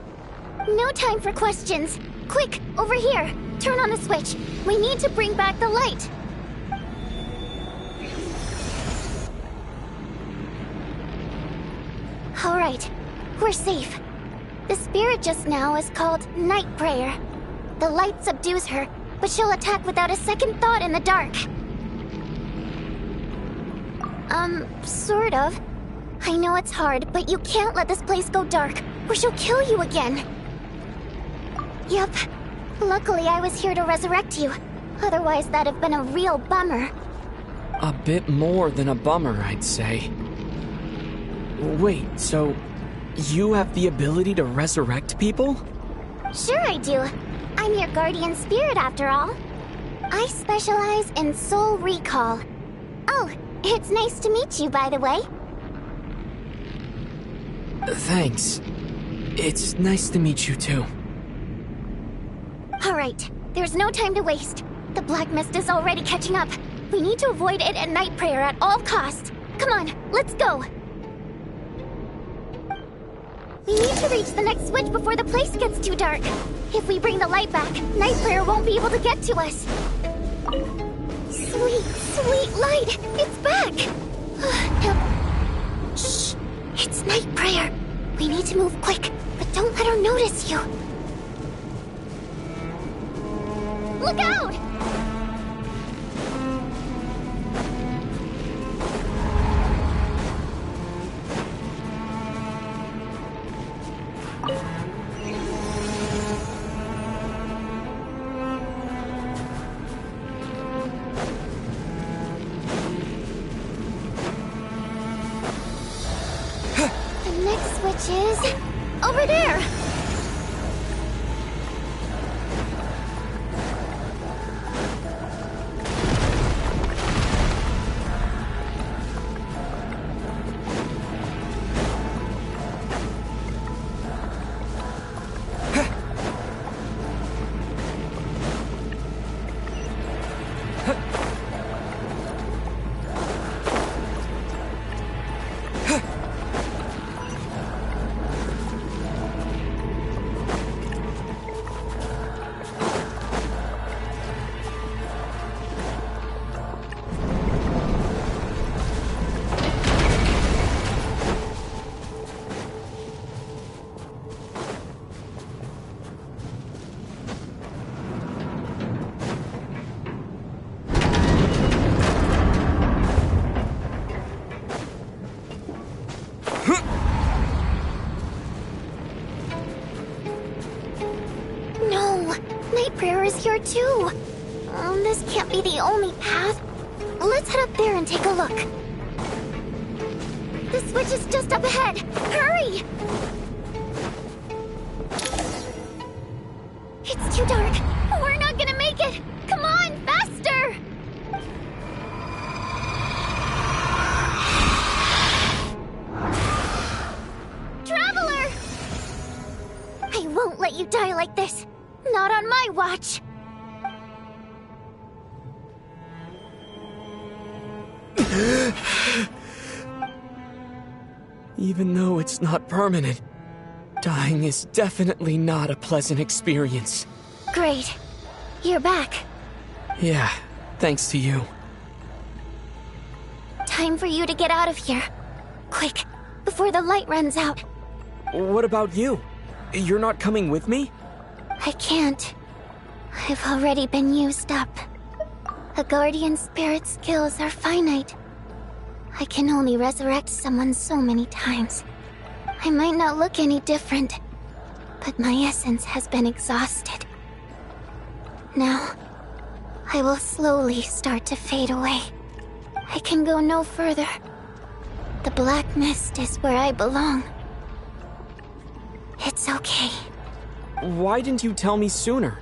No time for questions. Quick, over here. Turn on the switch. We need to bring back the light. All right, we're safe. The spirit just now is called Night Prayer. The light subdues her, but she'll attack without a second thought in the dark. Sort of. I know it's hard, but you can't let this place go dark, or she'll kill you again. Yup. Luckily, I was here to resurrect you. Otherwise, that'd have been a real bummer. A bit more than a bummer, I'd say. Wait, so you have the ability to resurrect people? Sure I do. I'm your guardian spirit after all. I specialize in soul recall. Oh, it's nice to meet you, by the way. Thanks. It's nice to meet you too. Alright, there's no time to waste. The black mist is already catching up. We need to avoid it at Night Prayer at all costs. Come on, let's go. We need to reach the next switch before the place gets too dark. If we bring the light back, Night Prayer won't be able to get to us. Sweet, sweet light! It's back! Shh! It's Night Prayer. We need to move quick, but don't let her notice you. Look out! Which is over there. Here too. This can't be the only path. Let's head up there and take a look. The switch is just up ahead. Hurry! It's too dark. We're not gonna make it. Come on, faster! Traveler! I won't let you die like this. Not on my watch. Even though it's not permanent, dying is definitely not a pleasant experience. Great. You're back. Yeah, thanks to you. Time for you to get out of here. Quick, before the light runs out. What about you? You're not coming with me? I can't. I've already been used up. A guardian spirit's skills are finite. I can only resurrect someone so many times. I might not look any different, but my essence has been exhausted. Now, I will slowly start to fade away. I can go no further. The black mist is where I belong. It's okay. Why didn't you tell me sooner?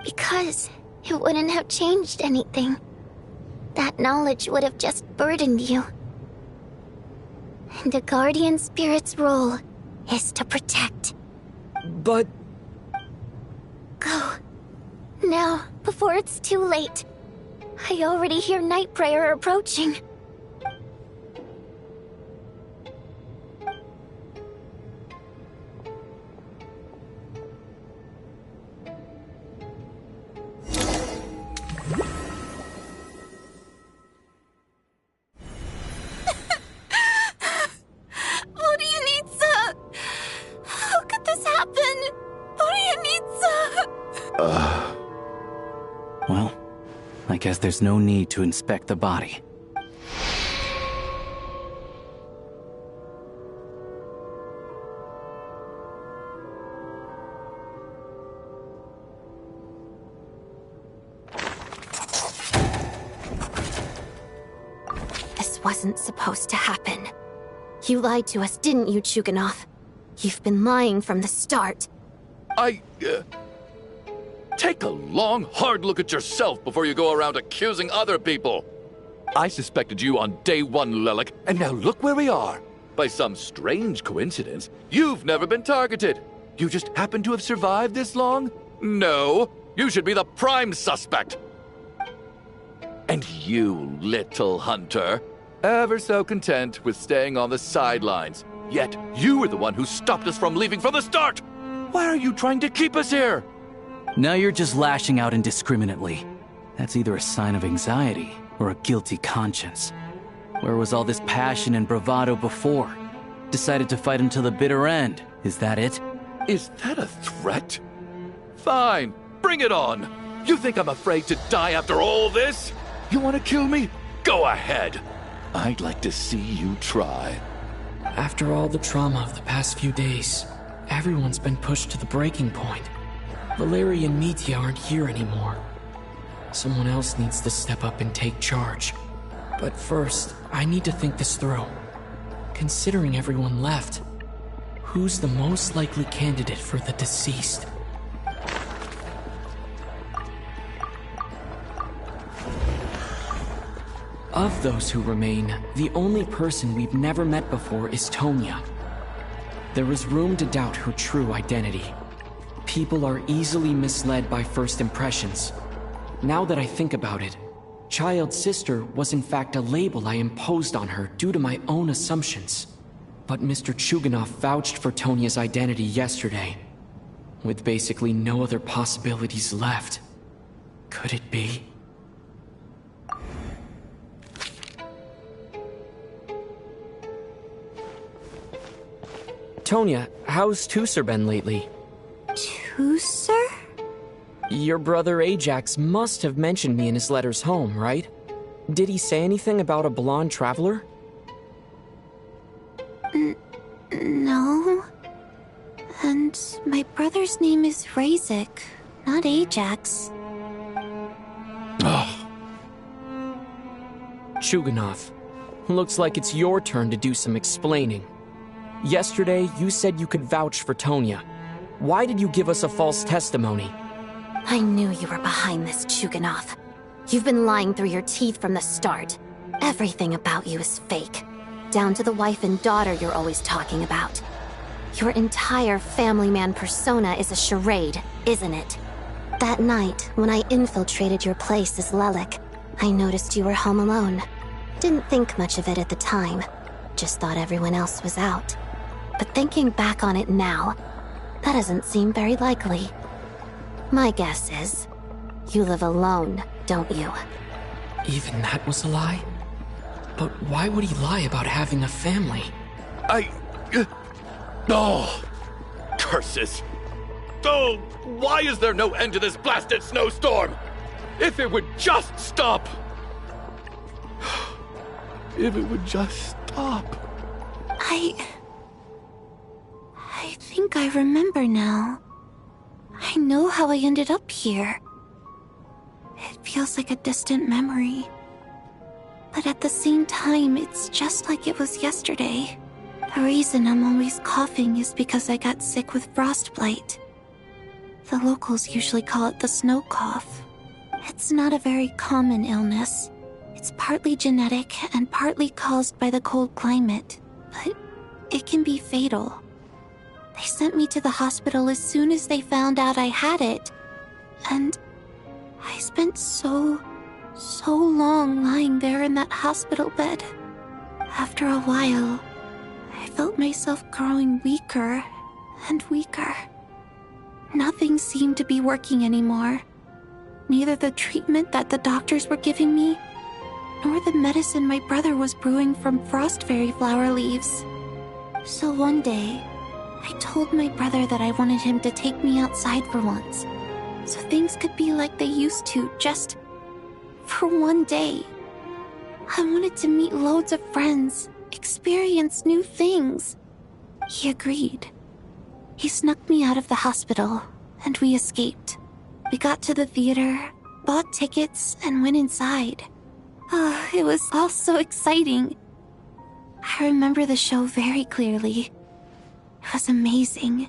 Because it wouldn't have changed anything. That knowledge would have just burdened you. And a guardian spirit's role is to protect. But... Go. Now, before it's too late. I already hear night prayer approaching. Well, I guess there's no need to inspect the body. This wasn't supposed to happen. You lied to us, didn't you, Chuganov? You've been lying from the start. Take a long, hard look at yourself before you go around accusing other people. I suspected you on day one, Lelik, and now look where we are. By some strange coincidence, you've never been targeted. You just happen to have survived this long? No, you should be the prime suspect. And you, little hunter, ever so content with staying on the sidelines. Yet you were the one who stopped us from leaving from the start. Why are you trying to keep us here? Now you're just lashing out indiscriminately. That's either a sign of anxiety or a guilty conscience. Where was all this passion and bravado before? Decided to fight until the bitter end. Is that it? Is that a threat? Fine, bring it on. You think I'm afraid to die after all this? You want to kill me? Go ahead. I'd like to see you try. After all the trauma of the past few days, everyone's been pushed to the breaking point. Valeria and Mitya aren't here anymore. Someone else needs to step up and take charge. But first, I need to think this through. Considering everyone left, who's the most likely candidate for the deceased? Of those who remain, the only person we've never met before is Tonya. There is room to doubt her true identity. People are easily misled by first impressions. Now that I think about it, Child's sister was in fact a label I imposed on her due to my own assumptions. But Mr. Chuganov vouched for Tonya's identity yesterday, with basically no other possibilities left. Could it be? Tonya, how's Tusser been lately? Tusser? Your brother Ajax must have mentioned me in his letters home, right? Did he say anything about a blonde traveler? No. And my brother's name is Razik, not Ajax. Chuganov, looks like it's your turn to do some explaining. Yesterday, you said you could vouch for Tonya. Why did you give us a false testimony? I knew you were behind this, Chuganov. You've been lying through your teeth from the start. Everything about you is fake. Down to the wife and daughter you're always talking about. Your entire family man persona is a charade, isn't it? That night, when I infiltrated your place as Lelik, I noticed you were home alone. Didn't think much of it at the time. Just thought everyone else was out. But thinking back on it now, that doesn't seem very likely. My guess is, you live alone, don't you? Even that was a lie? But why would he lie about having a family? Oh! Curses! Oh, why is there no end to this blasted snowstorm? If it would just stop! If it would just stop. I think I remember now. I know how I ended up here. It feels like a distant memory. But at the same time, it's just like it was yesterday. The reason I'm always coughing is because I got sick with frostbite. The locals usually call it the snow cough. It's not a very common illness. It's partly genetic and partly caused by the cold climate, but it can be fatal. They sent me to the hospital as soon as they found out I had it, and I spent so long lying there in that hospital bed. After a while, I felt myself growing weaker and weaker. Nothing seemed to be working anymore. Neither the treatment that the doctors were giving me, nor the medicine my brother was brewing from frost fairy flower leaves. So one day, I told my brother that I wanted him to take me outside for once, so things could be like they used to, just for one day. I wanted to meet loads of friends, experience new things. He agreed. He snuck me out of the hospital, and we escaped. We got to the theater, bought tickets, and went inside. Oh, it was all so exciting. I remember the show very clearly. It was amazing.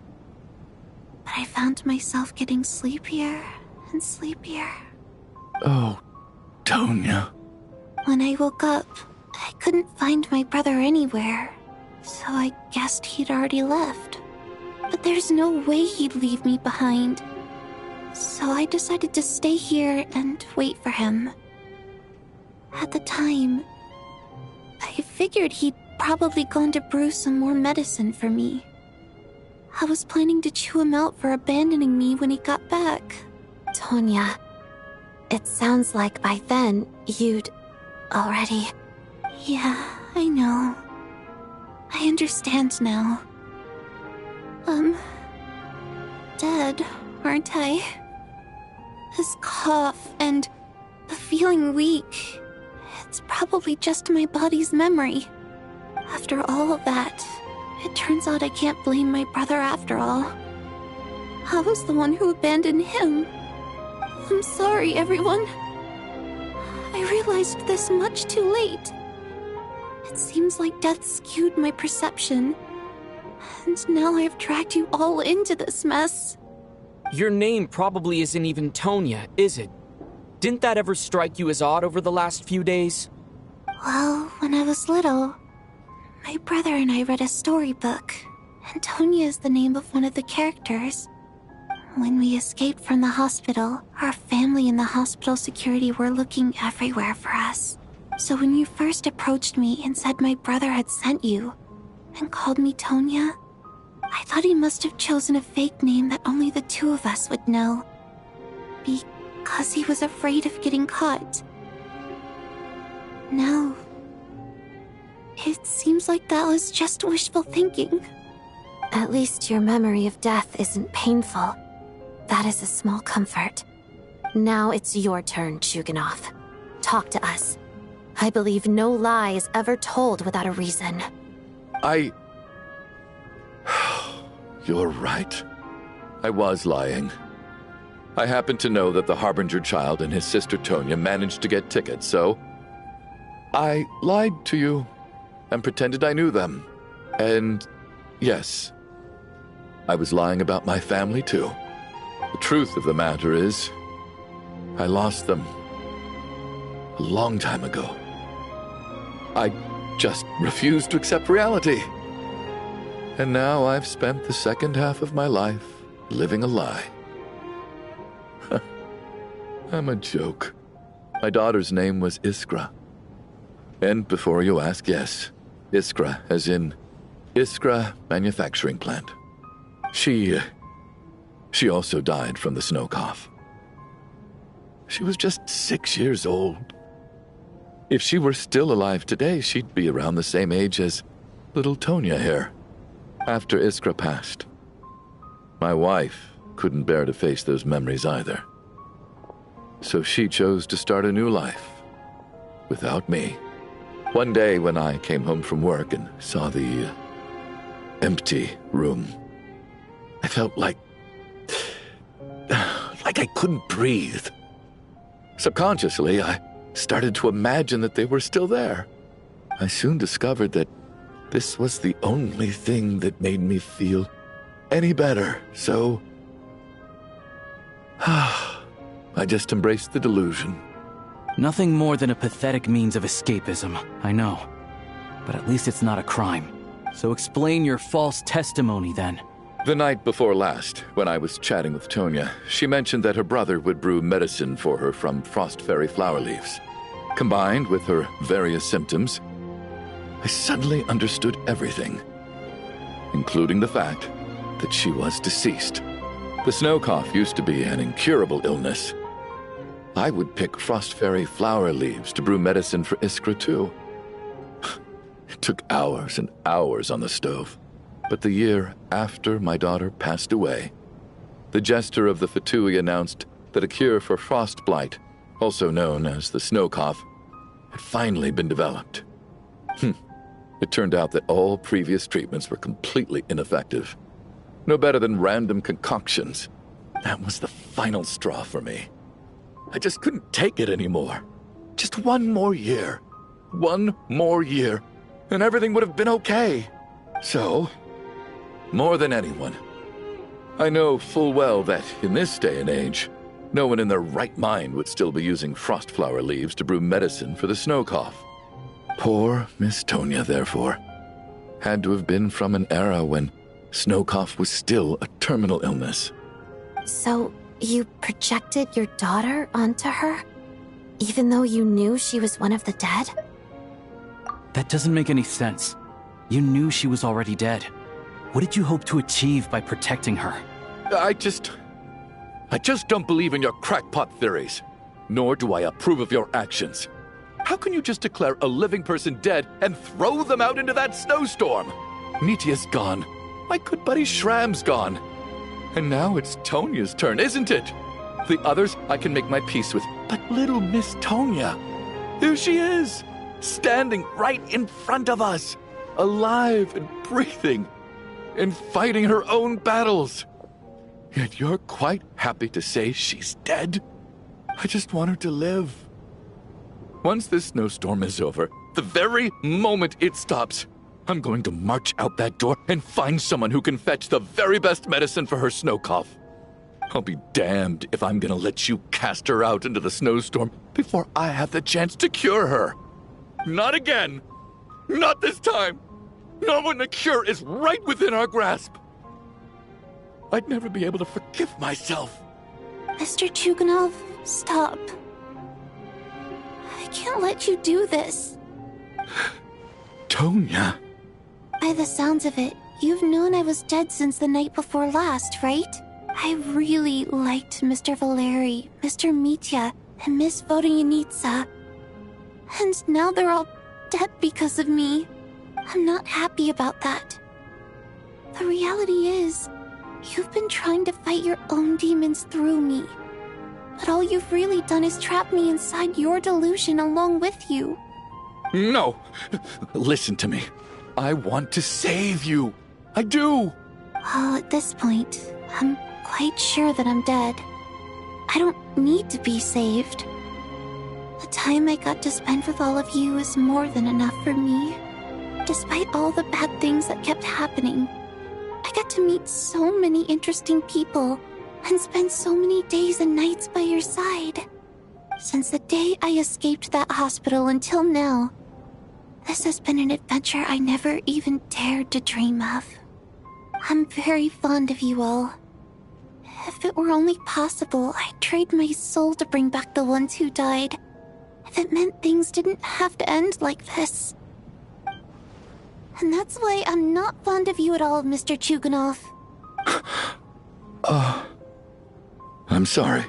But I found myself getting sleepier and sleepier. Oh, Tonya. When I woke up, I couldn't find my brother anywhere, so I guessed he'd already left. But there's no way he'd leave me behind. So I decided to stay here and wait for him. At the time, I figured he'd probably gone to brew some more medicine for me. I was planning to chew him out for abandoning me when he got back. Tonya, it sounds like by then you'd already... Yeah, I know. I understand now. Dead, aren't I? This cough and the feeling weak, it's probably just my body's memory. After all of that, it turns out I can't blame my brother after all. I was the one who abandoned him. I'm sorry, everyone. I realized this much too late. It seems like death skewed my perception. And now I've dragged you all into this mess. Your name probably isn't even Tonya, is it? Didn't that ever strike you as odd over the last few days? Well, when I was little, my brother and I read a storybook, and Tonya is the name of one of the characters. When we escaped from the hospital, our family and the hospital security were looking everywhere for us. So when you first approached me and said my brother had sent you, and called me Tonya, I thought he must have chosen a fake name that only the two of us would know. Because he was afraid of getting caught. No. It seems like that was just wishful thinking. At least your memory of death isn't painful. That is a small comfort. Now it's your turn, Chuganov. Talk to us. I believe no lie is ever told without a reason. You're right. I was lying. I happen to know that the Harbinger child and his sister Tonya managed to get tickets, so I lied to you and pretended I knew them. And yes, I was lying about my family too. The truth of the matter is, I lost them a long time ago. I just refused to accept reality. And now I've spent the second half of my life living a lie. I'm a joke. My daughter's name was Iskra. And before you ask, yes, Iskra, as in Iskra Manufacturing Plant. She also died from the snow cough. She was just 6 years old. If she were still alive today, she'd be around the same age as little Tonya here. After Iskra passed, my wife couldn't bear to face those memories either. So she chose to start a new life without me. One day when I came home from work and saw the empty room, I felt like I couldn't breathe. Subconsciously, I started to imagine that they were still there. I soon discovered that this was the only thing that made me feel any better, so I just embraced the delusion. Nothing more than a pathetic means of escapism, I know. But at least it's not a crime. So explain your false testimony, then. The night before last, when I was chatting with Tonya, she mentioned that her brother would brew medicine for her from frost fairy flower leaves. Combined with her various symptoms, I suddenly understood everything, including the fact that she was deceased. The snow cough used to be an incurable illness. I would pick frost fairy flower leaves to brew medicine for Iskra too. It took hours and hours on the stove. But the year after my daughter passed away, the jester of the Fatui announced that a cure for frost blight, also known as the snow cough, had finally been developed. It turned out that all previous treatments were completely ineffective. No better than random concoctions. That was the final straw for me. I just couldn't take it anymore. Just one more year. One more year, and everything would have been okay. So, more than anyone, I know full well that in this day and age, no one in their right mind would still be using frost flower leaves to brew medicine for the snow cough. Poor Miss Tonya, therefore, had to have been from an era when snow cough was still a terminal illness. So, you projected your daughter onto her? Even though you knew she was one of the dead? That doesn't make any sense. You knew she was already dead. What did you hope to achieve by protecting her? I just don't believe in your crackpot theories. Nor do I approve of your actions. How can you just declare a living person dead and throw them out into that snowstorm? Nitia's gone. My good buddy Shram's gone. And now it's Tonya's turn, isn't it? The others I can make my peace with, but little Miss Tonya, here she is, standing right in front of us, alive and breathing, and fighting her own battles. Yet you're quite happy to say she's dead? I just want her to live. Once this snowstorm is over, The very moment it stops, I'm going to march out that door and find someone who can fetch the very best medicine for her snow cough. I'll be damned if I'm gonna let you cast her out into the snowstorm before I have the chance to cure her. Not again! Not this time! Not when the cure is right within our grasp! I'd never be able to forgive myself. Mr. Chuganov, stop. I can't let you do this. Tonya. By the sounds of it, you've known I was dead since the night before last, right? I really liked Mr. Valeri, Mr. Mitya, and Miss Vodoyanitsa. And now they're all dead because of me. I'm not happy about that. The reality is, you've been trying to fight your own demons through me. But all you've really done is trap me inside your delusion along with you. No! Listen to me. I want to save you. I do! Well, at this point, I'm quite sure that I'm dead. I don't need to be saved. The time I got to spend with all of you is more than enough for me. Despite all the bad things that kept happening, I got to meet so many interesting people and spend so many days and nights by your side. Since the day I escaped that hospital until now, this has been an adventure I never even dared to dream of. I'm very fond of you all. If it were only possible, I'd trade my soul to bring back the ones who died. If it meant things didn't have to end like this. And that's why I'm not fond of you at all, Mr. Chuganov. I'm sorry.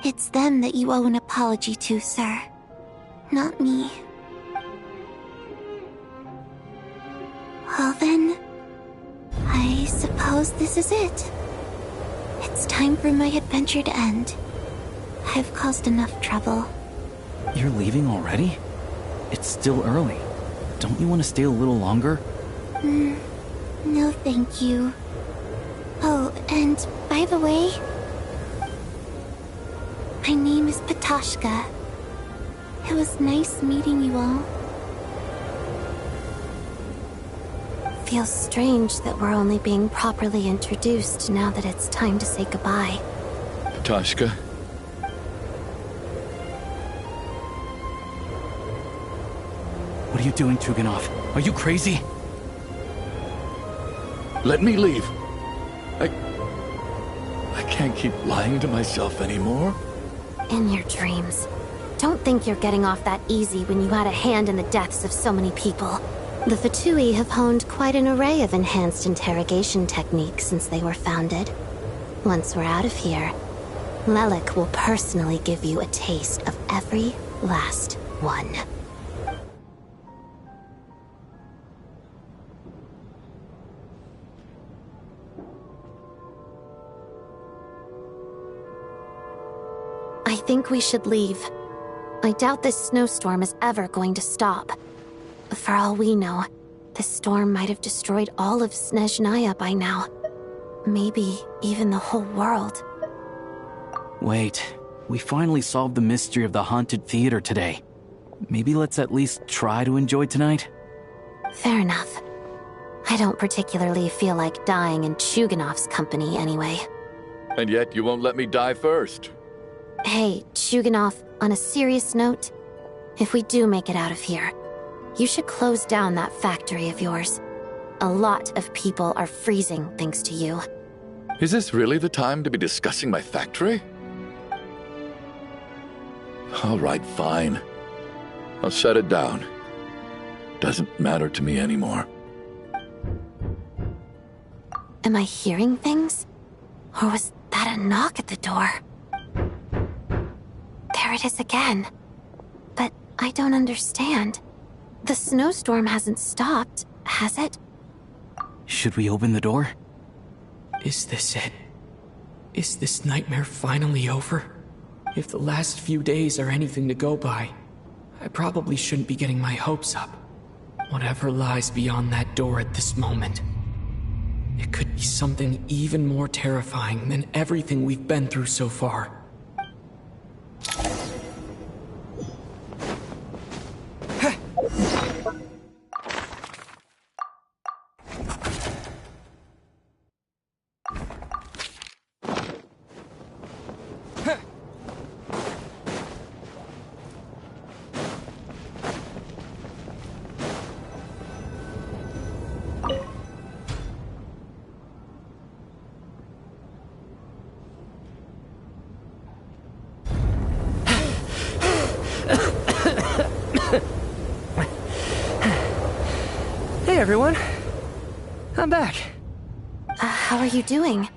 It's them that you owe an apology to, sir. Not me. Well then, I suppose this is it. It's time for my adventure to end. I've caused enough trouble. You're leaving already? It's still early. Don't you want to stay a little longer? No thank you. Oh, and by the way, my name is Patashka. It was nice meeting you all. Feels strange that we're only being properly introduced now that it's time to say goodbye. Patashka. What are you doing, Chuganov? Are you crazy? Let me leave. I can't keep lying to myself anymore. In your dreams. Don't think you're getting off that easy when you had a hand in the deaths of so many people. The Fatui have honed quite an array of enhanced interrogation techniques since they were founded. Once we're out of here, Lelik will personally give you a taste of every last one. I think we should leave. I doubt this snowstorm is ever going to stop. For all we know, this storm might have destroyed all of Snezhnaya by now. Maybe even the whole world. Wait, we finally solved the mystery of the haunted theater today. Maybe let's at least try to enjoy tonight? Fair enough. I don't particularly feel like dying in Chuganov's company anyway. And yet you won't let me die first. Hey, Chuganov, on a serious note, if we do make it out of here, you should close down that factory of yours. A lot of people are freezing thanks to you. Is this really the time to be discussing my factory? All right, fine. I'll shut it down. Doesn't matter to me anymore. Am I hearing things? Or was that a knock at the door? There it is again. But I don't understand. The snowstorm hasn't stopped, has it? Should we open the door? Is this it? Is this nightmare finally over? If the last few days are anything to go by, I probably shouldn't be getting my hopes up. Whatever lies beyond that door at this moment, it could be something even more terrifying than everything we've been through so far. everyone. I'm back. How are you doing?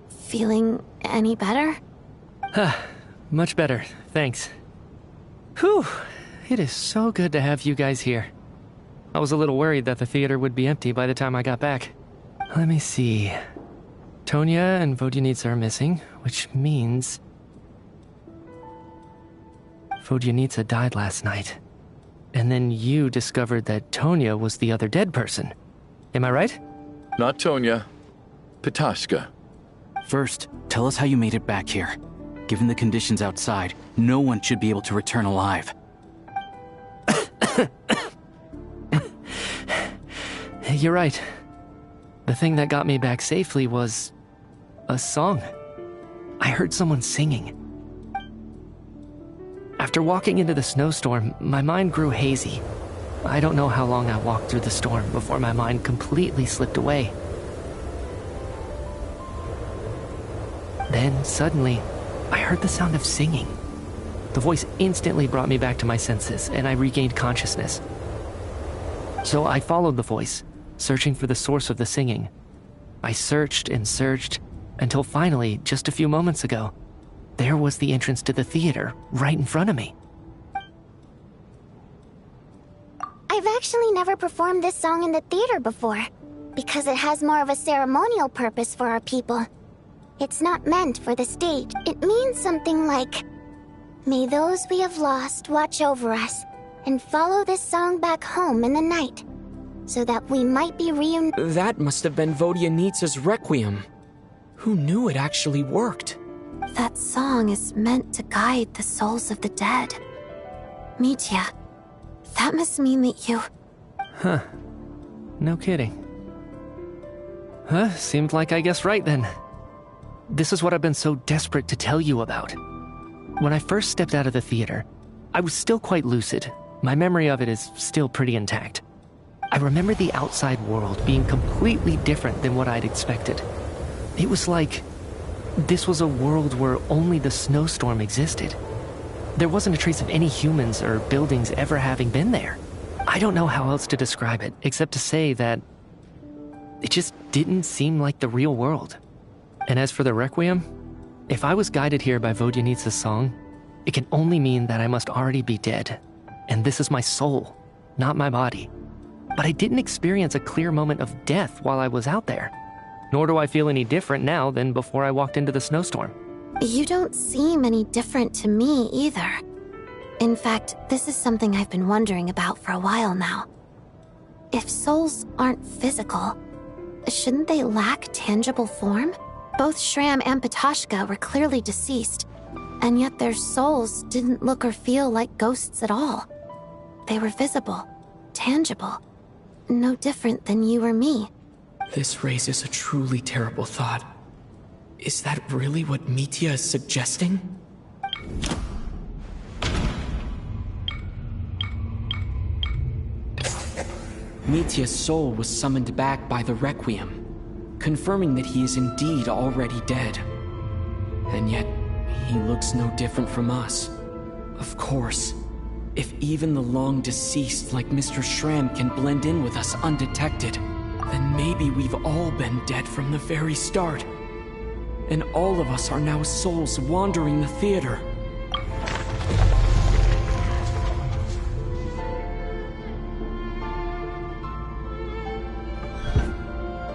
Feeling any better? Much better, thanks. Whew, it is so good to have you guys here. I was a little worried that the theater would be empty by the time I got back. Let me see. Tonya and Vodyanitsa are missing, which means... Vodyanitsa died last night. And then you discovered that Tonya was the other dead person. Am I right? Not Tonya. Petashka. First, tell us how you made it back here. Given the conditions outside, no one should be able to return alive. You're right. The thing that got me back safely was... a song. I heard someone singing. After walking into the snowstorm, my mind grew hazy. I don't know how long I walked through the storm before my mind completely slipped away. Then, suddenly, I heard the sound of singing. The voice instantly brought me back to my senses, and I regained consciousness. So I followed the voice, searching for the source of the singing. I searched and searched, until finally, just a few moments ago, there was the entrance to the theater, right in front of me. I've actually never performed this song in the theater before, because it has more of a ceremonial purpose for our people. It's not meant for the stage. It means something like, "May those we have lost watch over us, and follow this song back home in the night, so that we might be reunited." That must have been Vodyanitsa's Requiem. Who knew it actually worked? That song is meant to guide the souls of the dead. Mitya, that must mean that you... Huh. No kidding. Seemed like I guessed right then. This is what I've been so desperate to tell you about. When I first stepped out of the theater, I was still quite lucid. My memory of it is still pretty intact. I remember the outside world being completely different than what I'd expected. It was like this was a world where only the snowstorm existed. There wasn't a trace of any humans or buildings ever having been there. I don't know how else to describe it, except to say that it just didn't seem like the real world. And as for the Requiem, if I was guided here by Vodyanitsa's song, it can only mean that I must already be dead. And this is my soul, not my body. But I didn't experience a clear moment of death while I was out there. Nor do I feel any different now than before I walked into the snowstorm. You don't seem any different to me either. In fact, this is something I've been wondering about for a while now. If souls aren't physical, shouldn't they lack tangible form? Both Shram and Petashka were clearly deceased, and yet their souls didn't look or feel like ghosts at all. They were visible, tangible, no different than you or me. This raises a truly terrible thought. Is that really what Mitya is suggesting? Mitya's soul was summoned back by the Requiem, confirming that he is indeed already dead. And yet, he looks no different from us. Of course, if even the long-deceased like Mr. Shram can blend in with us undetected, then maybe we've all been dead from the very start. And all of us are now souls wandering the theater.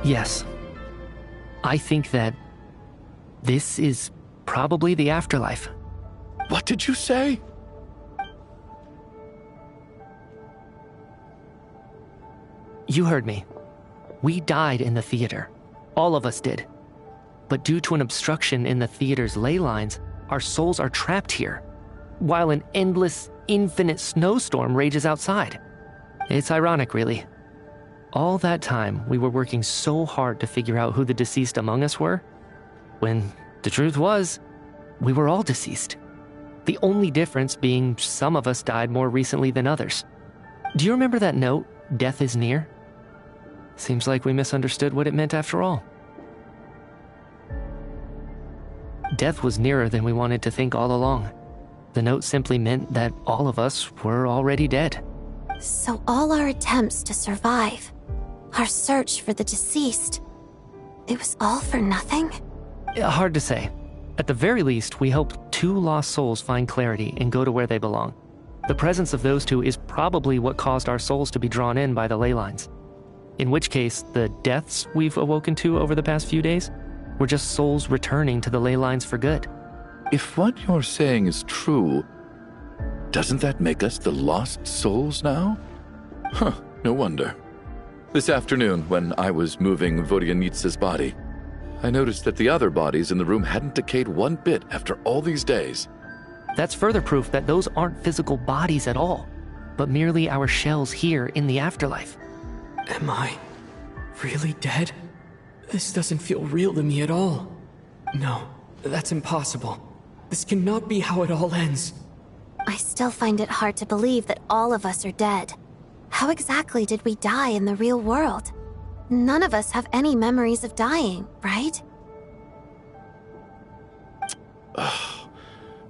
Yes. I think that this is probably the afterlife. What did you say? You heard me. We died in the theater. All of us did. But due to an obstruction in the theater's ley lines, our souls are trapped here, while an endless, infinite snowstorm rages outside. It's ironic, really. All that time, we were working so hard to figure out who the deceased among us were, when the truth was, we were all deceased. The only difference being some of us died more recently than others. Do you remember that note, "Death is near"? Seems like we misunderstood what it meant after all. Death was nearer than we wanted to think all along. The note simply meant that all of us were already dead. So all our attempts to survive Our search for the deceased. It was all for nothing? Hard to say. At the very least, we helped 2 lost souls find clarity and go to where they belong. The presence of those 2 is probably what caused our souls to be drawn in by the ley lines. In which case, the deaths we've awoken to over the past few days were just souls returning to the ley lines for good. If what you're saying is true, doesn't that make us the lost souls now? Huh, no wonder. This afternoon, when I was moving Vodyanitsa's body, I noticed that the other bodies in the room hadn't decayed one bit after all these days. That's further proof that those aren't physical bodies at all, but merely our shells here in the afterlife. Am I really dead? This doesn't feel real to me at all. No, that's impossible. This cannot be how it all ends. I still find it hard to believe that all of us are dead. How exactly did we die in the real world? None of us have any memories of dying, right?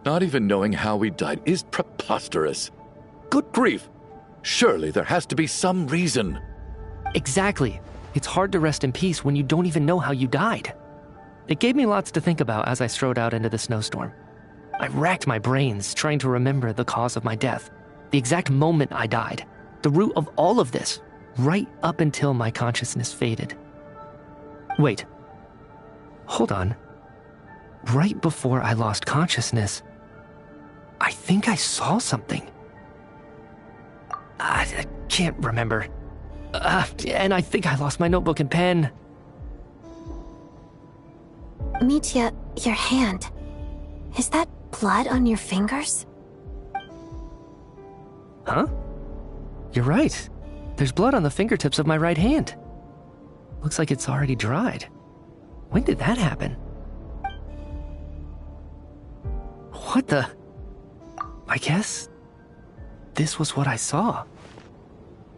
Not even knowing how we died is preposterous. Good grief! Surely there has to be some reason. Exactly. It's hard to rest in peace when you don't even know how you died. It gave me lots to think about as I strode out into the snowstorm. I racked my brains trying to remember the cause of my death, the exact moment I died, the root of all of this, right up until my consciousness faded. Wait. Hold on. Right before I lost consciousness, I think I saw something. I can't remember. And I think I lost my notebook and pen. Mitya, your hand. Is that blood on your fingers? Huh? You're right. There's blood on the fingertips of my right hand. Looks like it's already dried. When did that happen? What the? I guess this was what I saw.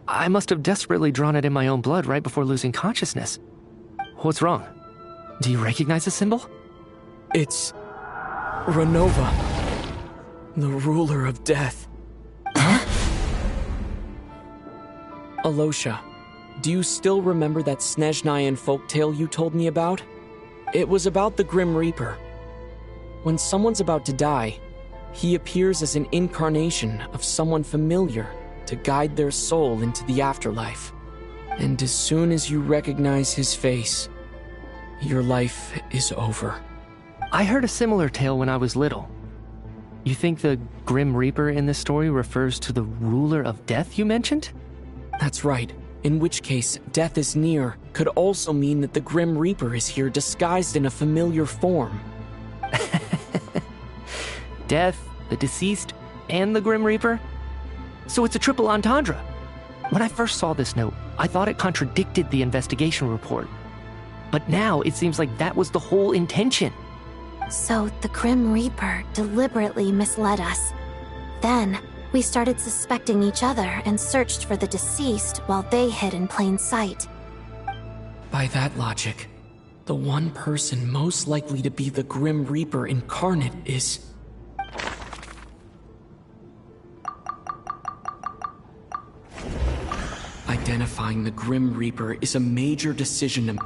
I must have desperately drawn it in my own blood right before losing consciousness. What's wrong? Do you recognize the symbol? It's Renova, the ruler of death. Huh? Alosha, do you still remember that Snezhnayan folktale you told me about? It was about the Grim Reaper. When someone's about to die, he appears as an incarnation of someone familiar to guide their soul into the afterlife. And as soon as you recognize his face, your life is over. I heard a similar tale when I was little. You think the Grim Reaper in this story refers to the ruler of death you mentioned? That's right. In which case, death is near could also mean that the Grim Reaper is here disguised in a familiar form. Death, the deceased, and the Grim Reaper? So it's a triple entendre. When I first saw this note, I thought it contradicted the investigation report. But now it seems like that was the whole intention. So the Grim Reaper deliberately misled us. Then, we started suspecting each other and searched for the deceased while they hid in plain sight. By that logic, the one person most likely to be the Grim Reaper incarnate is... Identifying the Grim Reaper is a major decision to...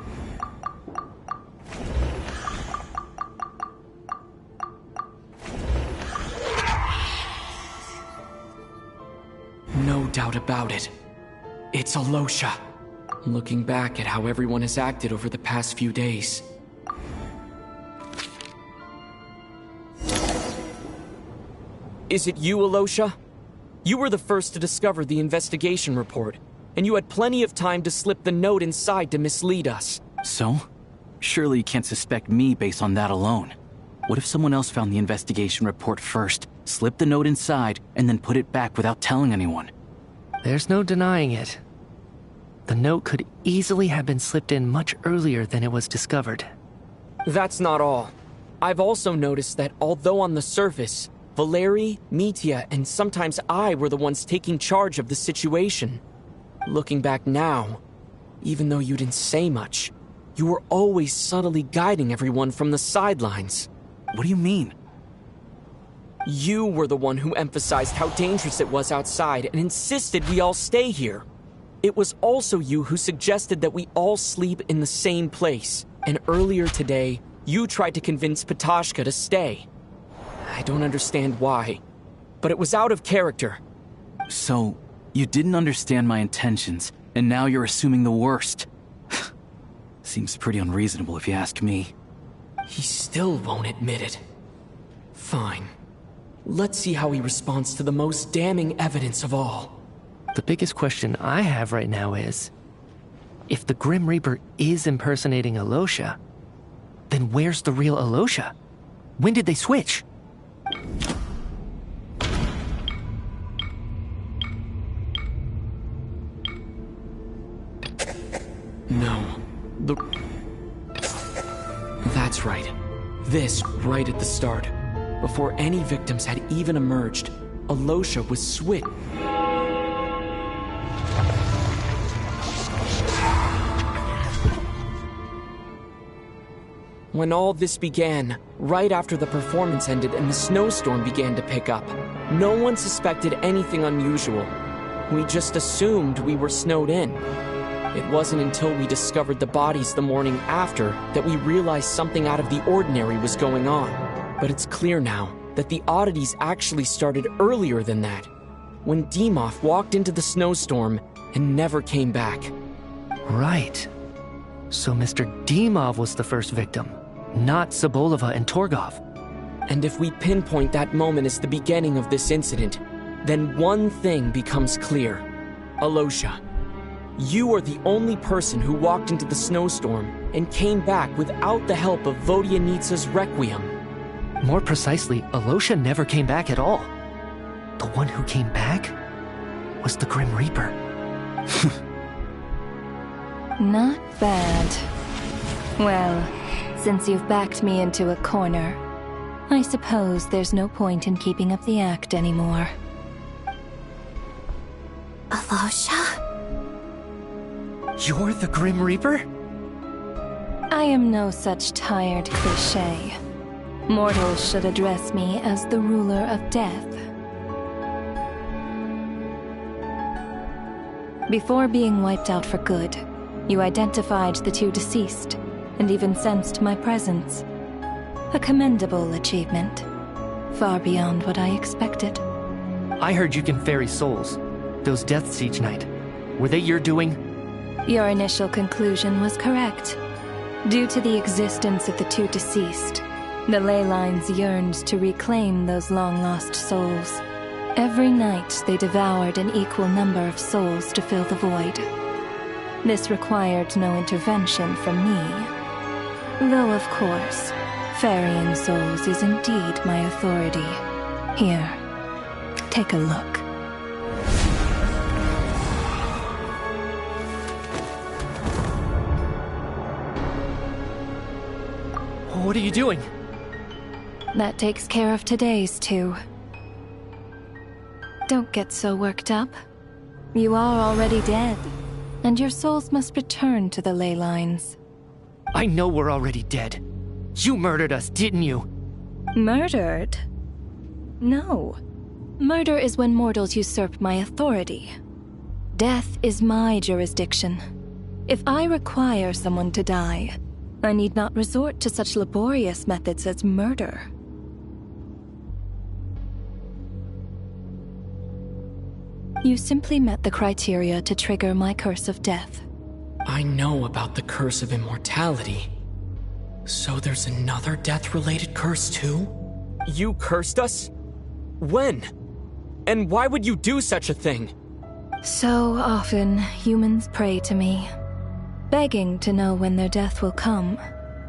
No doubt about it. It's Alosha. Looking back at how everyone has acted over the past few days. Is it you, Alosha? You were the first to discover the investigation report, and you had plenty of time to slip the note inside to mislead us. So? Surely you can't suspect me based on that alone. What if someone else found the investigation report first, slipped the note inside, and then put it back without telling anyone? There's no denying it. The note could easily have been slipped in much earlier than it was discovered. That's not all. I've also noticed that although on the surface, Valeri, Mitya, and sometimes I were the ones taking charge of the situation. Looking back now, even though you didn't say much, you were always subtly guiding everyone from the sidelines. What do you mean? You were the one who emphasized how dangerous it was outside and insisted we all stay here. it was also you who suggested that we all sleep in the same place. And earlier today, you tried to convince Patashka to stay. I don't understand why, but it was out of character. So, you didn't understand my intentions, and now you're assuming the worst. Seems pretty unreasonable if you ask me. He still won't admit it. Fine. Let's see how he responds to the most damning evidence of all. The biggest question I have right now is, if the Grim Reaper is impersonating Alosha, then where's the real Alosha? When did they switch? No. That's right. This right at the start. Before any victims had even emerged, Alosha was switched. When all this began, right after the performance ended and the snowstorm began to pick up, no one suspected anything unusual. We just assumed we were snowed in. It wasn't until we discovered the bodies the morning after that we realized something out of the ordinary was going on. But it's clear now that the oddities actually started earlier than that, when Dimov walked into the snowstorm and never came back. Right. So Mr. Dimov was the first victim, not Sobolova and Torgov. And if we pinpoint that moment as the beginning of this incident, then one thing becomes clear. Alosha, you are the only person who walked into the snowstorm and came back without the help of Vodyanitsa's Requiem. More precisely, Alosha never came back at all. The one who came back was the Grim Reaper. Not bad. Well, since you've backed me into a corner, I suppose there's no point in keeping up the act anymore. Alosha? You're the Grim Reaper? I am no such tired cliché. Mortals should address me as the ruler of death. Before being wiped out for good, you identified the two deceased, and even sensed my presence. A commendable achievement. Far beyond what I expected. I heard you can ferry souls. Those deaths each night. Were they your doing? Your initial conclusion was correct. Due to the existence of the two deceased, the ley lines yearned to reclaim those long-lost souls. Every night they devoured an equal number of souls to fill the void. This required no intervention from me. Though, of course, ferrying souls is indeed my authority. Here, take a look. What are you doing? That takes care of today's too. Don't get so worked up. You are already dead, and your souls must return to the ley lines. I know we're already dead. You murdered us, didn't you? Murdered? No. Murder is when mortals usurp my authority. Death is my jurisdiction. If I require someone to die, I need not resort to such laborious methods as murder. You simply met the criteria to trigger my curse of death. I know about the curse of immortality. So there's another death-related curse too? You cursed us? When? And why would you do such a thing? So often, humans pray to me, begging to know when their death will come,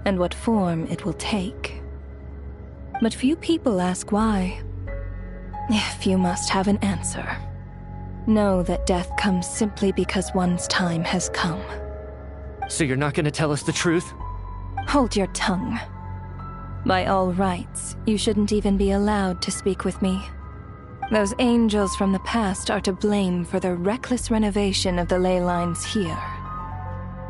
and what form it will take. But few people ask why. If you must have an answer, know that death comes simply because one's time has come. So you're not gonna tell us the truth? Hold your tongue. By all rights, you shouldn't even be allowed to speak with me. Those angels from the past are to blame for the reckless renovation of the ley lines here.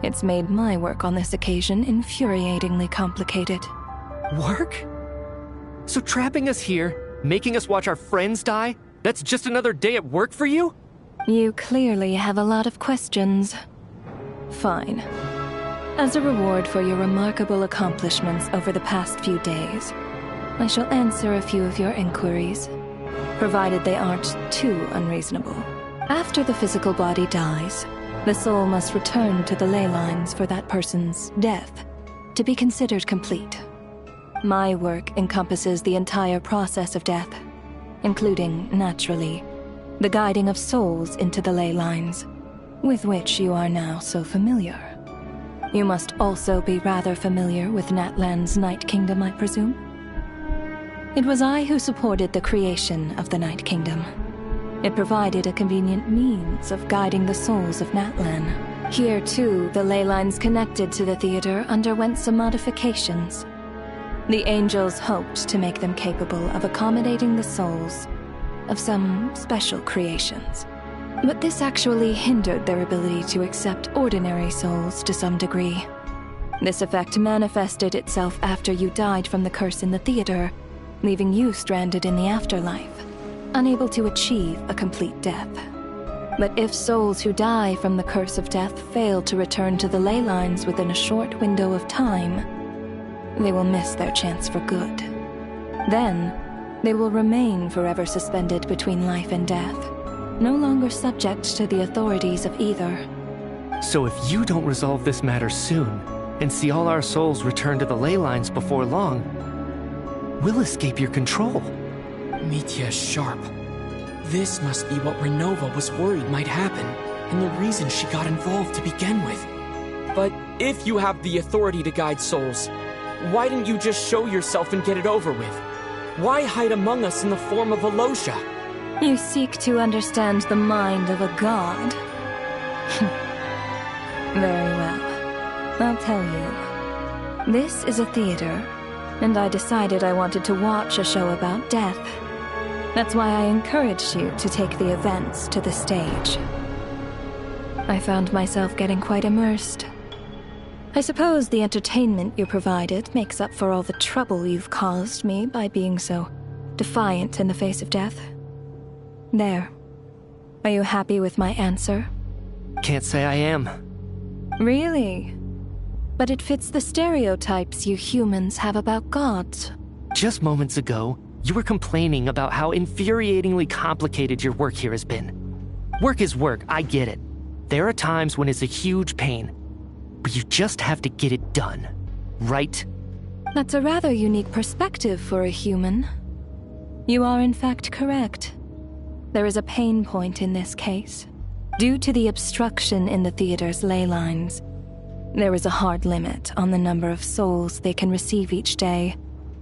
It's made my work on this occasion infuriatingly complicated. Work? So trapping us here, making us watch our friends die, that's just another day at work for you? You clearly have a lot of questions. Fine. As a reward for your remarkable accomplishments over the past few days, I shall answer a few of your inquiries, provided they aren't too unreasonable. After the physical body dies, the soul must return to the ley lines for that person's death to be considered complete. My work encompasses the entire process of death, including, naturally, the guiding of souls into the ley lines, with which you are now so familiar. You must also be rather familiar with Natlan's Night Kingdom, I presume? It was I who supported the creation of the Night Kingdom. It provided a convenient means of guiding the souls of Natlan. Here, too, the ley lines connected to the theater underwent some modifications. The angels hoped to make them capable of accommodating the souls of some special creations. But this actually hindered their ability to accept ordinary souls to some degree. This effect manifested itself after you died from the curse in the theater, leaving you stranded in the afterlife, unable to achieve a complete death. But if souls who die from the curse of death fail to return to the ley lines within a short window of time, they will miss their chance for good. Then, they will remain forever suspended between life and death, no longer subject to the authorities of either. So if you don't resolve this matter soon, and see all our souls return to the ley lines before long, we'll escape your control. Mitya is sharp. This must be what Renova was worried might happen, and the reason she got involved to begin with. But if you have the authority to guide souls, why didn't you just show yourself and get it over with? Why hide among us in the form of Alosha? You seek to understand the mind of a god. Very well. I'll tell you. This is a theater, and I decided I wanted to watch a show about death. That's why I encouraged you to take the events to the stage. I found myself getting quite immersed. I suppose the entertainment you provided makes up for all the trouble you've caused me by being so defiant in the face of death. There. Are you happy with my answer? Can't say I am. Really? But it fits the stereotypes you humans have about gods. Just moments ago, you were complaining about how infuriatingly complicated your work here has been. Work is work, I get it. There are times when it's a huge pain, but you just have to get it done, right? That's a rather unique perspective for a human. You are in fact correct. There is a pain point in this case. Due to the obstruction in the theater's ley lines, there is a hard limit on the number of souls they can receive each day,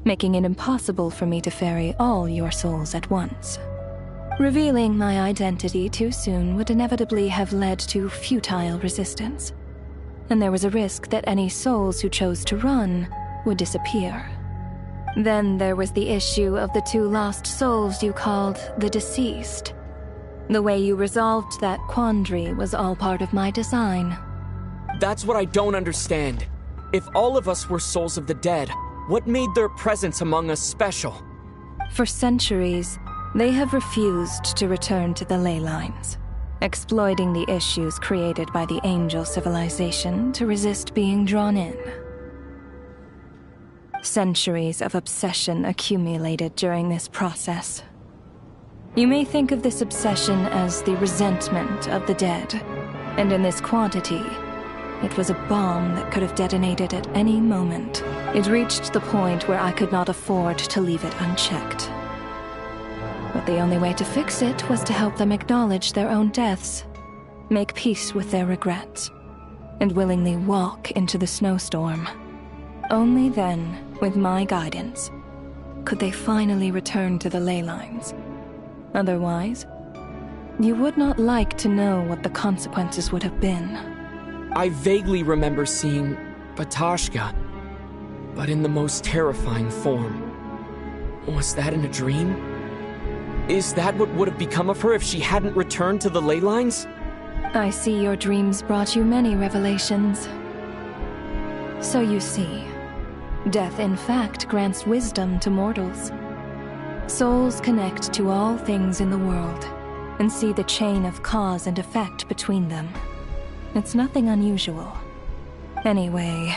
making it impossible for me to ferry all your souls at once. Revealing my identity too soon would inevitably have led to futile resistance, and there was a risk that any souls who chose to run would disappear. Then there was the issue of the 2 lost souls you called the deceased. The way you resolved that quandary was all part of my design. That's what I don't understand. If all of us were souls of the dead, what made their presence among us special? For centuries, they have refused to return to the ley lines, exploiting the issues created by the angel civilization to resist being drawn in. Centuries of obsession accumulated during this process. You may think of this obsession as the resentment of the dead, and in this quantity, it was a bomb that could have detonated at any moment. It reached the point where I could not afford to leave it unchecked. But the only way to fix it was to help them acknowledge their own deaths, make peace with their regrets, and willingly walk into the snowstorm. Only then, with my guidance, could they finally return to the ley lines. Otherwise, you would not like to know what the consequences would have been. I vaguely remember seeing Batashka, but in the most terrifying form. Was that in a dream? Is that what would have become of her if she hadn't returned to the ley lines? I see your dreams brought you many revelations. So you see, death in fact grants wisdom to mortals. Souls connect to all things in the world, and see the chain of cause and effect between them. It's nothing unusual. Anyway,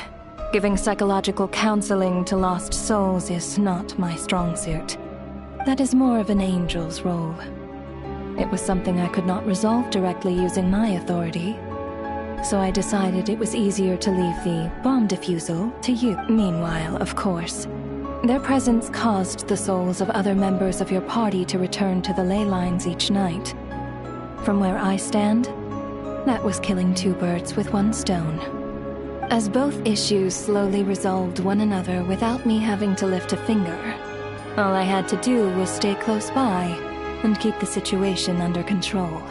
giving psychological counseling to lost souls is not my strong suit. That is more of an angel's role. It was something I could not resolve directly using my authority, so I decided it was easier to leave the bomb defusal to you. Meanwhile, of course, their presence caused the souls of other members of your party to return to the ley lines each night. From where I stand, that was killing two birds with one stone. As both issues slowly resolved one another without me having to lift a finger, all I had to do was stay close by and keep the situation under control.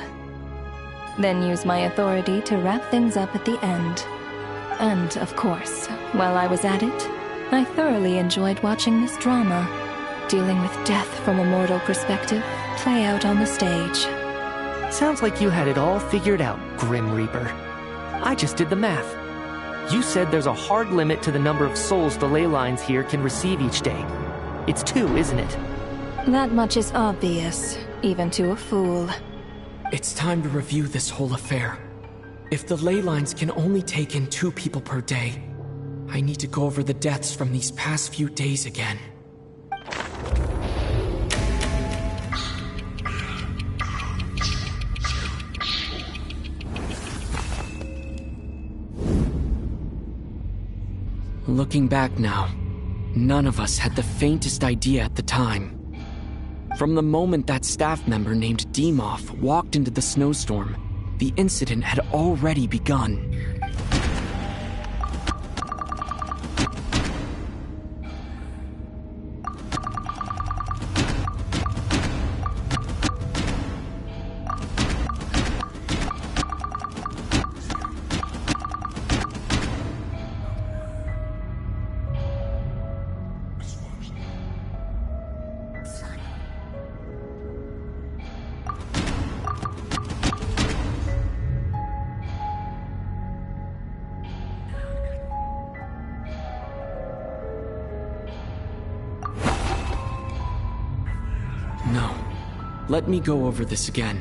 Then use my authority to wrap things up at the end. And, of course, while I was at it, I thoroughly enjoyed watching this drama, dealing with death from a mortal perspective, play out on the stage. Sounds like you had it all figured out, Grim Reaper. I just did the math. You said there's a hard limit to the number of souls the ley lines here can receive each day. It's 2, isn't it? That much is obvious, even to a fool. It's time to review this whole affair. If the ley lines can only take in 2 people per day, I need to go over the deaths from these past few days again. Looking back now, none of us had the faintest idea at the time. From the moment that staff member named Demoff walked into the snowstorm, the incident had already begun. No. Let me go over this again.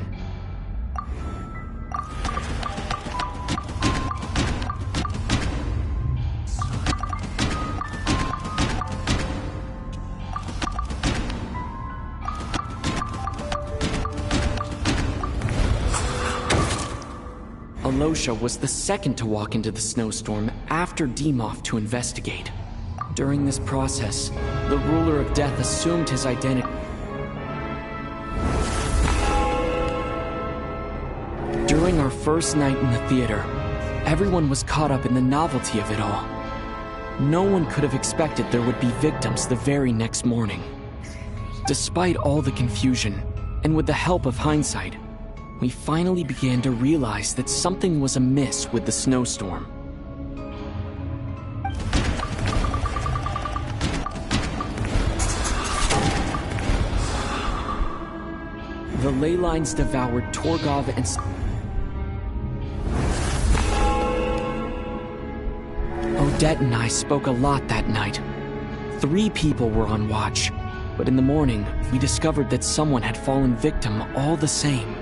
Alosha was the second to walk into the snowstorm after Demoff to investigate. During this process, the ruler of death assumed his identity. During our first night in the theater, everyone was caught up in the novelty of it all. No one could have expected there would be victims the very next morning. Despite all the confusion, and with the help of hindsight, we finally began to realize that something was amiss with the snowstorm. The ley lines devoured Torgov and... Odette and I spoke a lot that night. 3 people were on watch, but in the morning, we discovered that someone had fallen victim all the same.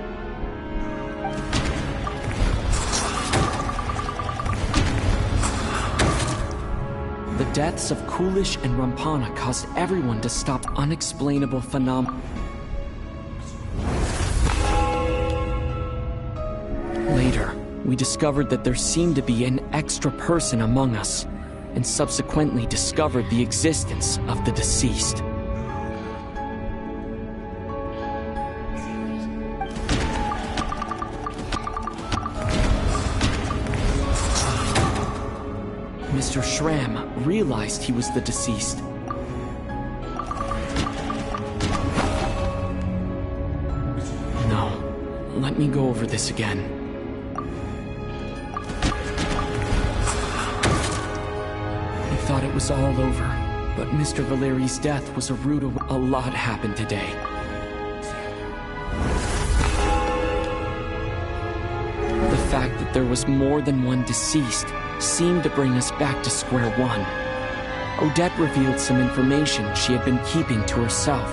The deaths of Coolish and Rampana caused everyone to stop unexplainable phenomena. Later, we discovered that there seemed to be an extra person among us, and subsequently discovered the existence of the deceased. Mr. Schramm realized he was the deceased. No, let me go over this again. I thought it was all over, but Mr. Valeri's death was a root of a lot happened today. The fact that there was more than one deceased seemed to bring us back to square one. Odette revealed some information she had been keeping to herself.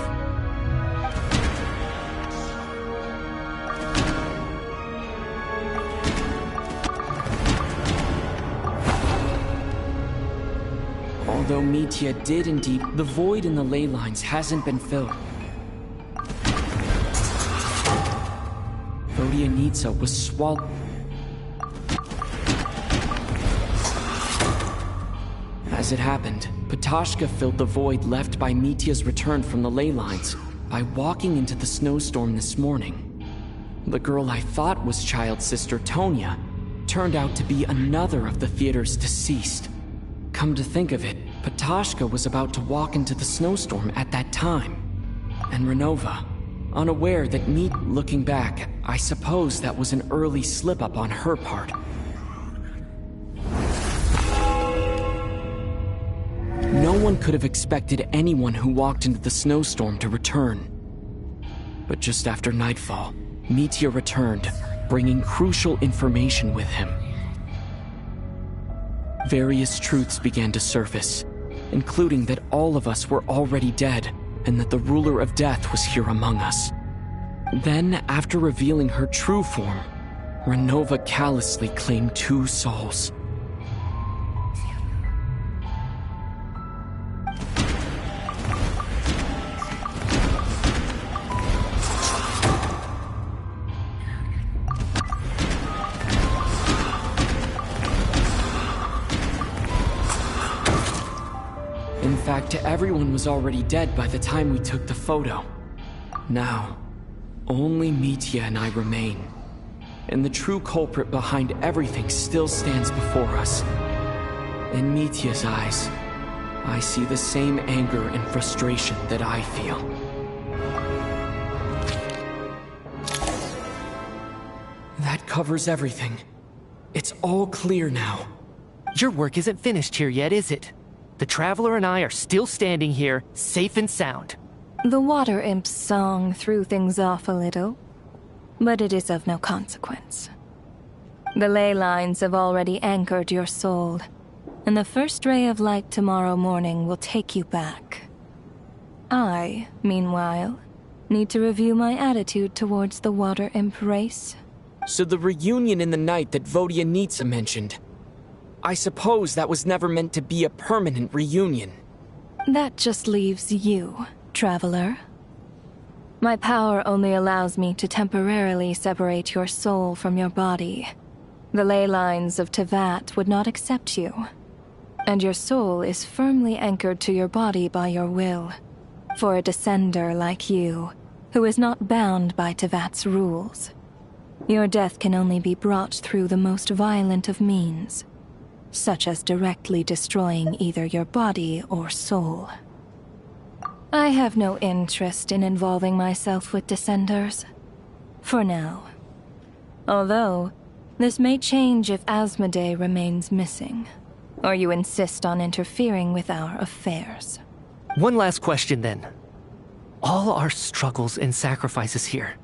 Although Mitya did indeed, the void in the ley lines hasn't been filled. Vodyanitsa was swallowed. As it happened, Ptashka filled the void left by Mitya's return from the ley lines by walking into the snowstorm this morning. The girl I thought was child's sister Tonya turned out to be another of the theater's deceased. Come to think of it, Ptashka was about to walk into the snowstorm at that time. And Renova, unaware that looking back, I suppose that was an early slip-up on her part. No one could have expected anyone who walked into the snowstorm to return. But just after nightfall, Mitya returned, bringing crucial information with him. Various truths began to surface, including that all of us were already dead, and that the ruler of death was here among us. Then, after revealing her true form, Renova callously claimed 2 souls. In fact, everyone was already dead by the time we took the photo. Now, only Mitya and I remain. And the true culprit behind everything still stands before us. In Mitya's eyes, I see the same anger and frustration that I feel. That covers everything. It's all clear now. Your work isn't finished here yet, is it? The Traveler and I are still standing here, safe and sound. The Water Imp's song threw things off a little, but it is of no consequence. The ley lines have already anchored your soul, and the first ray of light tomorrow morning will take you back. I, meanwhile, need to review my attitude towards the Water Imp race. So the reunion in the night that Vodyanitsa mentioned, I suppose that was never meant to be a permanent reunion. That just leaves you, Traveler. My power only allows me to temporarily separate your soul from your body. The ley lines of Tevat would not accept you, and your soul is firmly anchored to your body by your will. For a descender like you, who is not bound by Tevat's rules, your death can only be brought through the most violent of means, such as directly destroying either your body or soul. I have no interest in involving myself with Descenders. For now. Although, this may change if Asmodee remains missing, or you insist on interfering with our affairs. One last question then. All our struggles and sacrifices here,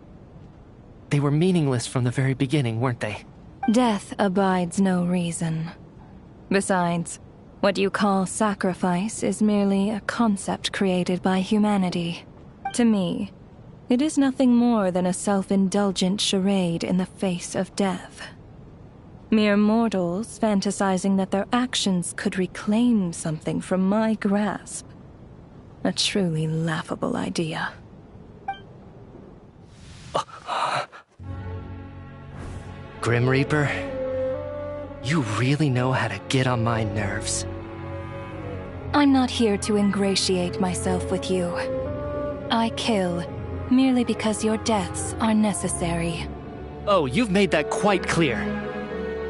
they were meaningless from the very beginning, weren't they? Death abides no reason. Besides, what you call sacrifice is merely a concept created by humanity. To me, it is nothing more than a self-indulgent charade in the face of death. Mere mortals fantasizing that their actions could reclaim something from my grasp. A truly laughable idea. Grim Reaper, you really know how to get on my nerves. I'm not here to ingratiate myself with you. I kill merely because your deaths are necessary. Oh, you've made that quite clear.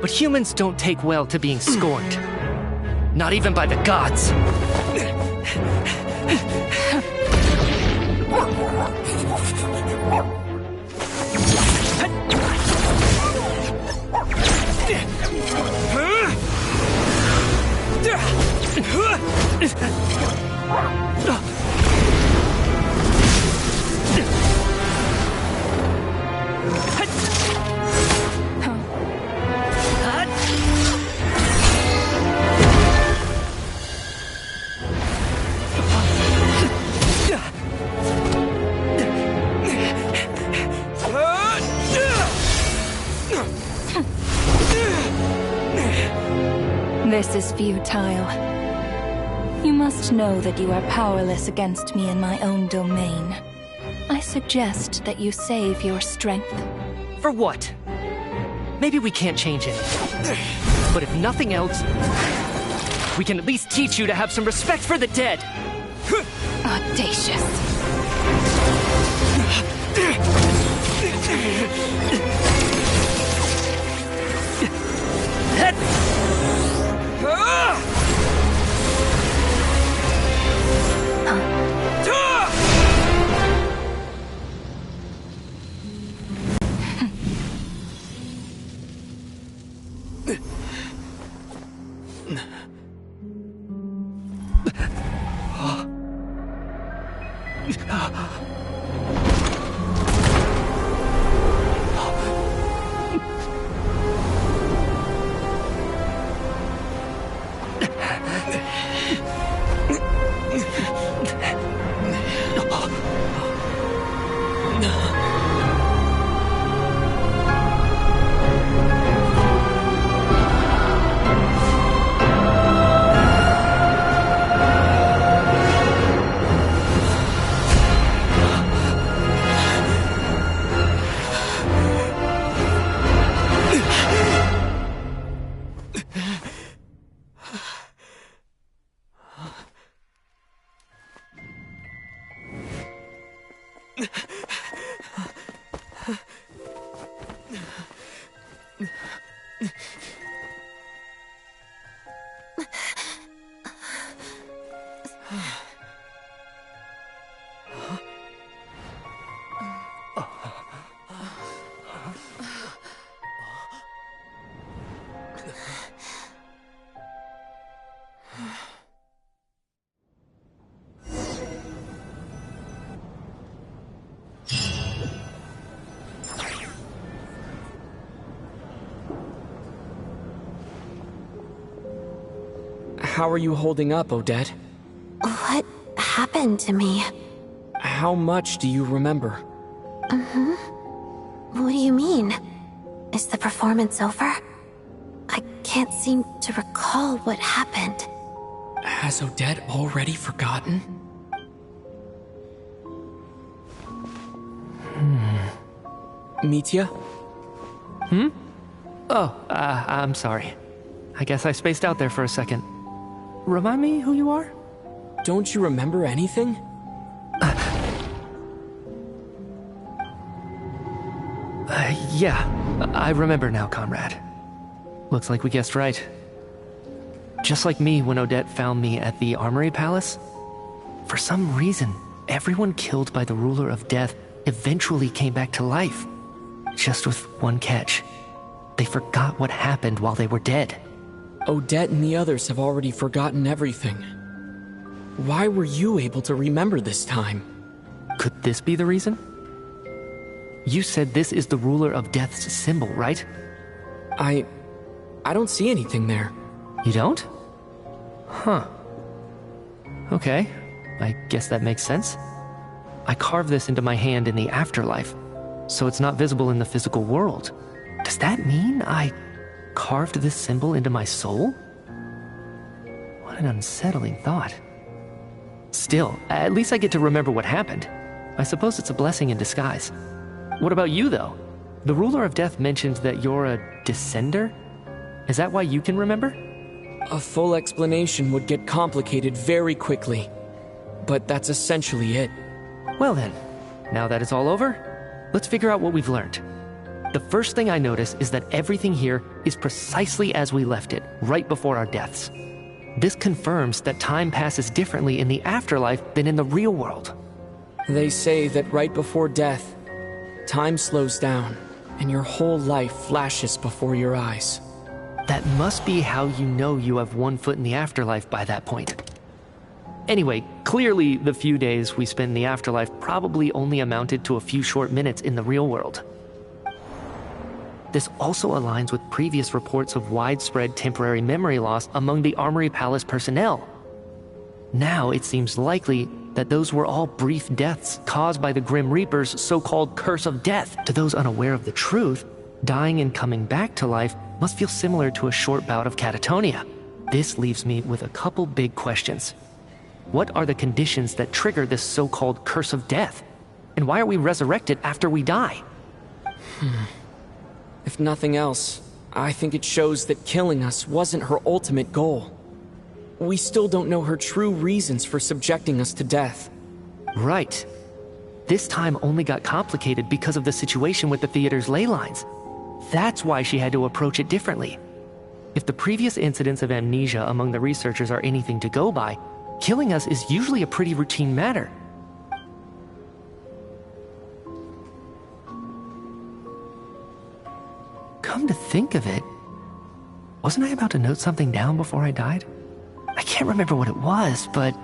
But humans don't take well to being scorned. Not even by the gods. This is futile. You must know that you are powerless against me in my own domain. I suggest that you save your strength. For what? Maybe we can't change it. But if nothing else, we can at least teach you to have some respect for the dead. Audacious. How are you holding up, Odette? What happened to me? How much do you remember? What do you mean? Is the performance over? I can't seem to recall what happened. Has Odette already forgotten? Mitya? Oh, I'm sorry. I guess I spaced out there for a second. Remind me who you are? Don't you remember anything? Yeah, I remember now, comrade. Looks like we guessed right. Just like me when Odette found me at the Armory Palace. For some reason, everyone killed by the Ruler of Death eventually came back to life. Just with one catch. They forgot what happened while they were dead. Odette and the others have already forgotten everything. Why were you able to remember this time? Could this be the reason? You said this is the Ruler of Death's symbol, right? I don't see anything there. You don't? Huh. Okay, I guess that makes sense. I carved this into my hand in the afterlife, so it's not visible in the physical world. Does that mean I carved this symbol into my soul? What an unsettling thought. Still, at least I get to remember what happened. I suppose it's a blessing in disguise. What about you, though? The Ruler of Death mentioned that you're a descender? Is that why you can remember? A full explanation would get complicated very quickly. But that's essentially it. Well then, now that it's all over, let's figure out what we've learned. The first thing I notice is that everything here is precisely as we left it, right before our deaths. This confirms that time passes differently in the afterlife than in the real world. They say that right before death, time slows down, and your whole life flashes before your eyes. That must be how you know you have one foot in the afterlife by that point. Anyway, clearly the few days we spent in the afterlife probably only amounted to a few short minutes in the real world. This also aligns with previous reports of widespread temporary memory loss among the Armory Palace personnel. Now it seems likely that those were all brief deaths caused by the Grim Reaper's so-called curse of death. To those unaware of the truth, dying and coming back to life must feel similar to a short bout of catatonia. This leaves me with a couple big questions. What are the conditions that trigger this so-called curse of death? And why are we resurrected after we die? If nothing else, I think it shows that killing us wasn't her ultimate goal. We still don't know her true reasons for subjecting us to death. Right. This time only got complicated because of the situation with the theater's ley lines. That's why she had to approach it differently. If the previous incidents of amnesia among the researchers are anything to go by, killing us is usually a pretty routine matter. Come to think of it, wasn't I about to note something down before I died? I can't remember what it was, but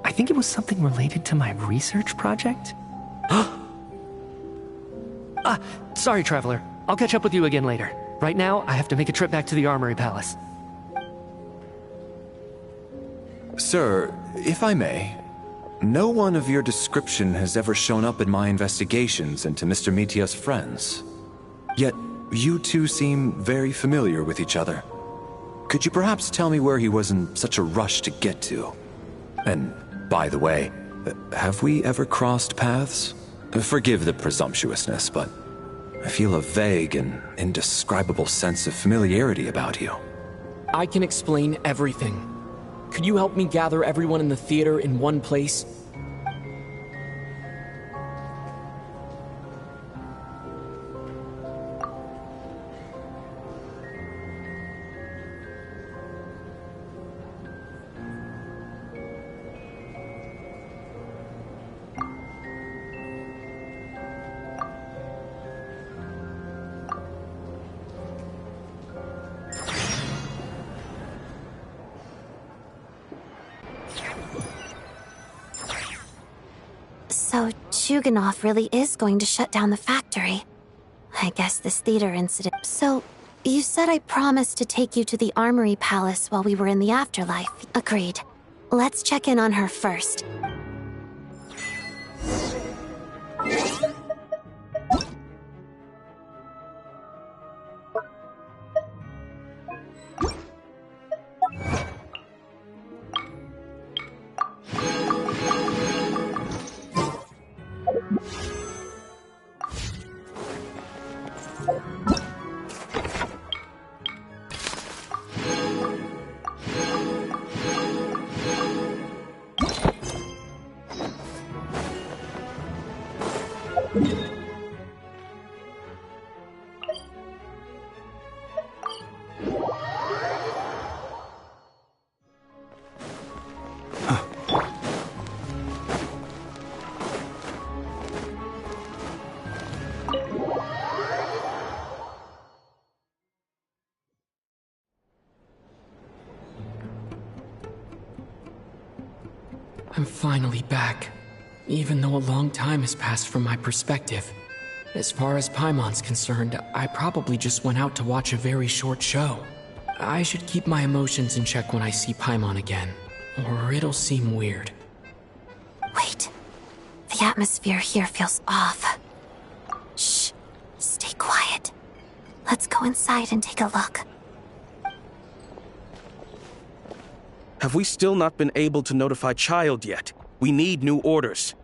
I think it was something related to my research project. Sorry, Traveler. I'll catch up with you again later. Right now, I have to make a trip back to the Armory Palace. Sir, if I may, no one of your description has ever shown up in my investigations into Mr. Mitia's friends. Yet, you two seem very familiar with each other. Could you perhaps tell me where he was in such a rush to get to? And, by the way, have we ever crossed paths? Forgive the presumptuousness, but I feel a vague and indescribable sense of familiarity about you. I can explain everything. Could you help me gather everyone in the theater in one place? So, Chuganov really is going to shut down the factory. I guess this theater incident... So, you said I promised to take you to the Armory Palace while we were in the afterlife. Agreed. Let's check in on her first. I'm finally back, even though a long time has passed from my perspective. As far as Paimon's concerned, I probably just went out to watch a very short show. I should keep my emotions in check when I see Paimon again, or it'll seem weird. Wait. The atmosphere here feels off. Shh. Stay quiet. Let's go inside and take a look. Have we still not been able to notify Child yet? We need new orders.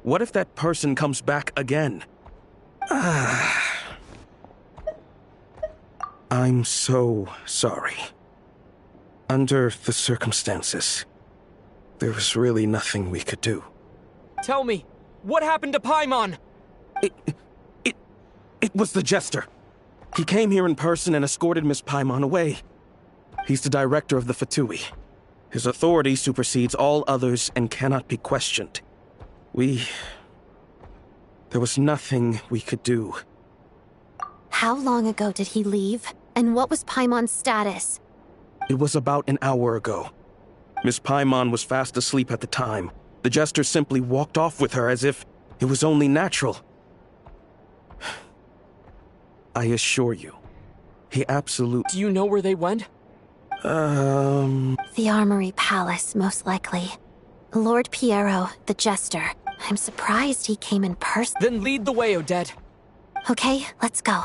What if that person comes back again? I'm so sorry. Under the circumstances, there was really nothing we could do. Tell me, what happened to Paimon? It was the Jester. He came here in person and escorted Miss Paimon away. He's the director of the Fatui. His authority supersedes all others and cannot be questioned. There was nothing we could do. How long ago did he leave? And what was Paimon's status? It was about an hour ago. Miss Paimon was fast asleep at the time. The Jester simply walked off with her as if it was only natural. I assure you, he absolutely... Do you know where they went? The Armory Palace, most likely. Lord Piero, the Jester. I'm surprised he came in person. Then lead the way, Odette. Okay, let's go.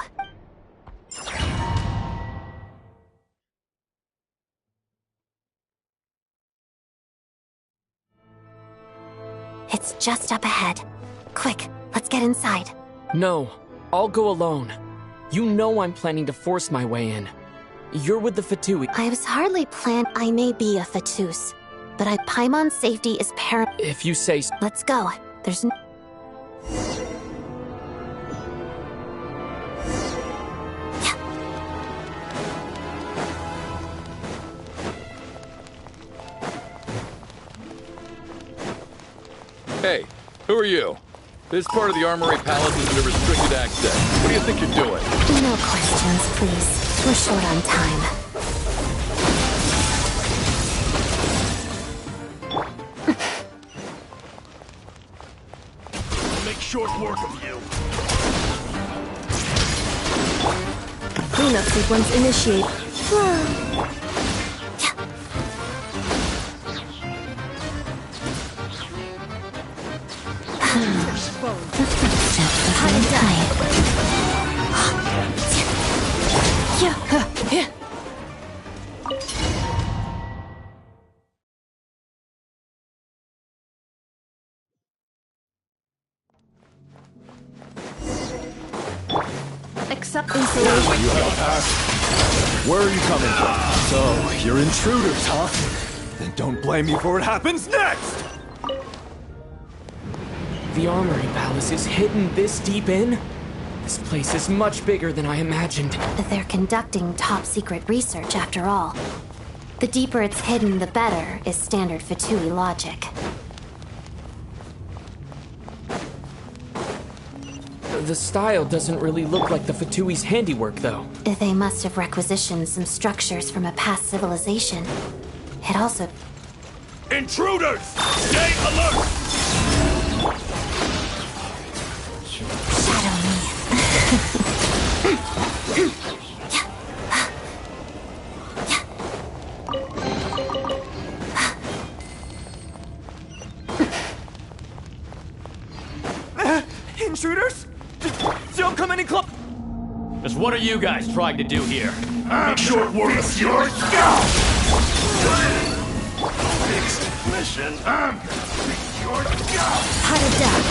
It's just up ahead. Quick, let's get inside. No, I'll go alone. You know I'm planning to force my way in. You're with the Fatui. I was hardly planned. I may be a Fatus, but Paimon's safety is paramount. If you say so. Let's go. There's no... Hey, who are you? This part of the Armory Palace is under restricted access. What do you think you're doing? No questions, please. We're short on time. I'll make short work of you. Cleanup sequence initiate. Accept installation. Where are you coming from? So, you're intruders, huh? Then don't blame me for what happens next! The Armory Palace is hidden this deep in? This place is much bigger than I imagined. They're conducting top-secret research, after all. The deeper it's hidden, the better, is standard Fatui logic. The style doesn't really look like the Fatui's handiwork, though. They must have requisitioned some structures from a past civilization. It also... Intruders! Stay alert! Shadow me. Intruders? Don't come any close. Just what are you guys trying to do here? I'm short work of your scalp! Next mission, I'm gonna freak your scalp! How to die.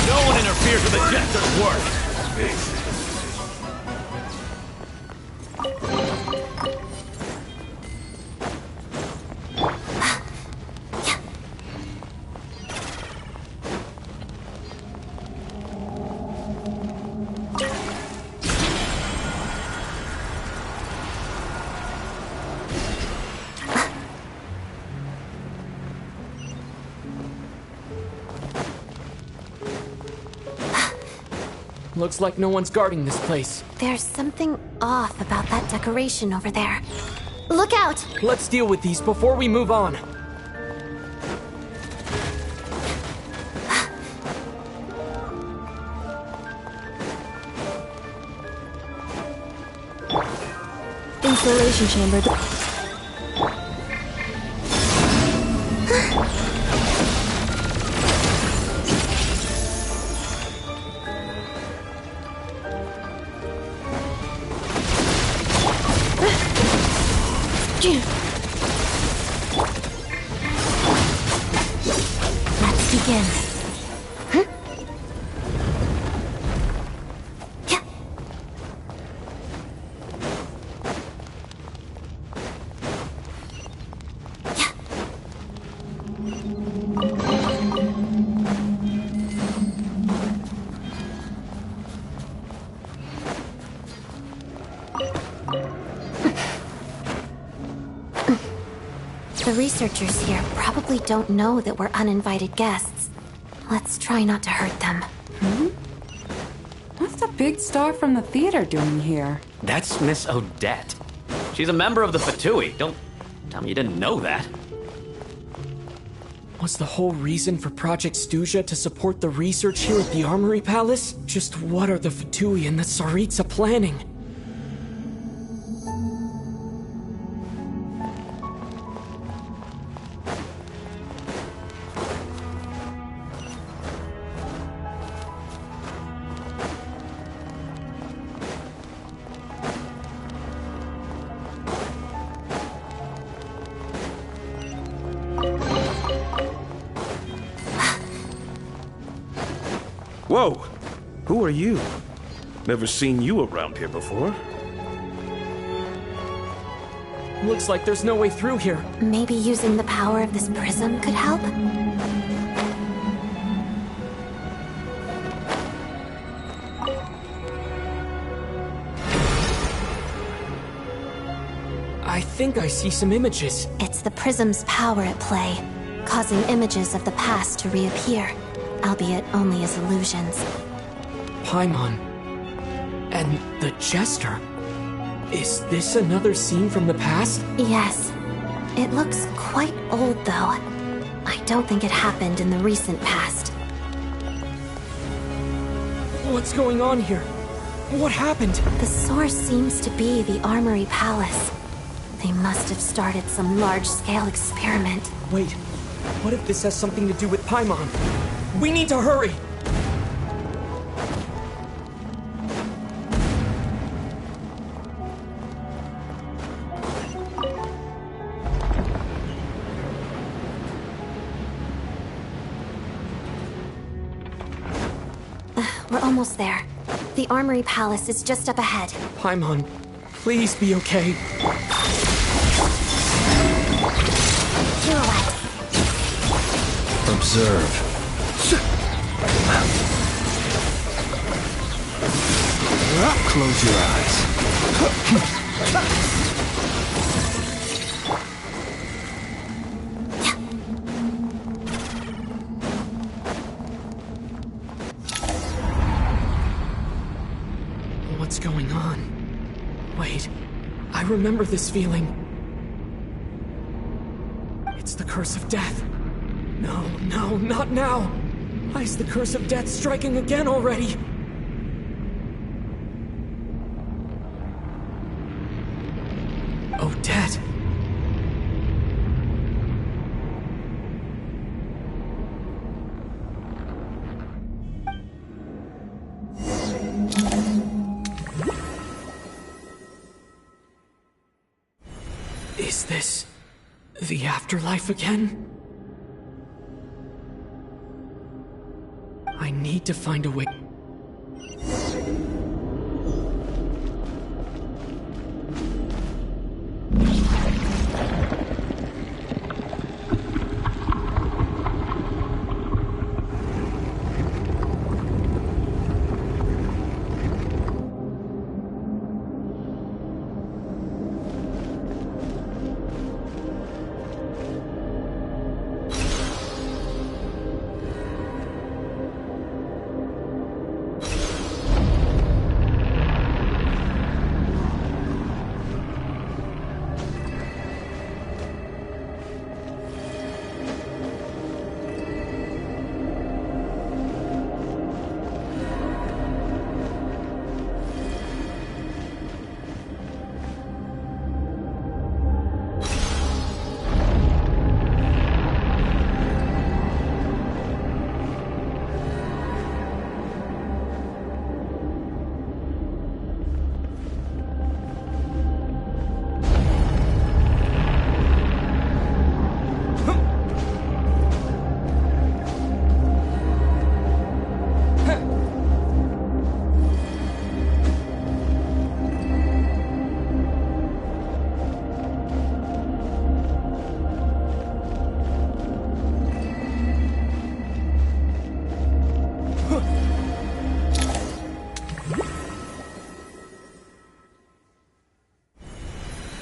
No one interferes with the Jester's work! Looks like no one's guarding this place. There's something off about that decoration over there. Look out! Let's deal with these before we move on. Installation chamber. Let's begin. The researchers here probably don't know that we're uninvited guests. Let's try not to hurt them. What's the big star from the theater doing here? That's Miss Odette. She's a member of the Fatui. Don't tell me you didn't know that. Was the whole reason for Project Stuja to support the research here at the Armory Palace? Just what are the Fatui and the Tsaritsa planning? Whoa! Who are you? Never seen you around here before. Looks like there's no way through here. Maybe using the power of this prism could help? I think I see some images. It's the prism's power at play, causing images of the past to reappear, albeit only as illusions. Paimon. And the Jester. Is this another scene from the past? Yes. It looks quite old, though. I don't think it happened in the recent past. What's going on here? What happened? The source seems to be the Armory Palace. They must have started some large-scale experiment. Wait, what if this has something to do with Paimon? We need to hurry! We're almost there. The Armory Palace is just up ahead. Paimon, please be okay. Pirouette. Observe. Close your eyes. What's going on? Wait, I remember this feeling. It's the curse of death. No, no, not now! Why is the curse of death striking again already? Odette! Is this the afterlife again? I need to find a way.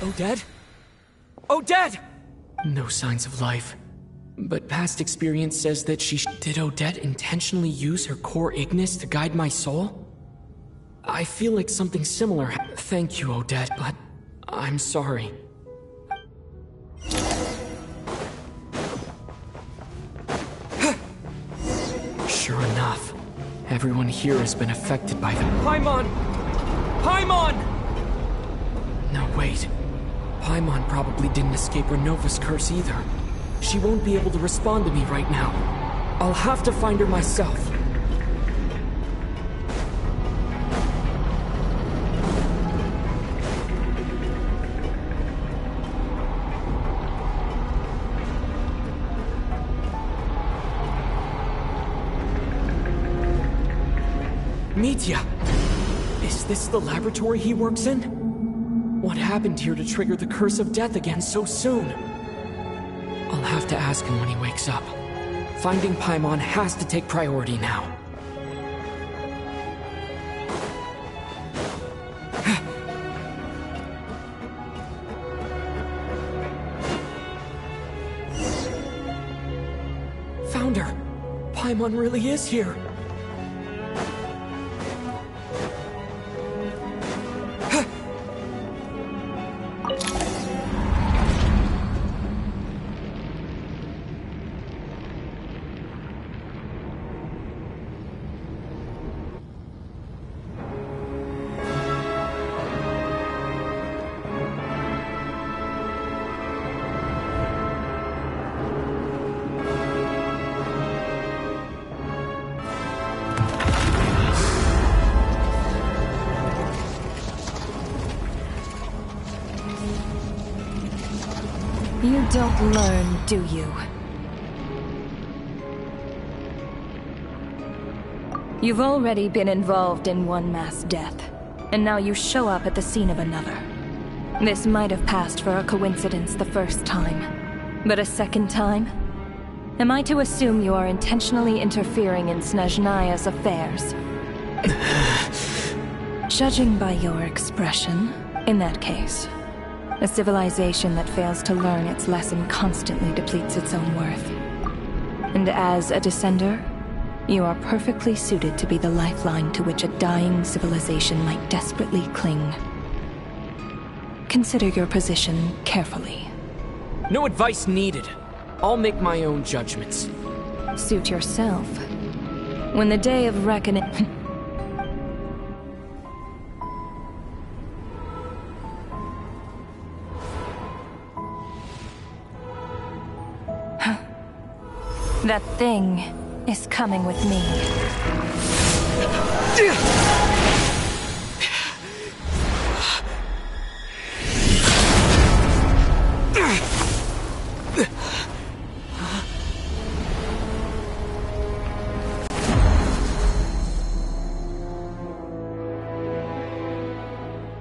Odette? Odette! No signs of life. But past experience says that Did Odette intentionally use her core Ignis to guide my soul? I feel like something similar. Thank you, Odette, but I'm sorry. Sure enough, everyone here has been affected by them. Paimon! Paimon! No, wait. Paimon probably didn't escape Renova's curse either. She won't be able to respond to me right now. I'll have to find her myself. Mitya! Is this the laboratory he works in? What happened here to trigger the curse of death again so soon? I'll have to ask him when he wakes up. Finding Paimon has to take priority now. Found her! Paimon really is here! You don't learn, do you? You've already been involved in one mass death, and now you show up at the scene of another. This might have passed for a coincidence the first time, but a second time? Am I to assume you are intentionally interfering in Snezhnaya's affairs? Judging by your expression, in that case, a civilization that fails to learn its lesson constantly depletes its own worth. And as a descender, you are perfectly suited to be the lifeline to which a dying civilization might desperately cling. Consider your position carefully. No advice needed. I'll make my own judgments. Suit yourself. When the day of reckoning... That thing is coming with me.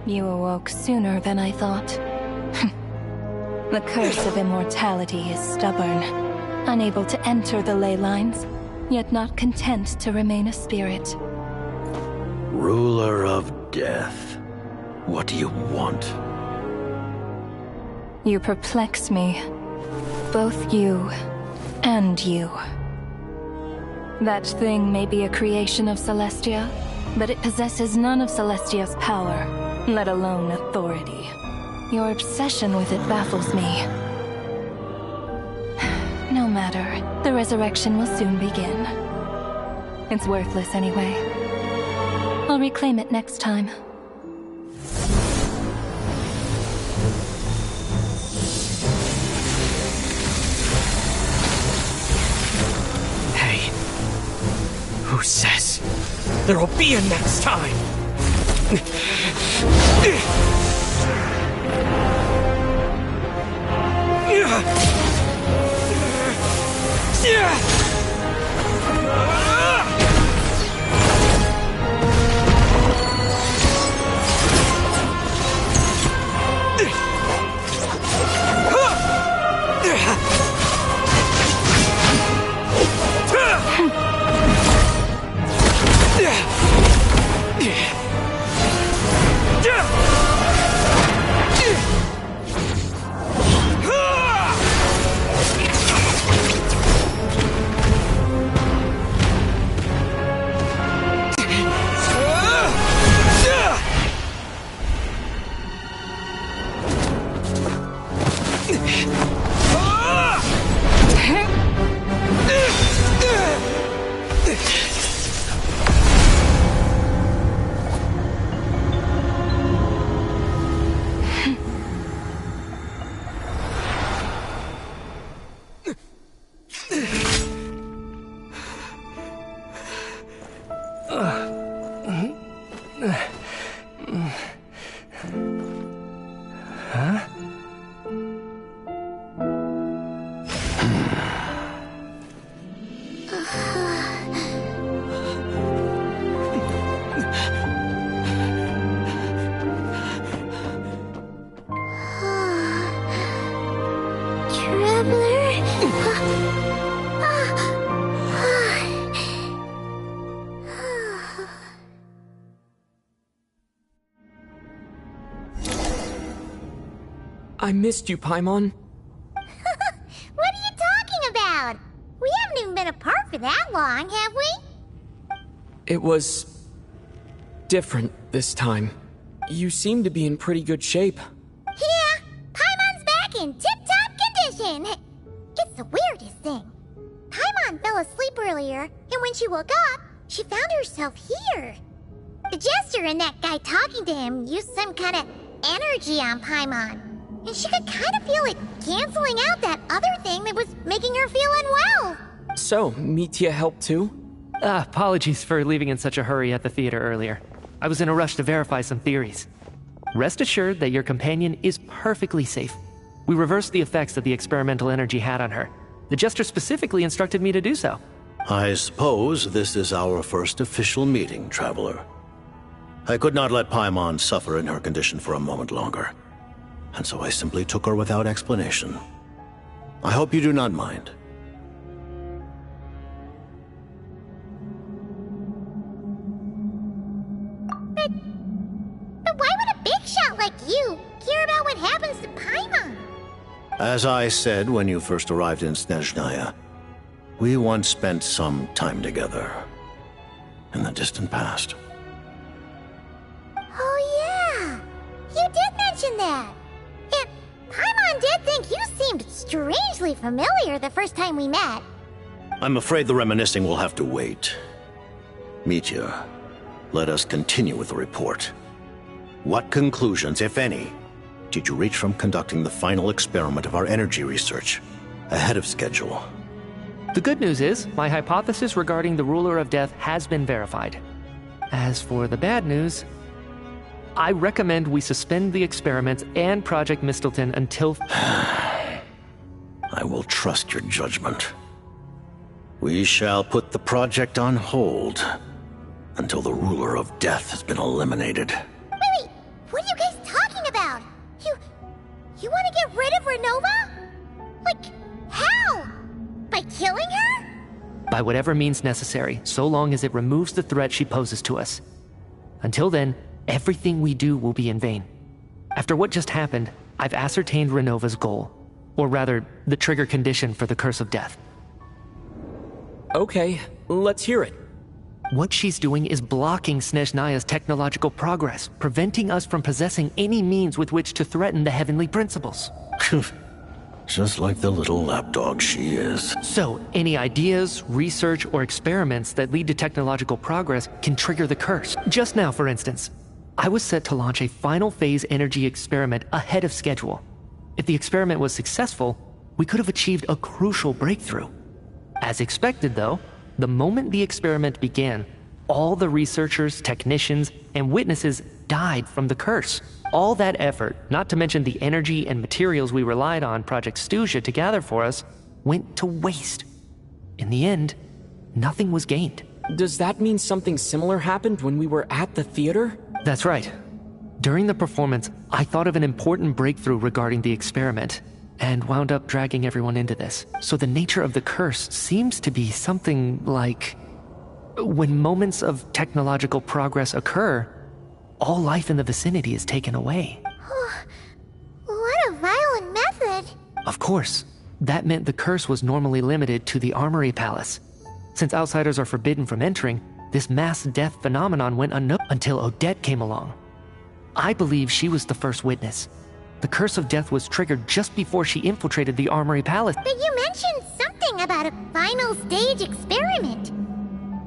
You awoke sooner than I thought. The curse of immortality is stubborn, unable to enter the ley lines, yet not content to remain a spirit. Ruler of death, what do you want? You perplex me. Both you and you. That thing may be a creation of Celestia, but it possesses none of Celestia's power, let alone authority. Your obsession with it baffles me. No matter, the resurrection will soon begin. It's worthless anyway. I'll reclaim it next time. Hey, who says there'll be a next time? I missed you, Paimon. What are you talking about? We haven't even been apart for that long, have we? It was different this time. You seem to be in pretty good shape. Yeah, Paimon's back in tip-top condition. It's the weirdest thing. Paimon fell asleep earlier, and when she woke up, she found herself here. The jester and that guy talking to him used some kind of energy on Paimon, and she could kind of feel it canceling out that other thing that was making her feel unwell. So, Mitya helped too? Apologies for leaving in such a hurry at the theater earlier. I was in a rush to verify some theories. Rest assured that your companion is perfectly safe. We reversed the effects that the experimental energy had on her. The jester specifically instructed me to do so. I suppose this is our first official meeting, Traveler. I could not let Paimon suffer in her condition for a moment longer, and so I simply took her without explanation. I hope you do not mind. But why would a big shot like you care about what happens to Paimon? As I said when you first arrived in Snezhnaya, we once spent some time together in the distant past. Oh yeah, you did mention that. And Paimon did think you seemed strangely familiar the first time we met. I'm afraid the reminiscing will have to wait. Mitya, let us continue with the report. What conclusions, if any, did you reach from conducting the final experiment of our energy research ahead of schedule? The good news is, my hypothesis regarding the Ruler of Death has been verified. As for the bad news, I recommend we suspend the experiments and Project Mistleton until... I will trust your judgment. We shall put the project on hold until the Ruler of Death has been eliminated. Wait, what are you guys talking about? You want to get rid of Renova? Like, how? By killing her? By whatever means necessary, so long as it removes the threat she poses to us. Until then, everything we do will be in vain. After what just happened, I've ascertained Renova's goal. Or rather, the trigger condition for the Curse of Death. Okay, let's hear it. What she's doing is blocking Snezhnaya's technological progress, preventing us from possessing any means with which to threaten the heavenly principles. Just like the little lapdog she is. So, any ideas, research, or experiments that lead to technological progress can trigger the curse. Just now, for instance, I was set to launch a final phase energy experiment ahead of schedule. If the experiment was successful, we could have achieved a crucial breakthrough. As expected, though, the moment the experiment began, all the researchers, technicians, and witnesses died from the curse. All that effort, not to mention the energy and materials we relied on Project Stuja to gather for us, went to waste. In the end, nothing was gained. Does that mean something similar happened when we were at the theater? That's right. During the performance, I thought of an important breakthrough regarding the experiment, and wound up dragging everyone into this. So the nature of the curse seems to be something like... when moments of technological progress occur, all life in the vicinity is taken away. What a violent method. Of course, that meant the curse was normally limited to the Armory Palace. Since outsiders are forbidden from entering, this mass death phenomenon went unnoticed until Odette came along. I believe she was the first witness. The Curse of Death was triggered just before she infiltrated the Armory Palace. But you mentioned something about a final stage experiment.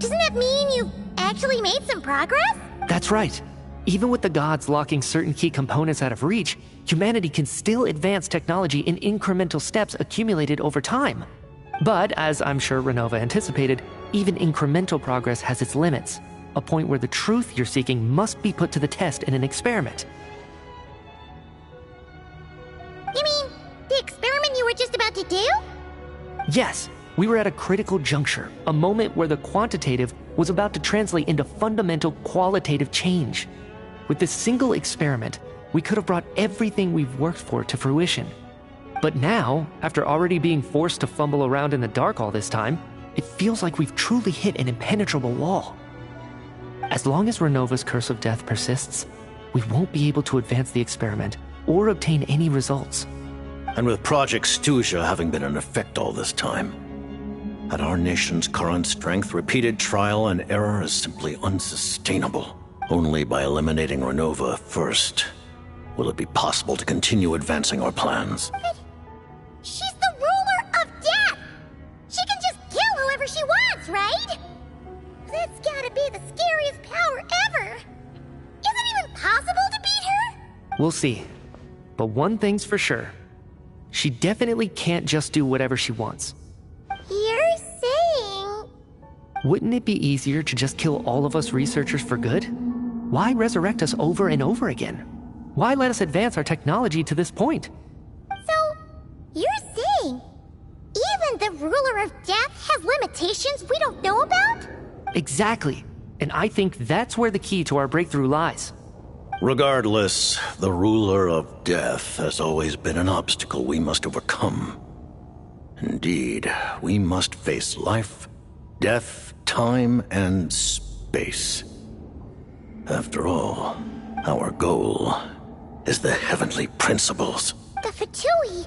Doesn't that mean you actually made some progress? That's right. Even with the gods locking certain key components out of reach, humanity can still advance technology in incremental steps accumulated over time. But, as I'm sure Renova anticipated, even incremental progress has its limits, a point where the truth you're seeking must be put to the test in an experiment. You mean the experiment you were just about to do? Yes, we were at a critical juncture, a moment where the quantitative was about to translate into fundamental qualitative change. With this single experiment, we could have brought everything we've worked for to fruition. But now, after already being forced to fumble around in the dark all this time, it feels like we've truly hit an impenetrable wall. As long as Renova's Curse of Death persists, we won't be able to advance the experiment, or obtain any results. And with Project Stuja having been in effect all this time, at our nation's current strength, repeated trial and error is simply unsustainable. Only by eliminating Renova first will it be possible to continue advancing our plans. She's the ruler of death! She can just kill whoever she wants, right? That's gotta be the scariest power ever! Is it even possible to beat her? We'll see. But one thing's for sure. She definitely can't just do whatever she wants. You're saying... Wouldn't it be easier to just kill all of us researchers for good? Why resurrect us over and over again? Why let us advance our technology to this point? So, you're saying even the ruler of death has limitations we don't know about? Exactly. And I think that's where the key to our breakthrough lies. Regardless, the ruler of death has always been an obstacle we must overcome. Indeed, we must face life, death, time, and space. After all, our goal is the heavenly principles. The Fatui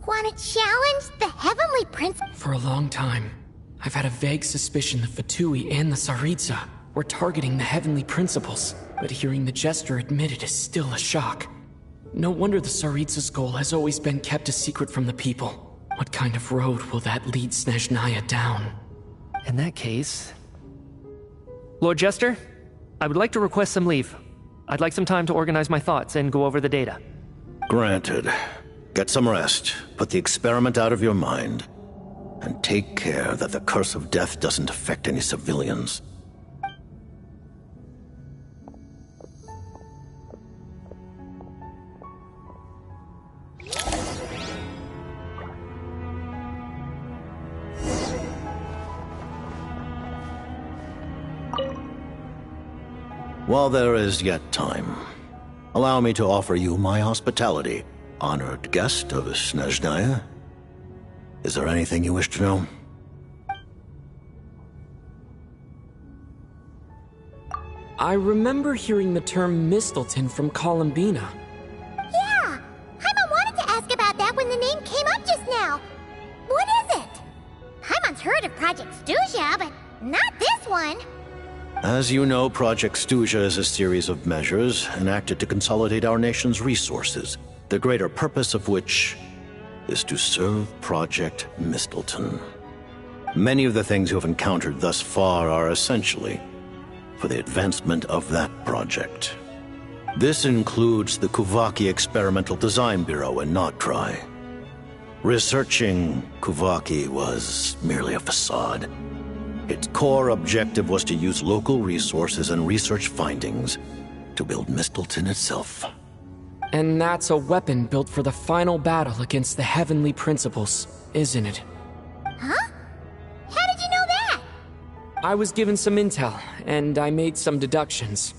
want to challenge the heavenly principles? For a long time, I've had a vague suspicion the Fatui and the Tsaritsa were targeting the heavenly principles, but hearing the Jester admit it is still a shock. No wonder the Tsaritsa's goal has always been kept a secret from the people. What kind of road will that lead Snezhnaya down? In that case... Lord Jester, I would like to request some leave. I'd like some time to organize my thoughts and go over the data. Granted. Get some rest, put the experiment out of your mind, and take care that the curse of death doesn't affect any civilians. While there is yet time, allow me to offer you my hospitality, honored guest of Snezhnaya. Is there anything you wish to know? I remember hearing the term Mistleton from Columbina. Yeah! Paimon wanted to ask about that when the name came up just now. What is it? Paimon's heard of Project Stuja, but not this one. As you know, Project Stuja is a series of measures enacted to consolidate our nation's resources, the greater purpose of which is to serve Project Mistleton. Many of the things you have encountered thus far are essentially for the advancement of that project. This includes the Kuvaki Experimental Design Bureau in Notdry. Researching Kuvaki was merely a facade. Its core objective was to use local resources and research findings to build Mistleton itself. And that's a weapon built for the final battle against the heavenly principles, isn't it? Huh? How did you know that? I was given some intel, and I made some deductions.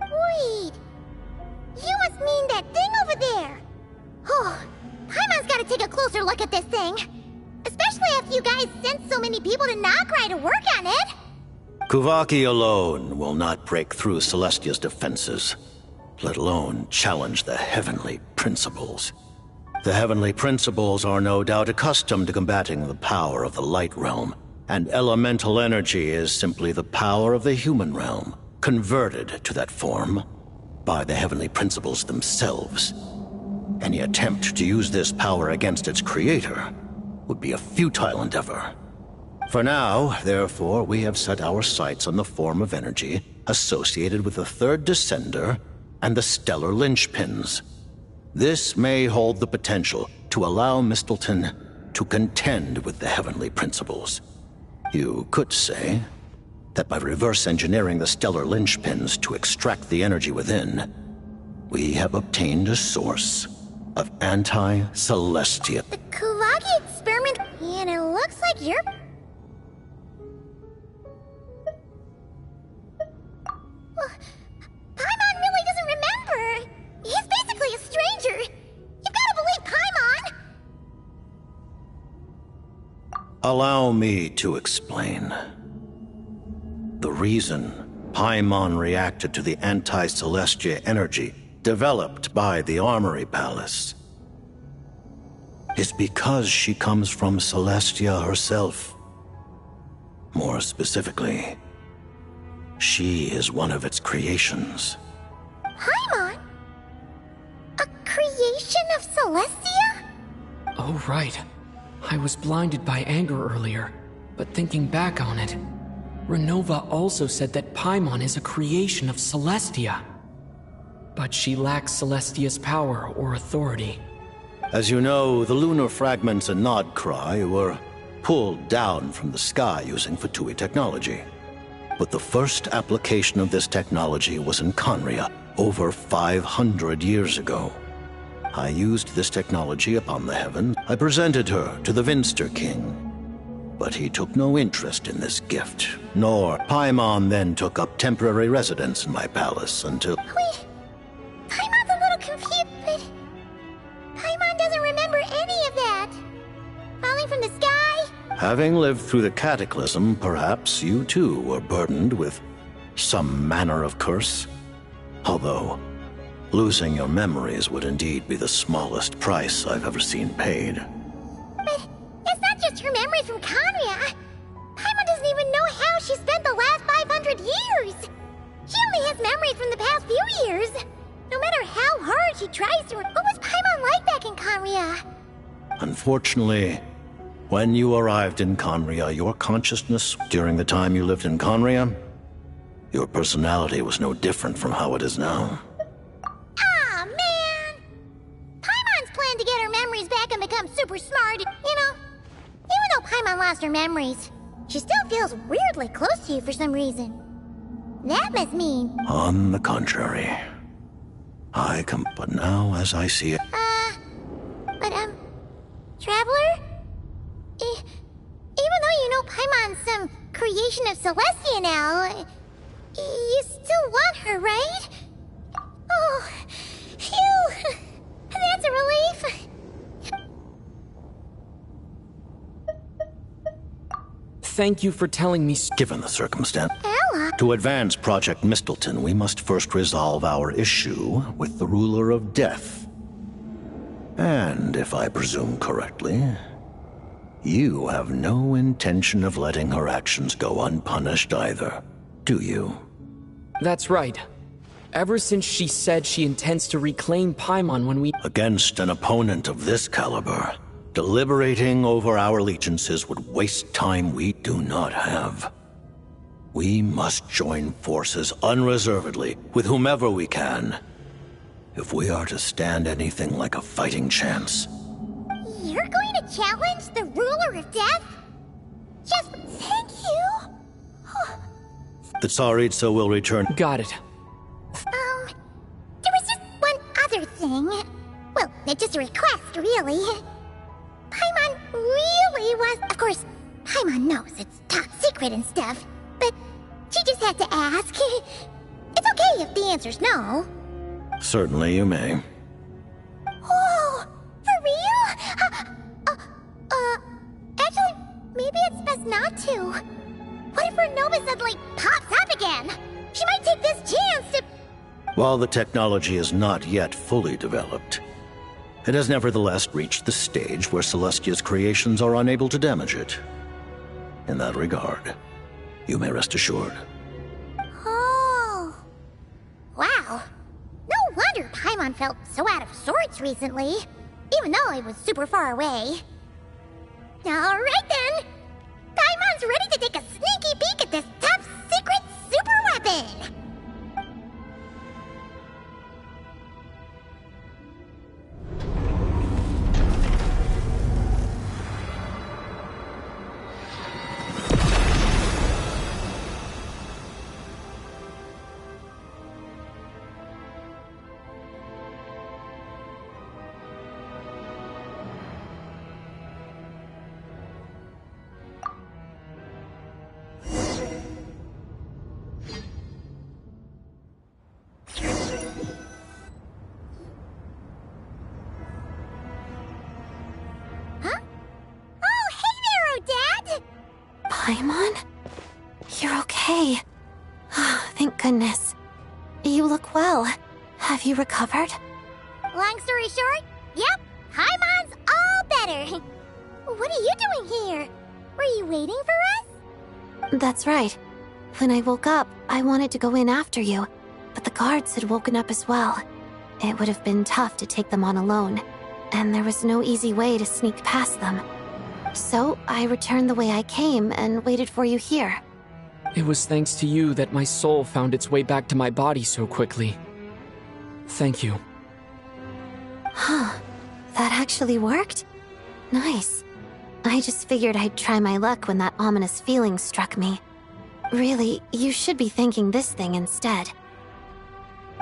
Wait. You must mean that thing over there. Oh, Paimon's gotta take a closer look at this thing. Especially after you guys sent so many people to Notdry to work on it. Kuvaki alone will not break through Celestia's defenses, let alone challenge the heavenly principles. The heavenly principles are no doubt accustomed to combating the power of the light realm, and elemental energy is simply the power of the human realm, converted to that form by the heavenly principles themselves. Any attempt to use this power against its creator would be a futile endeavor. For now, therefore, we have set our sights on the form of energy associated with the third descender and the stellar linchpins. This may hold the potential to allow Mistleton to contend with the heavenly principles. You could say that by reverse engineering the stellar linchpins to extract the energy within, we have obtained a source of anti-Celestia. The Kuvaki experiment, and it looks like you're... Paimon really doesn't remember. He's basically a stranger. You've gotta believe Paimon. Allow me to explain. The reason Paimon reacted to the anti-Celestia energy developed by the Armory Palace, is because she comes from Celestia herself. More specifically, she is one of its creations. Paimon? A creation of Celestia? Oh, right. I was blinded by anger earlier, but thinking back on it, Renova also said that Paimon is a creation of Celestia. But she lacks Celestia's power or authority. As you know, the lunar fragments in Nodcry were pulled down from the sky using Fatui technology. But the first application of this technology was in Conria over 500 years ago. I used this technology upon the heaven. I presented her to the Vinster King. But he took no interest in this gift, nor Paimon then took up temporary residence in my palace until... Wait, Paimon's a little confused, but... Paimon doesn't remember any of that. Falling from the sky? Having lived through the cataclysm, perhaps you too were burdened with some manner of curse. Although, losing your memories would indeed be the smallest price I've ever seen paid. But it's not just her memories from Conria. Paimon doesn't even know how she spent the last 500 years. She only has memories from the past few years. No matter how hard she tries to... What was Paimon like back in Conria? Unfortunately, when you arrived in Conria, your consciousness during the time you lived in Conria, your personality was no different from how it is now. Aw, man! Paimon's planned to get her memories back and become super smart, you know? Even though Paimon lost her memories, she still feels weirdly close to you for some reason. That must mean... On the contrary, I come, but now as I see it... Traveler? Even though you know Paimon's some creation of Celestia now, you still want her, right? Oh, phew! That's a relief! Thank you for telling me. Given the circumstance, Ella? to advance Project Mistleton, we must first resolve our issue with the Ruler of Death. And if I presume correctly, you have no intention of letting her actions go unpunished either, do you? That's right. Ever since she said she intends to reclaim Paimon when we... Against an opponent of this caliber, deliberating over our allegiances would waste time we do not have. We must join forces unreservedly with whomever we can, if we are to stand anything like a fighting chance. You're going to challenge the Ruler of Death? Just thank you! The Tsaritsa will return. Got it. There was just one other thing. Well, just a request, really. Paimon really was... Of course, Paimon knows it's top secret and stuff, but she just had to ask. It's okay if the answer's no. Certainly you may. Whoa! For real? Actually, maybe it's best not to. What if Renova suddenly pops up again? She might take this chance to... While the technology is not yet fully developed, it has nevertheless reached the stage where Celestia's creations are unable to damage it. In that regard, you may rest assured. Oh. Wow. No wonder Paimon felt so out of sorts recently, even though it was super far away. Alright then! Paimon's ready to take a sneaky peek at this top secret super weapon! Paimon? You're okay. Thank goodness. You look well. Have you recovered? Long story short, yep, Paimon's all better. What are you doing here? Were you waiting for us? That's right. When I woke up, I wanted to go in after you, but the guards had woken up as well. It would have been tough to take them on alone, and there was no easy way to sneak past them. So I returned the way I came and waited for you here. It was thanks to you that my soul found its way back to my body so quickly. Thank you. Huh. That actually worked? Nice. I just figured I'd try my luck when that ominous feeling struck me. Really, you should be thanking this thing instead.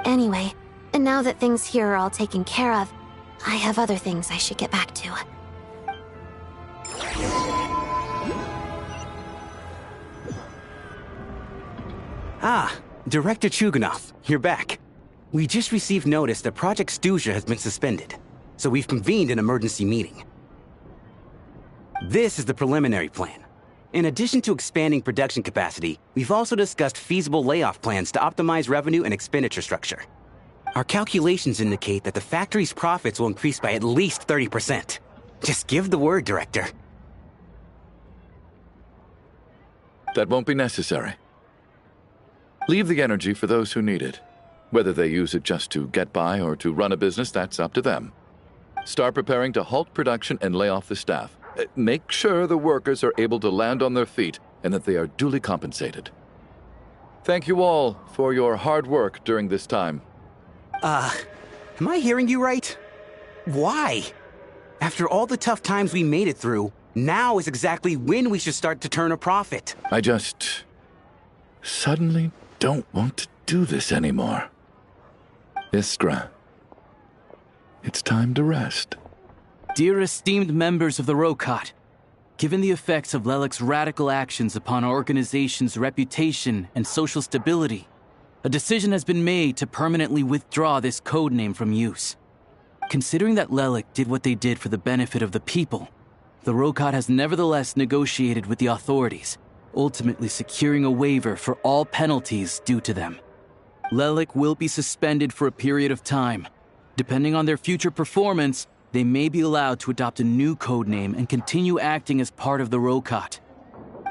Anyway, now that things here are all taken care of, I have other things I should get back to. Ah, Director Chuganov, you're back. We just received notice that Project Stuja has been suspended, so we've convened an emergency meeting. This is the preliminary plan. In addition to expanding production capacity, we've also discussed feasible layoff plans to optimize revenue and expenditure structure. Our calculations indicate that the factory's profits will increase by at least 30%. Just give the word, Director. That won't be necessary. Leave the energy for those who need it. Whether they use it just to get by or to run a business, that's up to them. Start preparing to halt production and lay off the staff. Make sure the workers are able to land on their feet and that they are duly compensated. Thank you all for your hard work during this time. Am I hearing you right? Why? After all the tough times we made it through, now is exactly when we should start to turn a profit. I just suddenly don't want to do this anymore. Iskra, it's time to rest. Dear esteemed members of the Rokot, given the effects of Lelik's radical actions upon our organization's reputation and social stability, a decision has been made to permanently withdraw this codename from use. Considering that Lelik did what they did for the benefit of the people, the Rokot has nevertheless negotiated with the authorities, ultimately securing a waiver for all penalties due to them. Lelik will be suspended for a period of time. Depending on their future performance, they may be allowed to adopt a new codename and continue acting as part of the Rokot.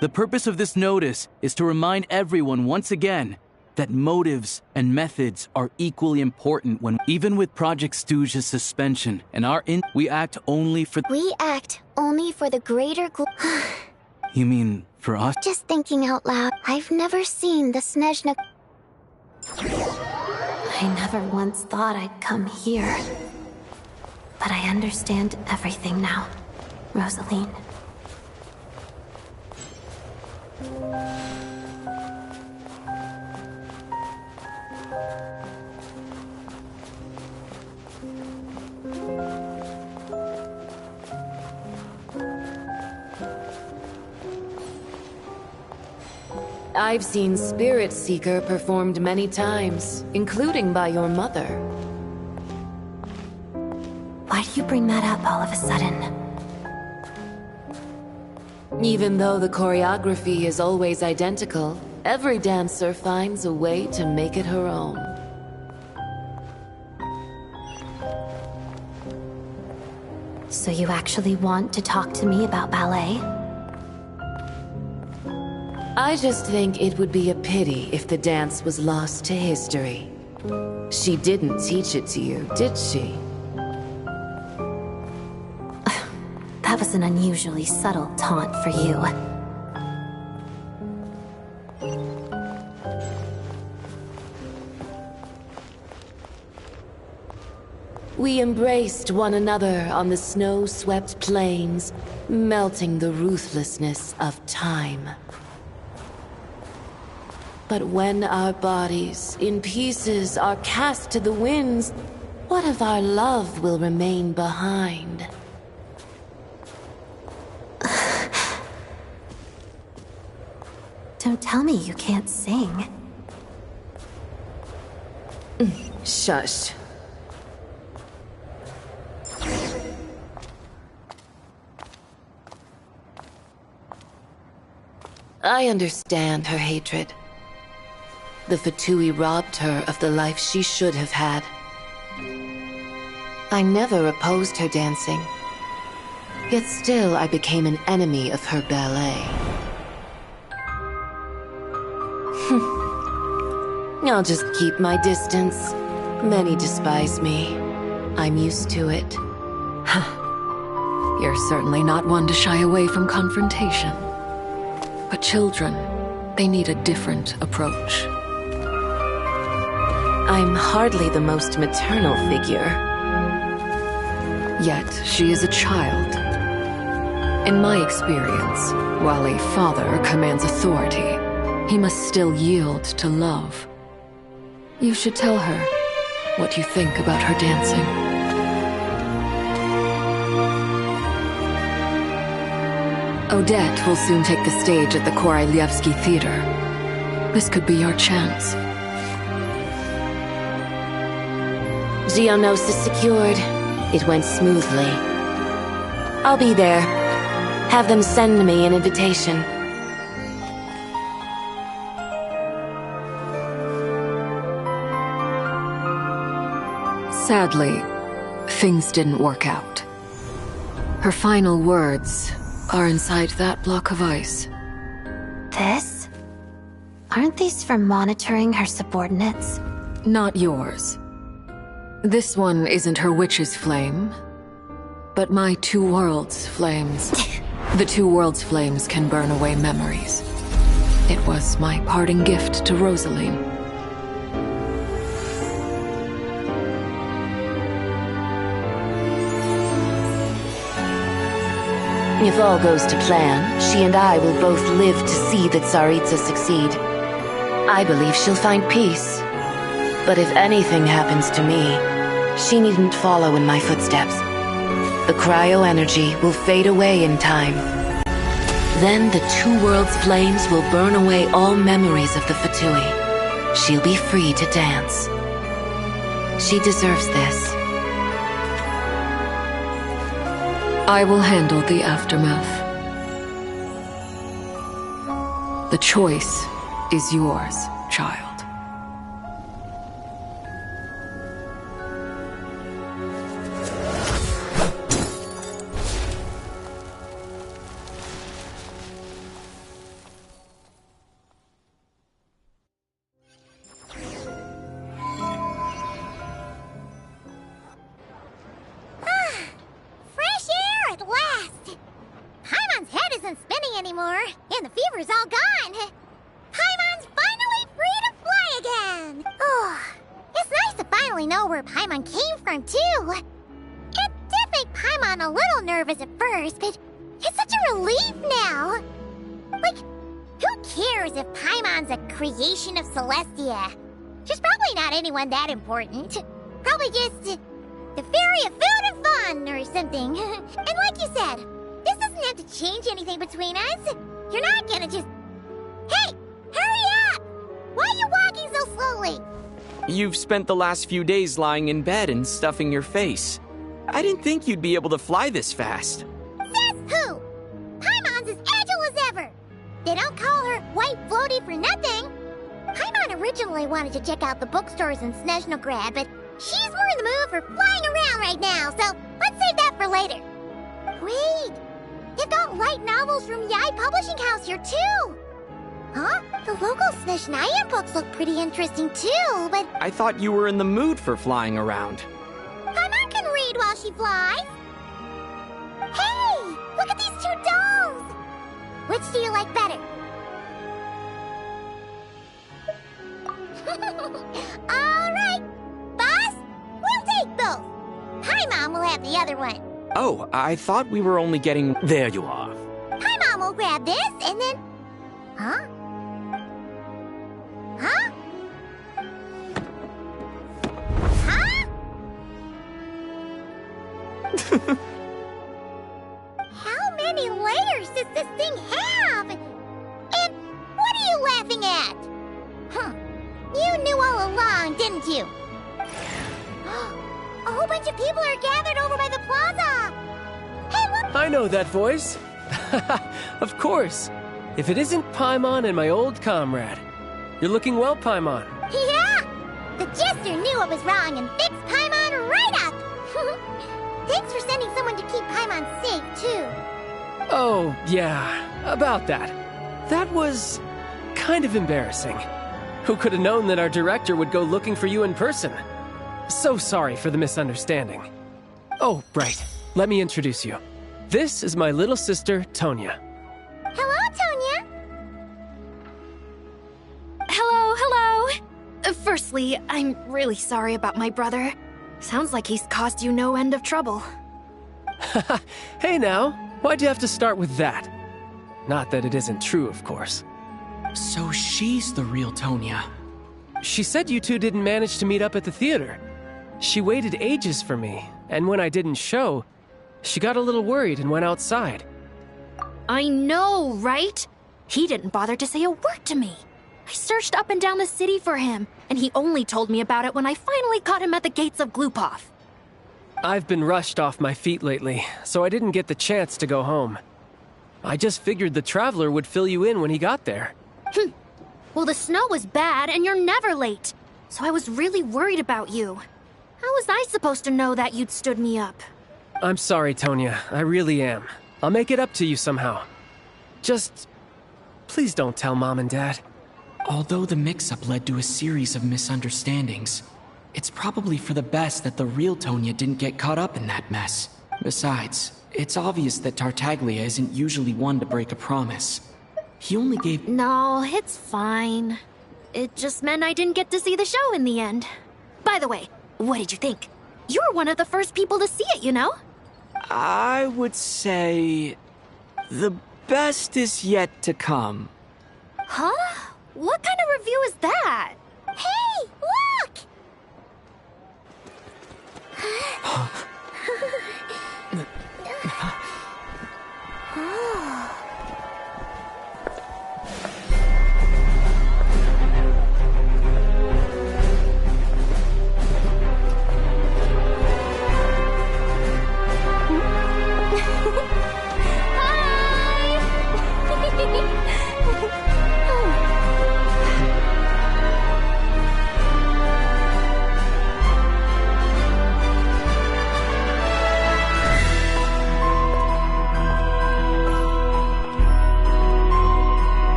The purpose of this notice is to remind everyone once again that motives and methods are equally important when, even with Project Stuja's suspension and we act only for the greater good. You mean for us? Just thinking out loud, I've never seen the Snezhna. I never once thought I'd come here. But I understand everything now, Rosaline. I've seen Spirit Seeker performed many times, including by your mother. Why do you bring that up all of a sudden? Even though the choreography is always identical, every dancer finds a way to make it her own. So you actually want to talk to me about ballet? I just think it would be a pity if the dance was lost to history. She didn't teach it to you, did she? That was an unusually subtle taunt for you. We embraced one another on the snow-swept plains, melting the ruthlessness of time. But when our bodies, in pieces, are cast to the winds, what of our love will remain behind? Don't tell me you can't sing. Shush. I understand her hatred. The Fatui robbed her of the life she should have had. I never opposed her dancing. Yet still I became an enemy of her ballet. I'll just keep my distance. Many despise me. I'm used to it. You're certainly not one to shy away from confrontation. But children, they need a different approach. I'm hardly the most maternal figure. Yet she is a child. In my experience, while a father commands authority, he must still yield to love. You should tell her what you think about her dancing. Odette will soon take the stage at the Korolyevsky Theater. This could be our chance. Geonosis secured. It went smoothly. I'll be there. Have them send me an invitation. Sadly, things didn't work out. Her final words are inside that block of ice. This? Aren't these for monitoring her subordinates? Not yours. This one isn't her witch's flame, but my two worlds' flames. The two worlds' flames can burn away memories. It was my parting gift to Rosaline. If all goes to plan, she and I will both live to see the Tsaritsa succeed. I believe she'll find peace. But if anything happens to me, she needn't follow in my footsteps. The cryo-energy will fade away in time. Then the two worlds' flames will burn away all memories of the Fatui. She'll be free to dance. She deserves this. I will handle the aftermath. The choice is yours, child. Fresh air at last! Paimon's head isn't spinning anymore, and the fever's all gone. Paimon's finally free to fly again! Oh, it's nice to finally know where Paimon came from, too. It did make Paimon a little nervous at first, but it's such a relief now. Like, who cares if Paimon's a creation of Celestia? She's probably not anyone that important. Probably just the fairy of food and fun or something. And like you said, this doesn't have to change anything between us. You're not gonna just... Hey! Hurry up! Why are you walking so slowly? You've spent the last few days lying in bed and stuffing your face. I didn't think you'd be able to fly this fast. Says who? Paimon's as agile as ever. They don't call her White Floaty for nothing. Paimon originally wanted to check out the bookstores in Snezhnograd, but she's more in the mood for flying around right now, so let's save that for later. Wait, they've got light novels from Yai Publishing House here too. Huh? The local Snezhnaya books look pretty interesting too, but I thought you were in the mood for flying around. Paimon can read while she flies. Hey, look at these two dolls. Which do you like better? All right, boss, we'll take both. Paimon will have the other one. Oh, I thought we were only getting... There you are. Paimon will grab this and then... Huh? Huh? Huh? How many layers does this thing have? And what are you laughing at? Huh. You knew all along, didn't you? A whole bunch of people are gathered over by the plaza. Hey, look! I know that voice. Of course. If it isn't Paimon and my old comrade. You're looking well, Paimon. Yeah! The jester knew what was wrong and fixed Paimon Thanks for sending someone to keep Paimon safe, too. Oh, yeah, about that. That was kind of embarrassing. Who could have known that our director would go looking for you in person? So sorry for the misunderstanding. Oh, right. Let me introduce you. This is my little sister, Tonya. Hello, Tonya. Hello. Firstly, I'm really sorry about my brother. Sounds like he's caused you no end of trouble. Hey now, why'd you have to start with that? Not that it isn't true, of course. So she's the real Tonya. She said you two didn't manage to meet up at the theater. She waited ages for me, and when I didn't show, she got a little worried and went outside. I know, right? He didn't bother to say a word to me. I searched up and down the city for him, and he only told me about it when I finally caught him at the gates of Glupov. I've been rushed off my feet lately, so I didn't get the chance to go home. I just figured the Traveler would fill you in when he got there. Well, the snow was bad, and you're never late. So I was really worried about you. How was I supposed to know that you'd stood me up? I'm sorry, Tonya. I really am. I'll make it up to you somehow. Just... please don't tell Mom and Dad. Although the mix-up led to a series of misunderstandings, it's probably for the best that the real Tonya didn't get caught up in that mess. Besides, it's obvious that Tartaglia isn't usually one to break a promise. He only gave— No, it's fine. It just meant I didn't get to see the show in the end. By the way, what did you think? You were one of the first people to see it, you know? I would say... the best is yet to come. Huh? What kind of review is that? Hey, look!